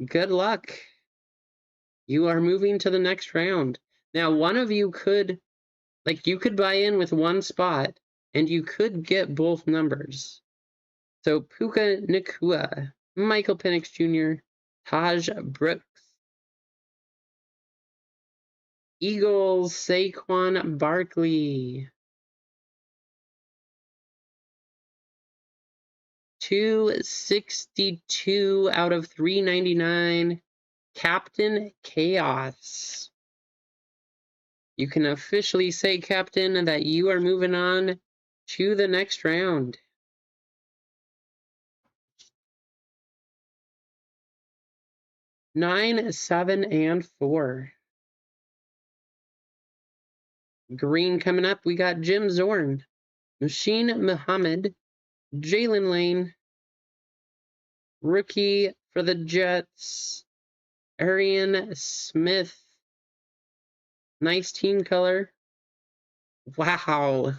good luck. You are moving to the next round. Now one of you could, you could buy in with one spot and you could get both numbers. So Puka Nakua, Michael Penix Jr., Taj Brooks, Eagles, Saquon Barkley. 262 out of 399. Captain Chaos. You can officially say, Captain, that you are moving on to the next round. Nine, 7, and 4. Green coming up. We got Jim Zorn, Machine Muhammad, Jalen Lane, rookie for the Jets, Arian Smith. Nice team color. Wow.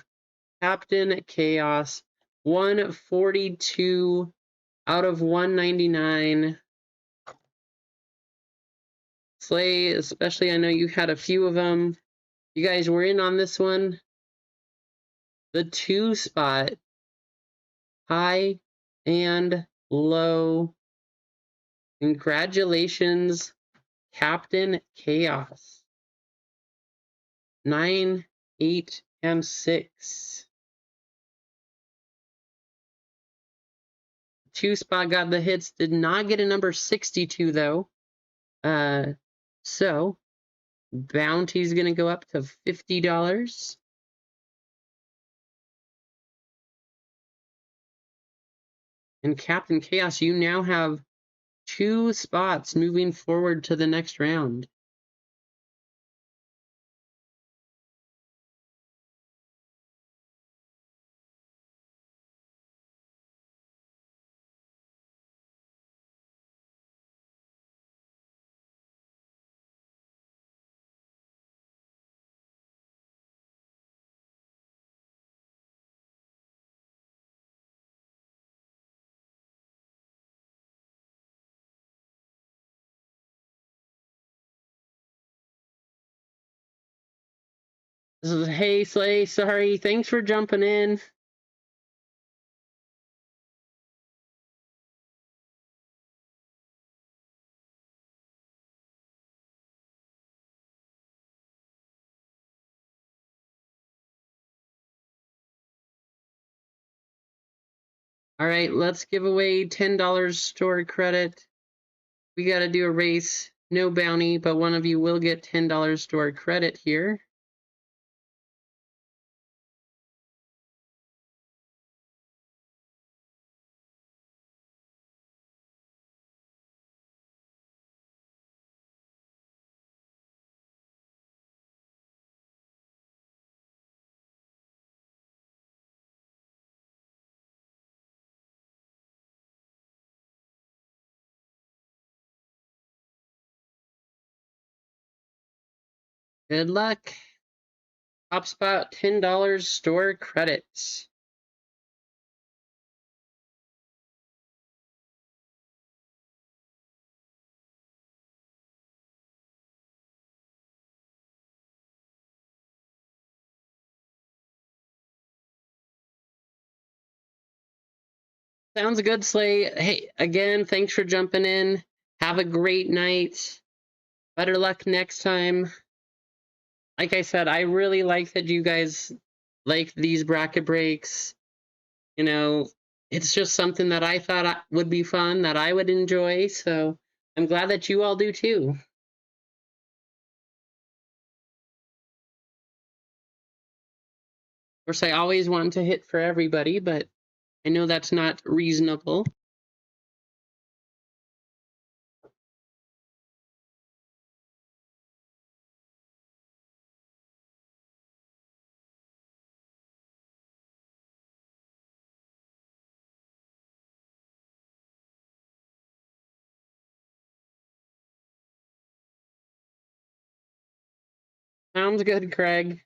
Captain Chaos. 142 out of 199. Slay, especially, I know you had a few of them. You guys were in on this one. The 2 spot. High and low. Congratulations, Captain Chaos. 9, 8, and 6. 2 spot got the hits. Did not get a number 62 though. So bounty's gonna go up to $50. And Captain Chaos, you now have 2 spots moving forward to the next round. This is Hey Slay, sorry, thanks for jumping in. All right, let's give away $10 store credit. We got to do a race, no bounty, but one of you will get $10 store credit here. Good luck. Top spot, $10 store credits. Sounds good, Slay. Hey, again, thanks for jumping in. Have a great night. Better luck next time. Like I said, I really like that you guys like these bracket breaks. You know, it's just something that I thought would be fun, that I would enjoy. So I'm glad that you all do too. Of course, I always want to hit for everybody, but I know that's not reasonable. Sounds good, Craig.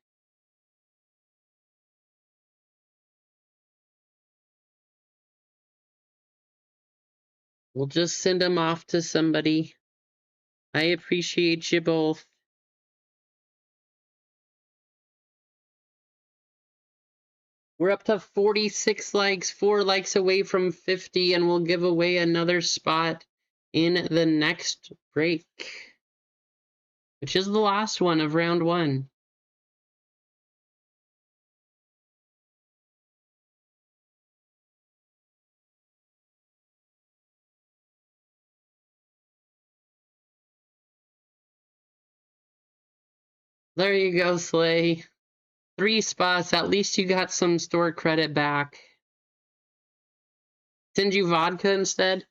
We'll just send them off to somebody. I appreciate you both. We're up to 46 likes, 4 likes away from 50, and we'll give away another spot in the next break, which is the last one of round 1. There you go, Slay. 3 spots. At least you got some store credit back. Send you vodka instead?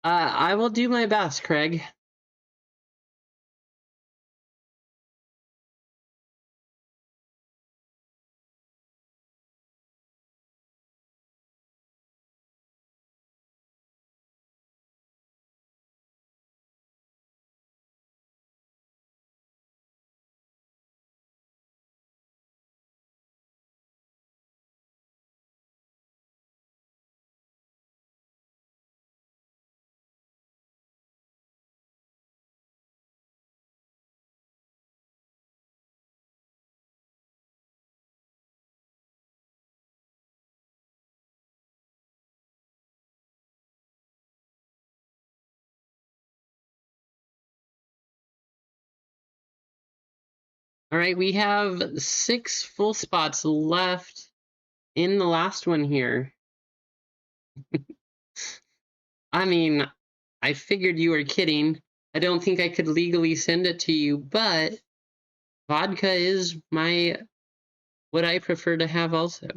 I will do my best, Craig. All right, we have 6 full spots left in the last one here. I mean, I figured you were kidding. I don't think I could legally send it to you, but vodka is what I prefer to have also.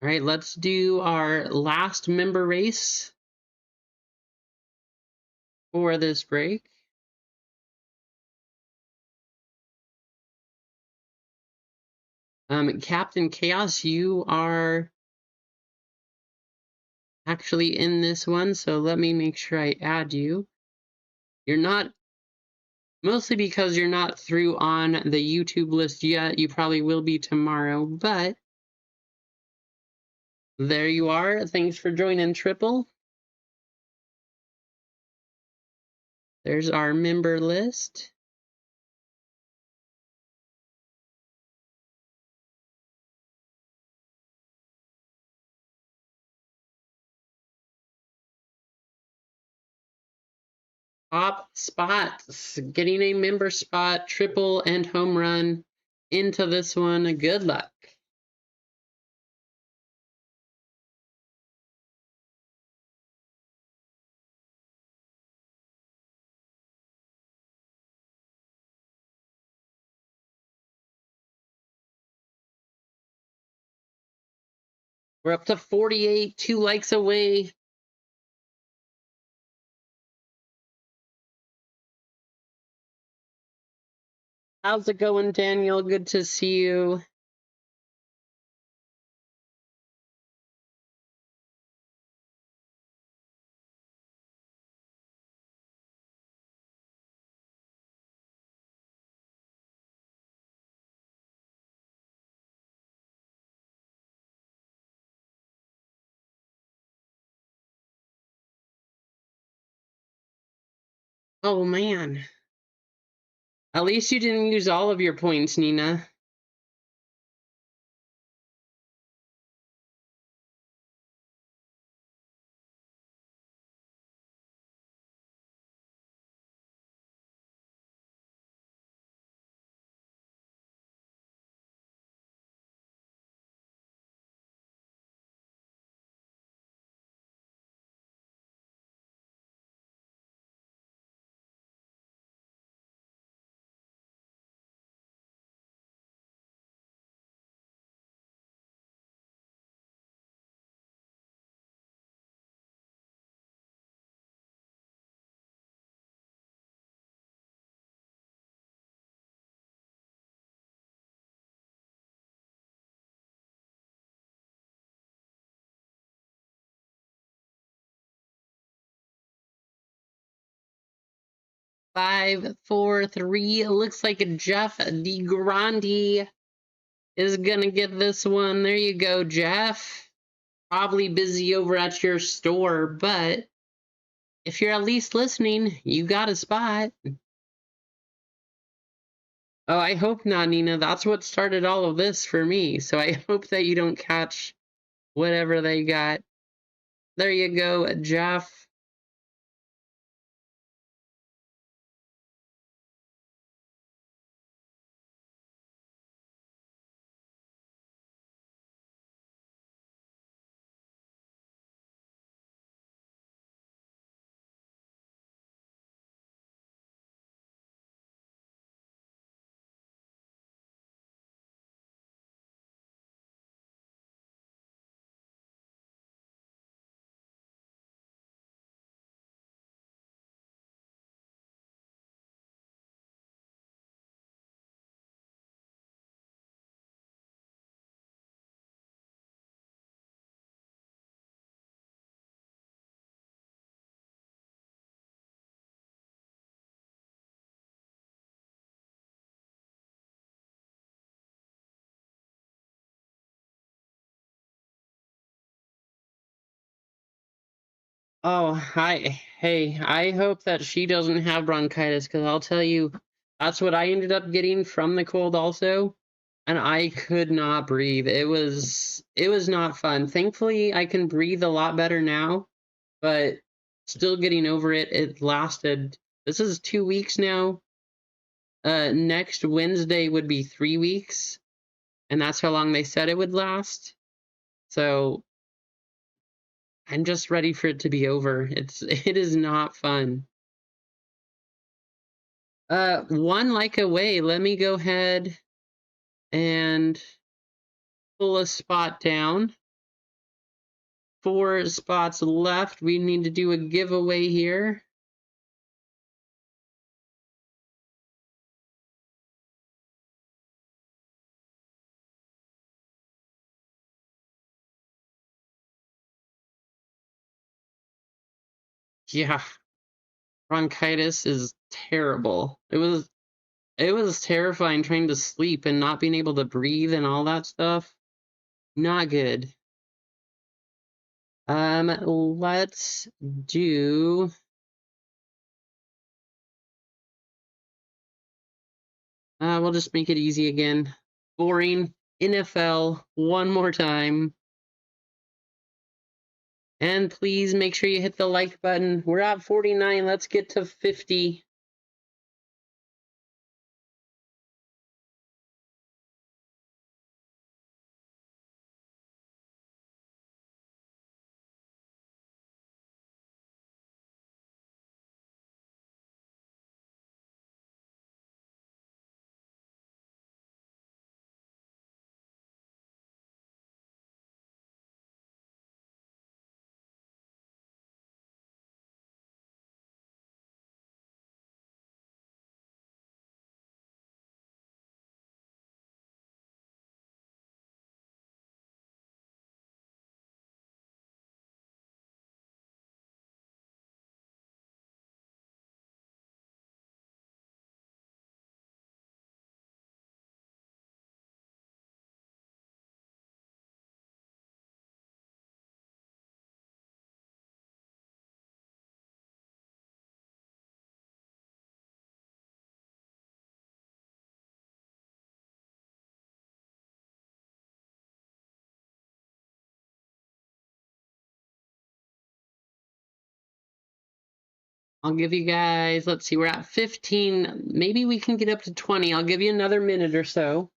All right, let's do our last member race for this break. Captain Chaos, you are actually in this one, so let me make sure I add you. You're not, mostly because you're not through on the YouTube list yet. You probably will be tomorrow, but there you are. Thanks for joining, Triple. There's our member list. Top spots, getting a member spot, triple and home run into this one. Good luck. We're up to 48, 2 likes away. How's it going, Daniel? Good to see you. Oh, man. At least you didn't use all of your points, Nina. Five, four, three. It looks like Jeff DeGrande is gonna get this one. There you go, Jeff. Probably busy over at your store, but if you're at least listening, you got a spot. Oh, I hope not, Nina. That's what started all of this for me. So I hope that you don't catch whatever they got. There you go, Jeff. Oh, hi. Hey, I hope that she doesn't have bronchitis because I'll tell you, that's what I ended up getting from the cold also, and I could not breathe. It was not fun. Thankfully, I can breathe a lot better now, but still getting over it. It lasted, this is 2 weeks now. Next Wednesday would be 3 weeks, and that's how long they said it would last. So I'm just ready for it to be over. It is not fun. One like away. Let me go ahead and pull a spot down. 4 spots left. We need to do a giveaway here. Yeah, bronchitis is terrible. It was terrifying trying to sleep and not being able to breathe and all that stuff. Not good. Let's do we'll just make it easy again. Boring NFL one more time. And please make sure you hit the like button. We're at 49. Let's get to 50. I'll give you guys, let's see, we're at 15. Maybe we can get up to 20. I'll give you another minute or so.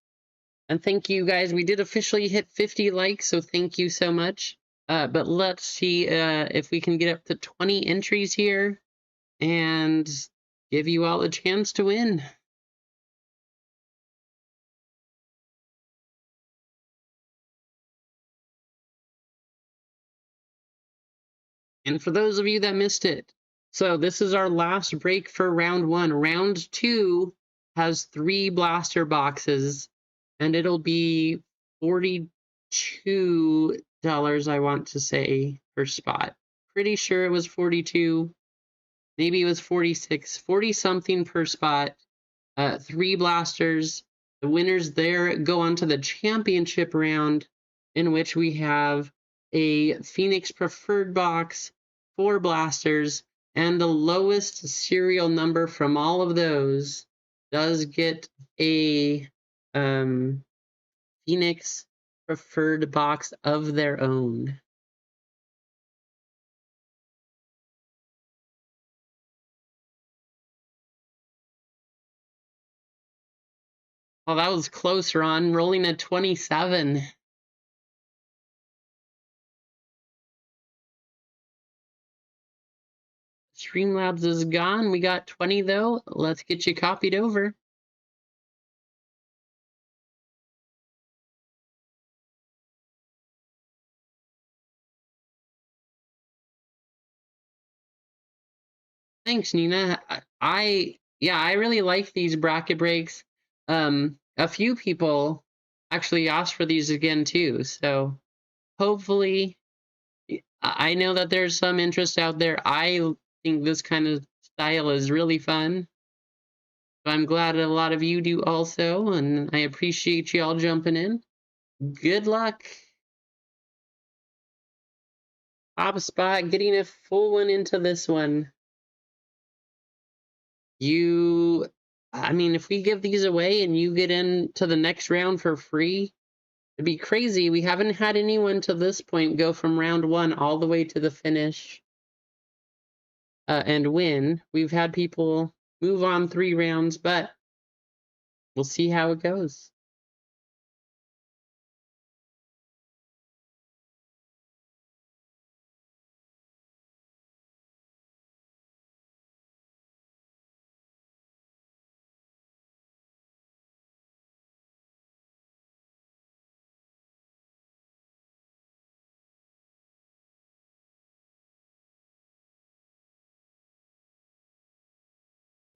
And thank you guys. We did officially hit 50 likes, so thank you so much. But let's see if we can get up to 20 entries here and give you all a chance to win. And for those of you that missed it, so this is our last break for round one. Round two has 3 blaster boxes, and it'll be $42, I want to say, per spot. Pretty sure it was 42. Maybe it was 46, 40 something per spot. 3 blasters. The winners there go on to the championship round, in which we have a Phoenix Preferred box, 4 blasters, and the lowest serial number from all of those does get a Phoenix Preferred box of their own. Well, that was close, Ron. Rolling at 27. Streamlabs is gone. We got 20 though. Let's get you copied over. Thanks, Nina. Yeah, I really like these bracket breaks. A few people actually asked for these again too, so hopefully I know that there's some interest out there. I think this kind of style is really fun. So I'm glad that a lot of you do also, and I appreciate you all jumping in. Good luck. Top spot, getting a full one into this one. I mean, if we give these away and you get into the next round for free, it'd be crazy. We haven't had anyone to this point go from round one all the way to the finish and win. We've had people move on 3 rounds, but we'll see how it goes.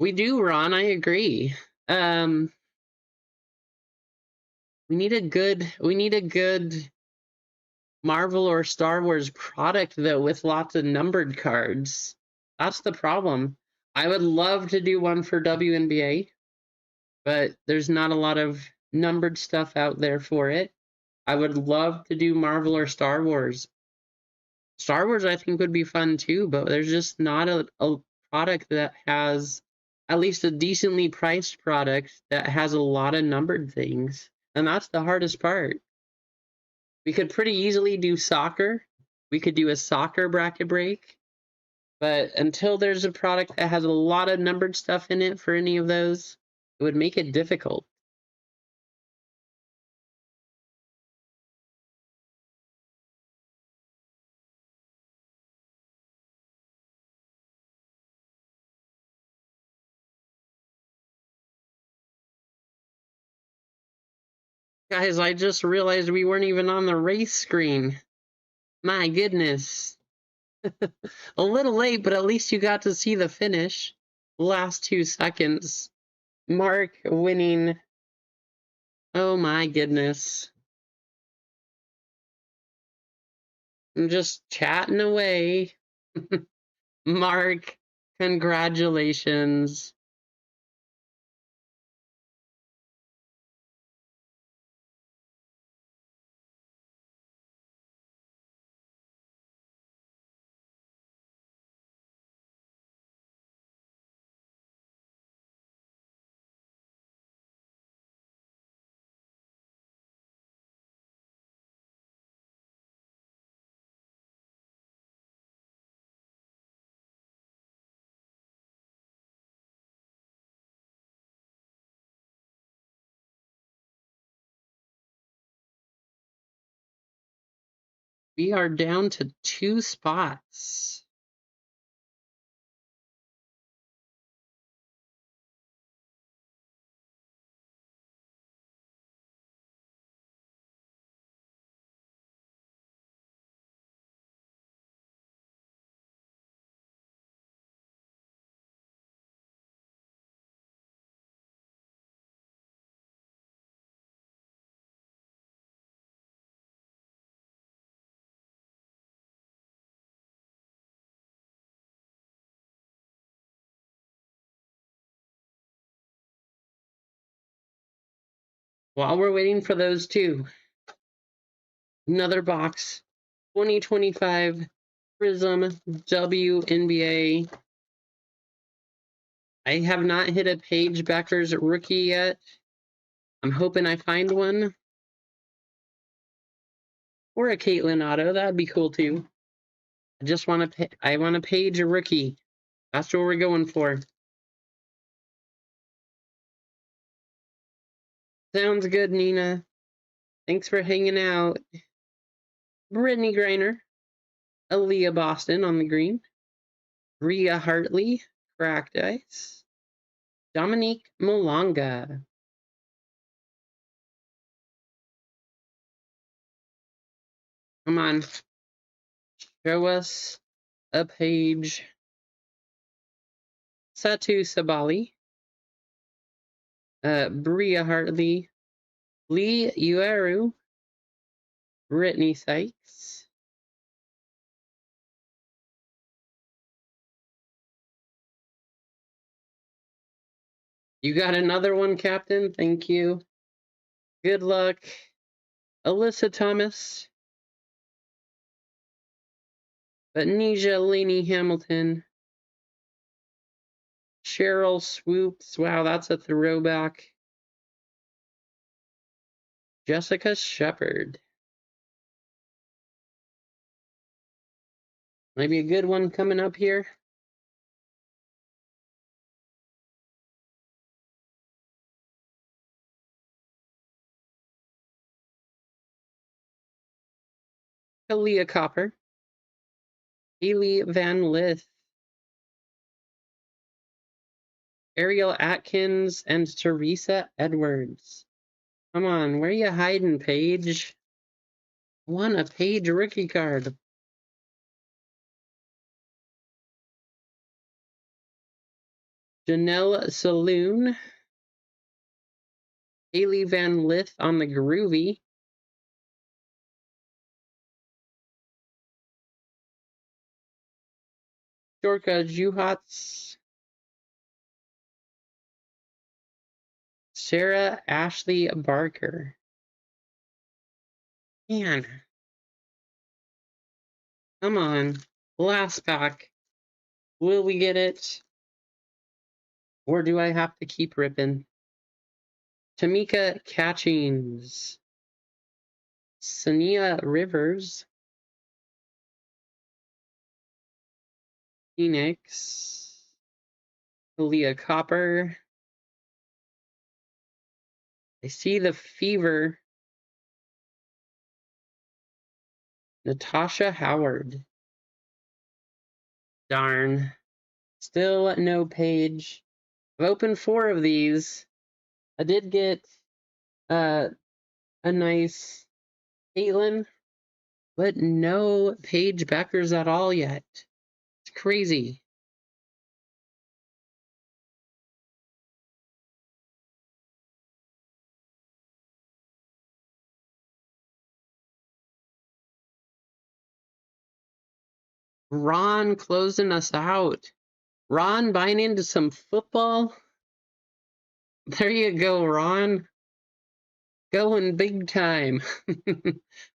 We do, Ron. I agree. Um, we need a good Marvel or Star Wars product though with lots of numbered cards. That's the problem. I would love to do one for WNBA, but there's not a lot of numbered stuff out there for it. I would love to do Marvel or Star Wars. Star Wars, I think, would be fun too, but there's just not a product that has, at least a decently priced product that has a lot of numbered things. And that's the hardest part. We could pretty easily do soccer. We could do a soccer bracket break. But until there's a product that has a lot of numbered stuff in it for any of those, it would make it difficult. Guys, I just realized we weren't even on the race screen. My goodness. A little late, but at least you got to see the finish. Last 2 seconds. Mark winning. Oh my goodness. I'm just chatting away. Mark, congratulations. We are down to 2 spots. While we're waiting for those two, another box, 2025 Prism WNBA. I have not hit a Paige Beckers rookie yet. I'm hoping I find one. Or a Caitlin auto. That'd be cool too. I want a Paige rookie. That's what we're going for. Sounds good, Nina. Thanks for hanging out. Brittany Griner. Aaliyah Boston on the green. Rhea Hartley. Cracked ice. Dominique Molonga. Come on. Show us a page. Satu Sabali. Bria Hartley. Lee Ueru. Brittany Sykes. You got another one, Captain? Thank you. Good luck. Alyssa Thomas. Anisha Laney Hamilton. Cheryl Swoops. Wow, that's a throwback. Jessica Shepard. Maybe a good one coming up here. Kalia Copper. Haley Van Lith. Ariel Atkins and Teresa Edwards. Come on, where you hiding, Paige? Want a Paige rookie card. Janelle Saloon. Haley Van Lith on the groovy. Dorka Juhats. Sarah Ashley Barker. Man. Come on. Last pack. Will we get it? Or do I have to keep ripping? Tamika Catchings. Sania Rivers. Phoenix. Leah Copper. I see the fever. Natasha Howard. Darn. Still no Page. I've opened 4 of these. I did get a nice Caitlin, but no Paige Beckers at all yet. It's crazy. Ron closing us out. Ron buying into some football. There you go, Ron. Going big time.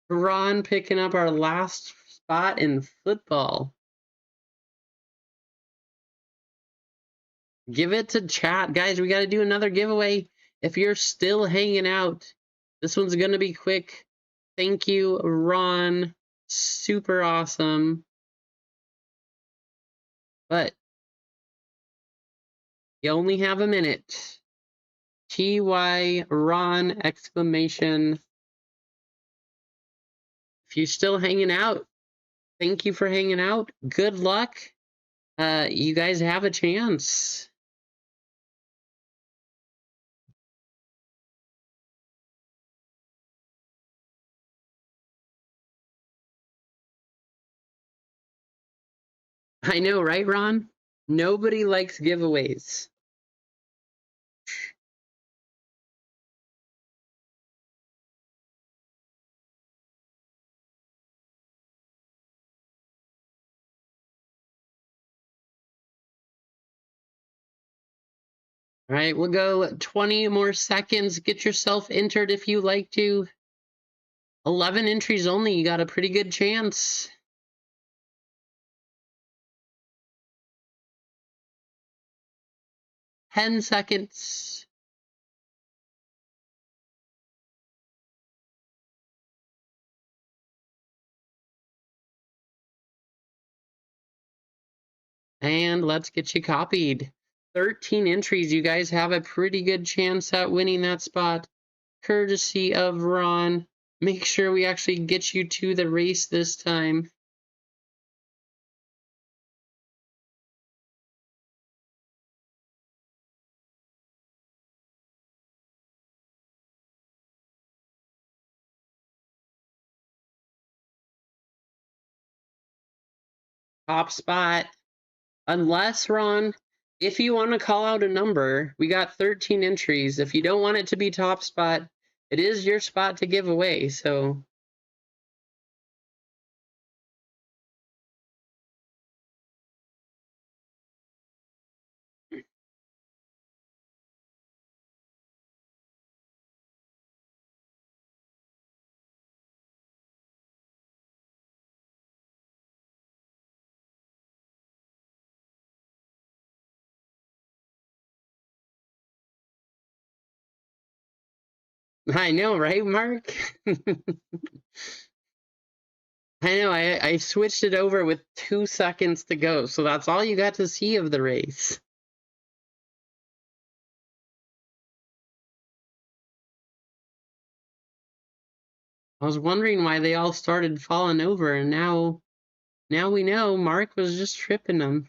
Ron picking up our last spot in football. Give it to chat. Guys, we got to do another giveaway. If you're still hanging out, this one's going to be quick. Thank you, Ron. Super awesome. But you only have a minute. TY Ron exclamation if you're still hanging out, thank you for hanging out. Good luck. You guys have a chance. I know, right, Ron? Nobody likes giveaways. All right, we'll go 20 more seconds. Get yourself entered if you like to. 11 entries only. You got a pretty good chance. 10 seconds. And let's get you copied. 13 entries. You guys have a pretty good chance at winning that spot, courtesy of Ron. Make sure we actually get you to the race this time. Top spot. Unless, Ron, if you want to call out a number, we got 13 entries. If you don't want it to be top spot, it is your spot to give away. So I know, right, Mark? I know, I switched it over with 2 seconds to go, so that's all you got to see of the race. I was wondering why they all started falling over, and now we know Mark was just tripping them.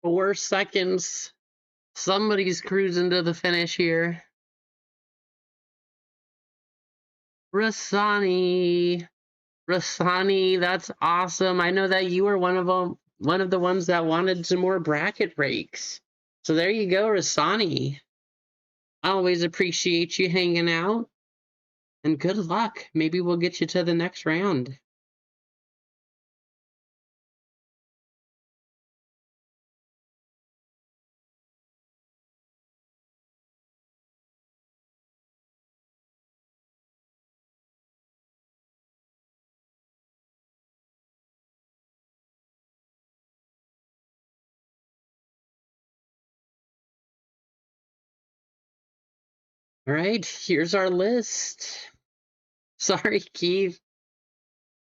Four seconds. Somebody's cruising to the finish here. Rasani. Rasani, that's awesome. I know that you were one of them, one of the ones that wanted some more bracket breaks. So there you go, Rasani. I always appreciate you hanging out. And good luck. Maybe we'll get you to the next round. All right, here's our list. Sorry, Keith.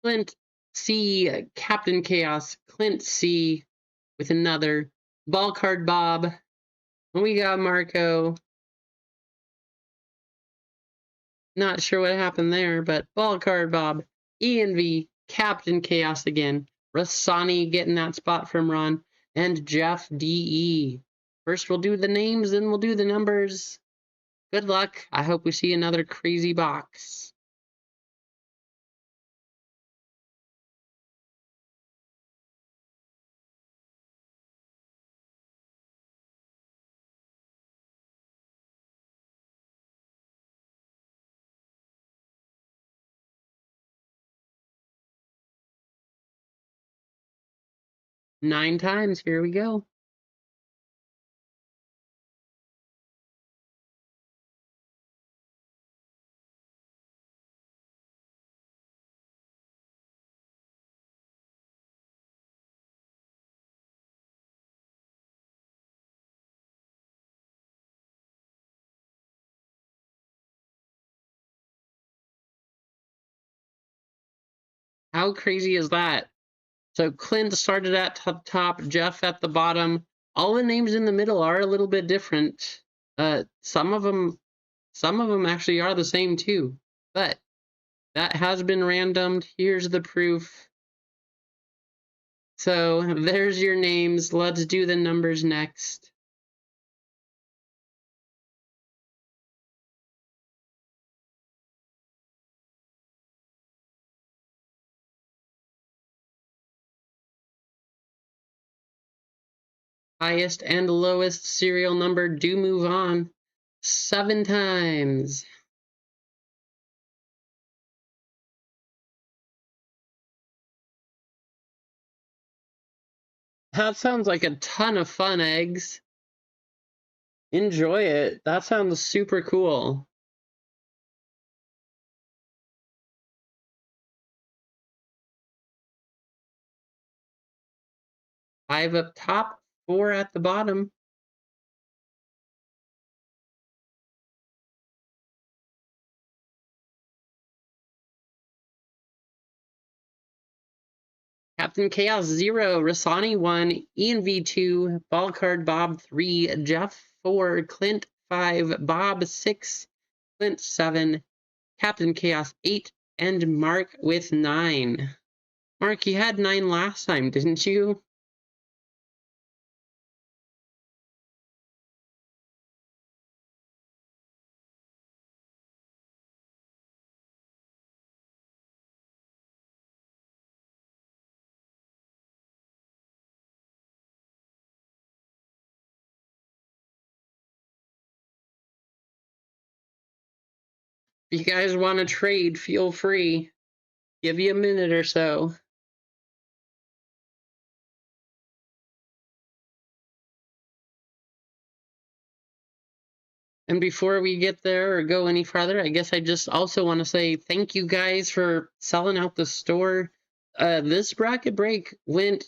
Clint C, Captain Chaos, Clint C with another. Ball card Bob. We got Marco. Not sure what happened there, but Ball card Bob. Ian V, Captain Chaos again. Rasani getting that spot from Ron. And Jeff DE. First we'll do the names, then we'll do the numbers. Good luck. I hope we see another crazy box. 9 times. Here we go. How crazy is that? So Clint started at top, Jeff at the bottom. All the names in the middle are a little bit different. Some of them actually are the same too. But that has been randomed. Here's the proof. So there's your names. Let's do the numbers next. Highest and lowest serial number do move on 7 times. That sounds like a ton of fun, eggs. Enjoy it. That sounds super cool. 5 up top, 4 at the bottom. Captain Chaos 0, Rasani 1, Ian V2, Ballcard Bob 3, Jeff 4, Clint 5, Bob 6, Clint 7, Captain Chaos 8, and Mark with 9. Mark, you had 9 last time, didn't you? If you guys want to trade, feel free. Give you a minute or so. And before we get there or go any farther, I guess I just also want to say thank you guys for selling out the store. This bracket break went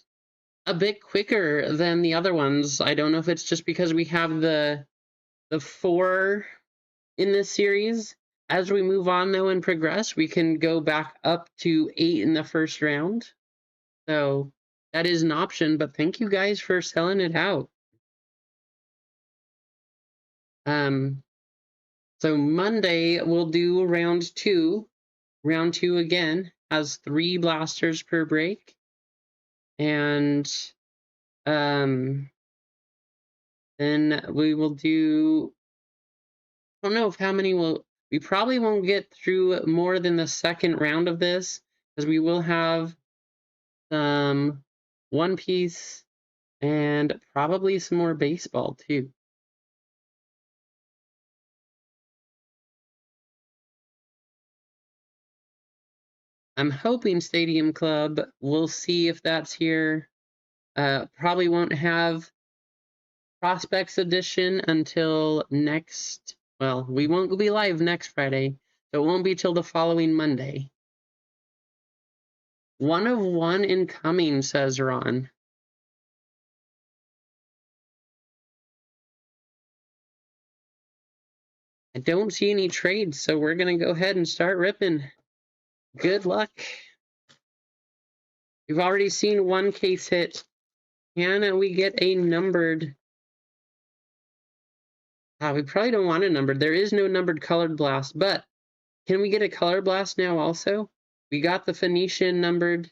a bit quicker than the other ones. I don't know if it's just because we have the 4 in this series. As we move on though and progress, we can go back up to 8 in the first round. So that is an option, but thank you guys for selling it out. So Monday we'll do round 2. Round 2 again has 3 blasters per break. And then we will do, I don't know if how many we probably won't get through more than the second round of this, because we will have some One Piece and probably some more baseball too. I'm hoping Stadium Club. We'll see if that's here. Probably won't have Prospects Edition until next. Well, we won't be live next Friday, so it won't be till the following Monday. 1 of 1 incoming, says Ron. I don't see any trades, so we're going to go ahead and start ripping. Good luck. We've already seen 1 case hit. Can we get a numbered? We probably don't want a numbered. There is no numbered colored blast, but can we get a color blast now also? We got the Phoenician numbered.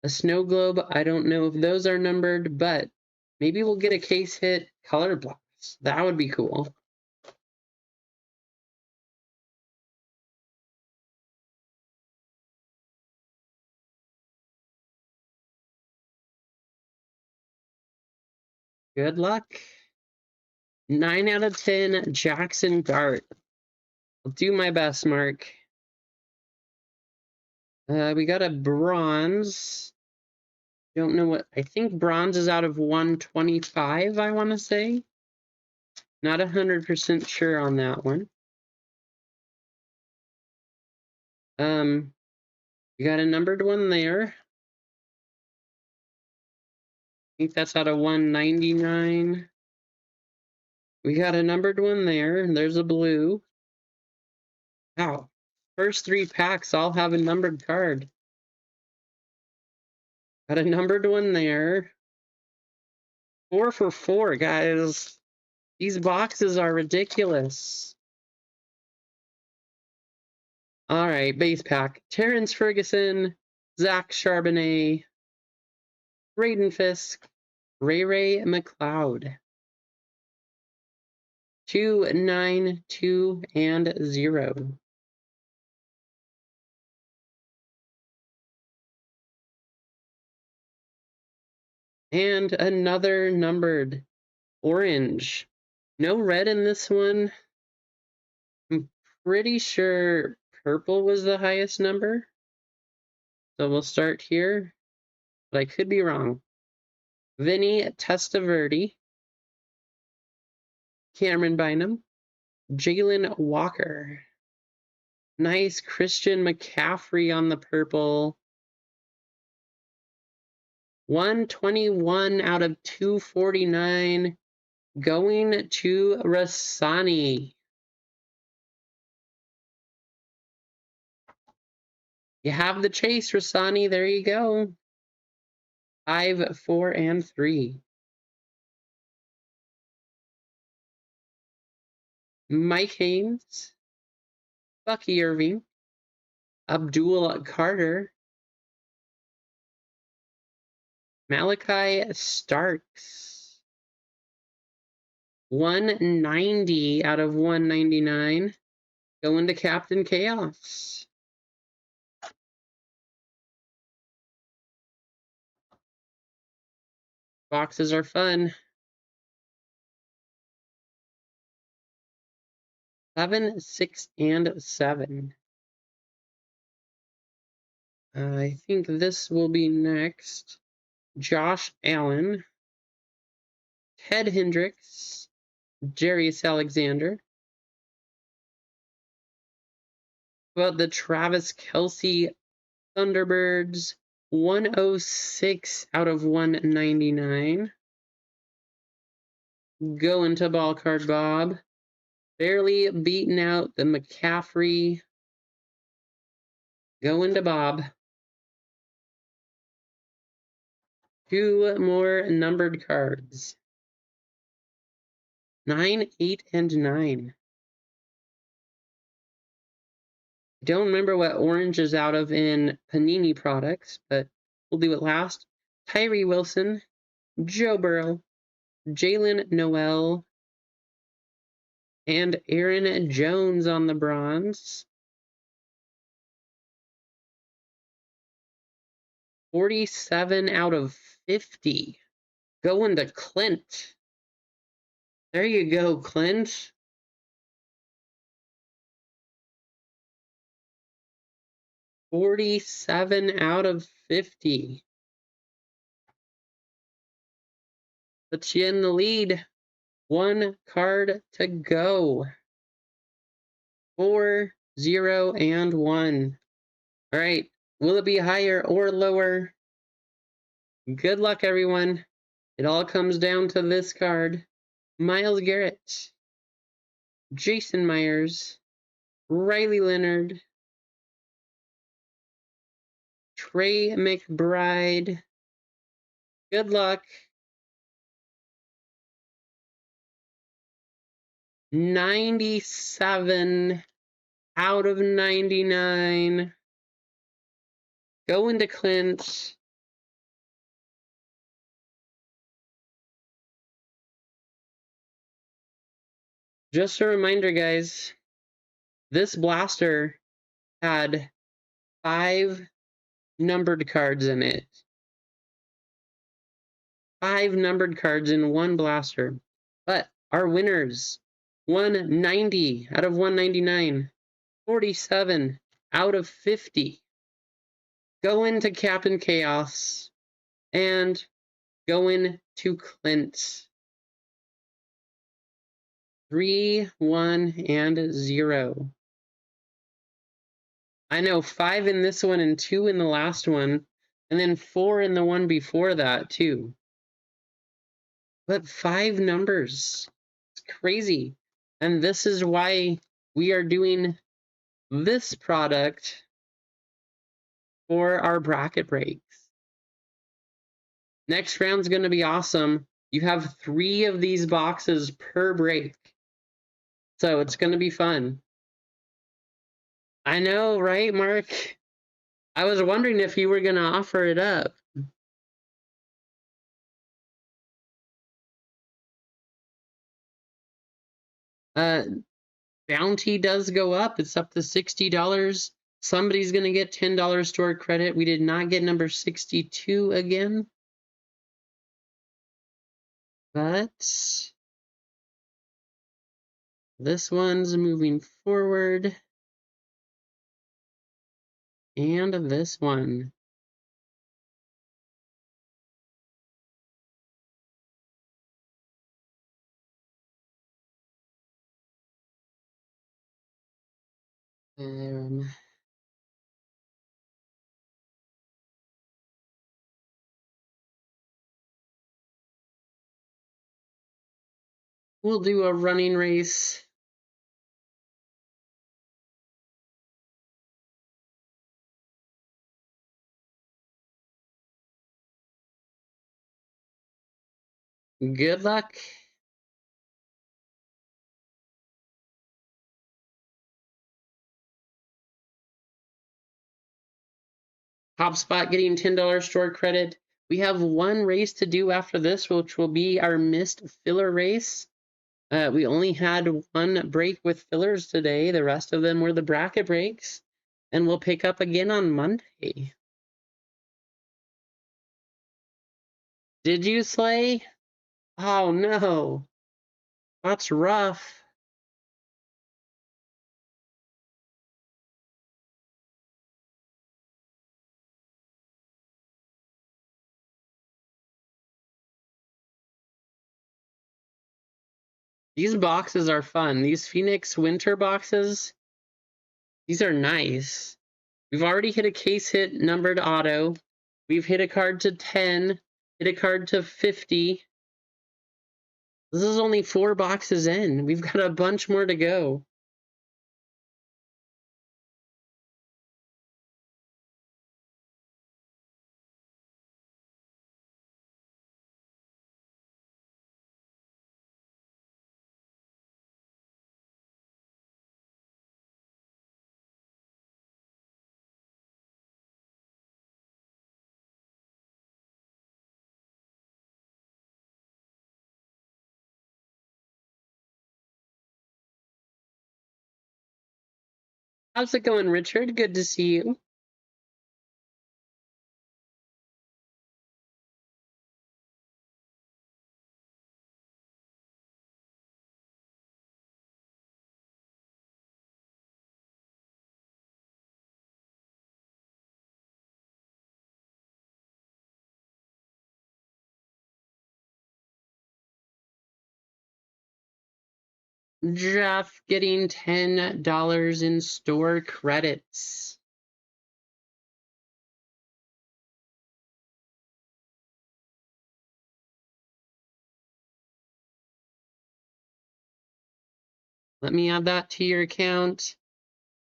A snow globe, I don't know if those are numbered, but maybe we'll get a case hit color blast. That would be cool. Good luck. 9 out of 10, Jackson Dart. I'll do my best, Mark. We got a bronze. Don't know what, I think bronze is out of 125, I want to say. Not 100% sure on that one. You got a numbered one there. I think that's out of 199. We got a numbered one there, and there's a blue. Wow. First 3 packs all have a numbered card. Got a numbered one there. 4 for 4, guys. These boxes are ridiculous. All right, base pack. Terrence Ferguson, Zach Charbonnet, Braden Fisk, Ray McLeod. 2, 9, 2, and 0. And another numbered orange. No red in this one. I'm pretty sure purple was the highest number. So we'll start here, but I could be wrong. Vinny Testaverde, Cameron Bynum, Jalen Walker. Nice Christian McCaffrey on the purple. 121 out of 249 going to Rasani. You have the chase, Rasani. There you go. 5, 4, and 3. Mike Haynes, Bucky Irving, Abdul Carter, Malachi Starks. 190 out of 199 going to Captain Chaos. Boxes are fun. 7, 6, and 7. I think this will be next. Josh Allen, Ted Hendricks, Jarius Alexander. About the Travis Kelce Thunderbirds, 106 out of 199. Going to Ball Card Bob. Barely beating out the McCaffrey. Going to Bob. 2 more numbered cards. 9, 8, and 9. Don't remember what orange is out of in Panini products, but we'll do it last. Tyree Wilson, Joe Burrow, Jalen Noel, and Aaron Jones on the bronze. 47 out of 50. Going to Clint. There you go, Clint. $47 out of 50. Puts you in the lead. 1 card to go. 4, 0, and 1. All right. Will it be higher or lower? Good luck, everyone. It all comes down to this card. Myles Garrett, Jason Myers, Riley Leonard, Trey McBride. Good luck. 97 out of 99. Going to Clint. Just a reminder, guys, this blaster had 5 numbered cards in it. 5 numbered cards in one blaster. But our winners, 190 out of 199, 47 out of 50. Go into Captain Chaos And going to Clint. 3, 1, and 0. I know 5 in this one and 2 in the last one, and then 4 in the one before that, too. But 5 numbers. It's crazy. And this is why we are doing this product for our bracket breaks. Next round's going to be awesome. You have 3 of these boxes per break. So it's going to be fun. I know, right, Mark? I was wondering if you were going to offer it up. Bounty does go up. It's up to $60. Somebody's going to get $10 store credit. We did not get number 62 again. But this one's moving forward. And this one. We'll do a running race. Good luck. Top spot getting $10 store credit. We have one race to do after this, which will be our missed filler race. We only had one break with fillers today. The rest of them were the bracket breaks. And we'll pick up again on Monday. Did you, Slay? Oh, no. That's rough. These boxes are fun. These Phoenix Winter boxes, these are nice. We've already hit a case hit numbered auto. We've hit a card to 10, hit a card to 50. This is only 4 boxes in. We've got a bunch more to go. How's it going, Richard? Good to see you. Jeff getting $10 in store credits. Let me add that to your account.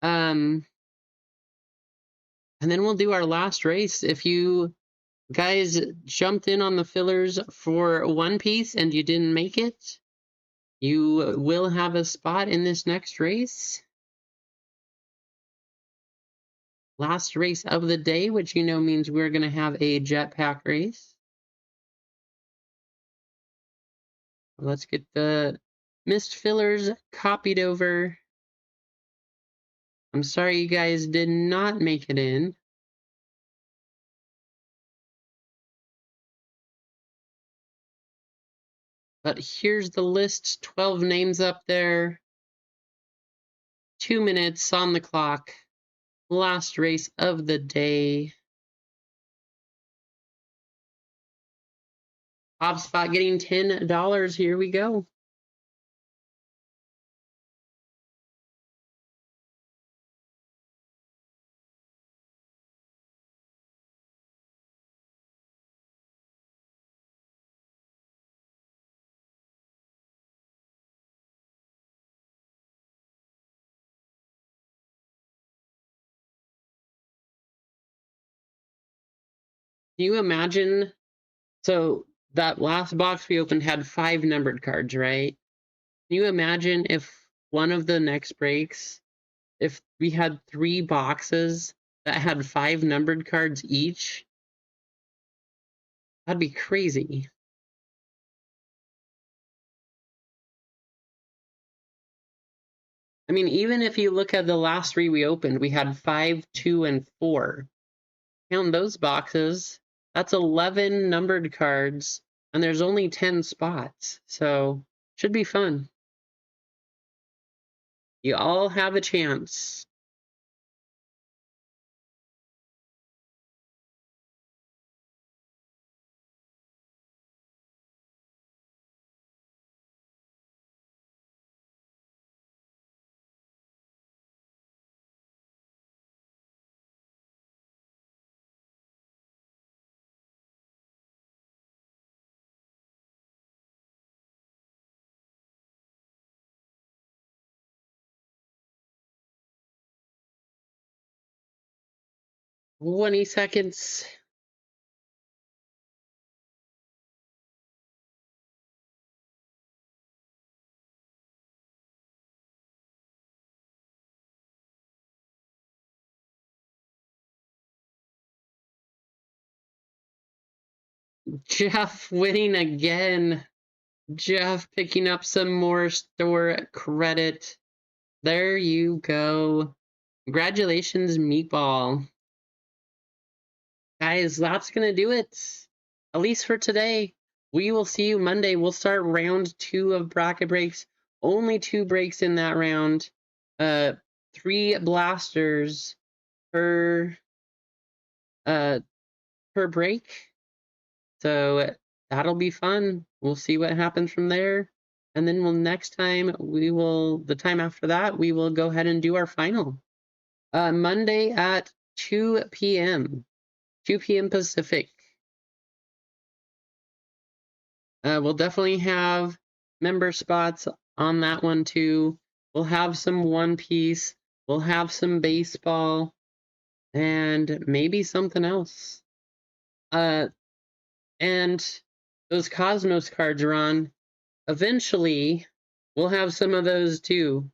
And then we'll do our last race. If you guys jumped in on the fillers for one piece and you didn't make it, you will have a spot in this next race. Last race of the day, which you know means we're going to have a jetpack race. Let's get the missed fillers copied over. I'm sorry you guys did not make it in. But here's the list, 12 names up there. 2 minutes on the clock. Last race of the day. Top spot getting $10. Here we go. Can you imagine? So that last box we opened had 5 numbered cards, right? Can you imagine if one of the next breaks, if we had 3 boxes that had 5 numbered cards each? That'd be crazy. I mean, even if you look at the last 3 we opened, we had 5, 2, and 4. Count those boxes. That's 11 numbered cards, and there's only 10 spots. So, should be fun. You all have a chance. Twenty seconds. Jeff winning again. Jeff picking up some more store credit. There you go. Congratulations, Meatball. Guys, that's going to do it. At least for today. We will see you Monday. We'll start round 2 of bracket breaks. Only 2 breaks in that round. 3 blasters per break. So that'll be fun. We'll see what happens from there. And then the time after that, we will go ahead and do our final. Monday at 2 p.m. 2 p.m. Pacific. We'll definitely have member spots on that one too. We'll have some One Piece. We'll have some baseball. And maybe something else. And those Cosmos cards are on. Eventually, we'll have some of those too.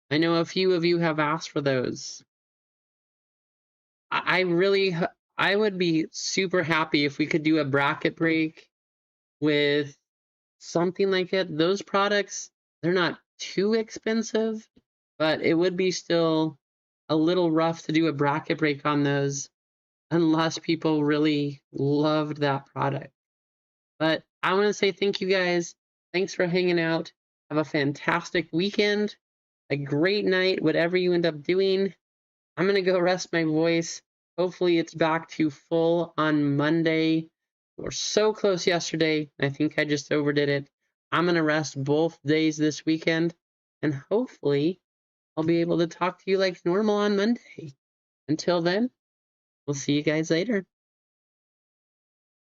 I know a few of you have asked for those. I would be super happy if we could do a bracket break with something like it. Those products, they're not too expensive, but it would be still a little rough to do a bracket break on those unless people really loved that product. But I want to say thank you guys. Thanks for hanging out. Have a fantastic weekend, a great night, whatever you end up doing. I'm going to go rest my voice. Hopefully it's back to full on Monday. We were so close yesterday. I think I just overdid it. I'm going to rest both days this weekend, and hopefully I'll be able to talk to you like normal on Monday. Until then, we'll see you guys later.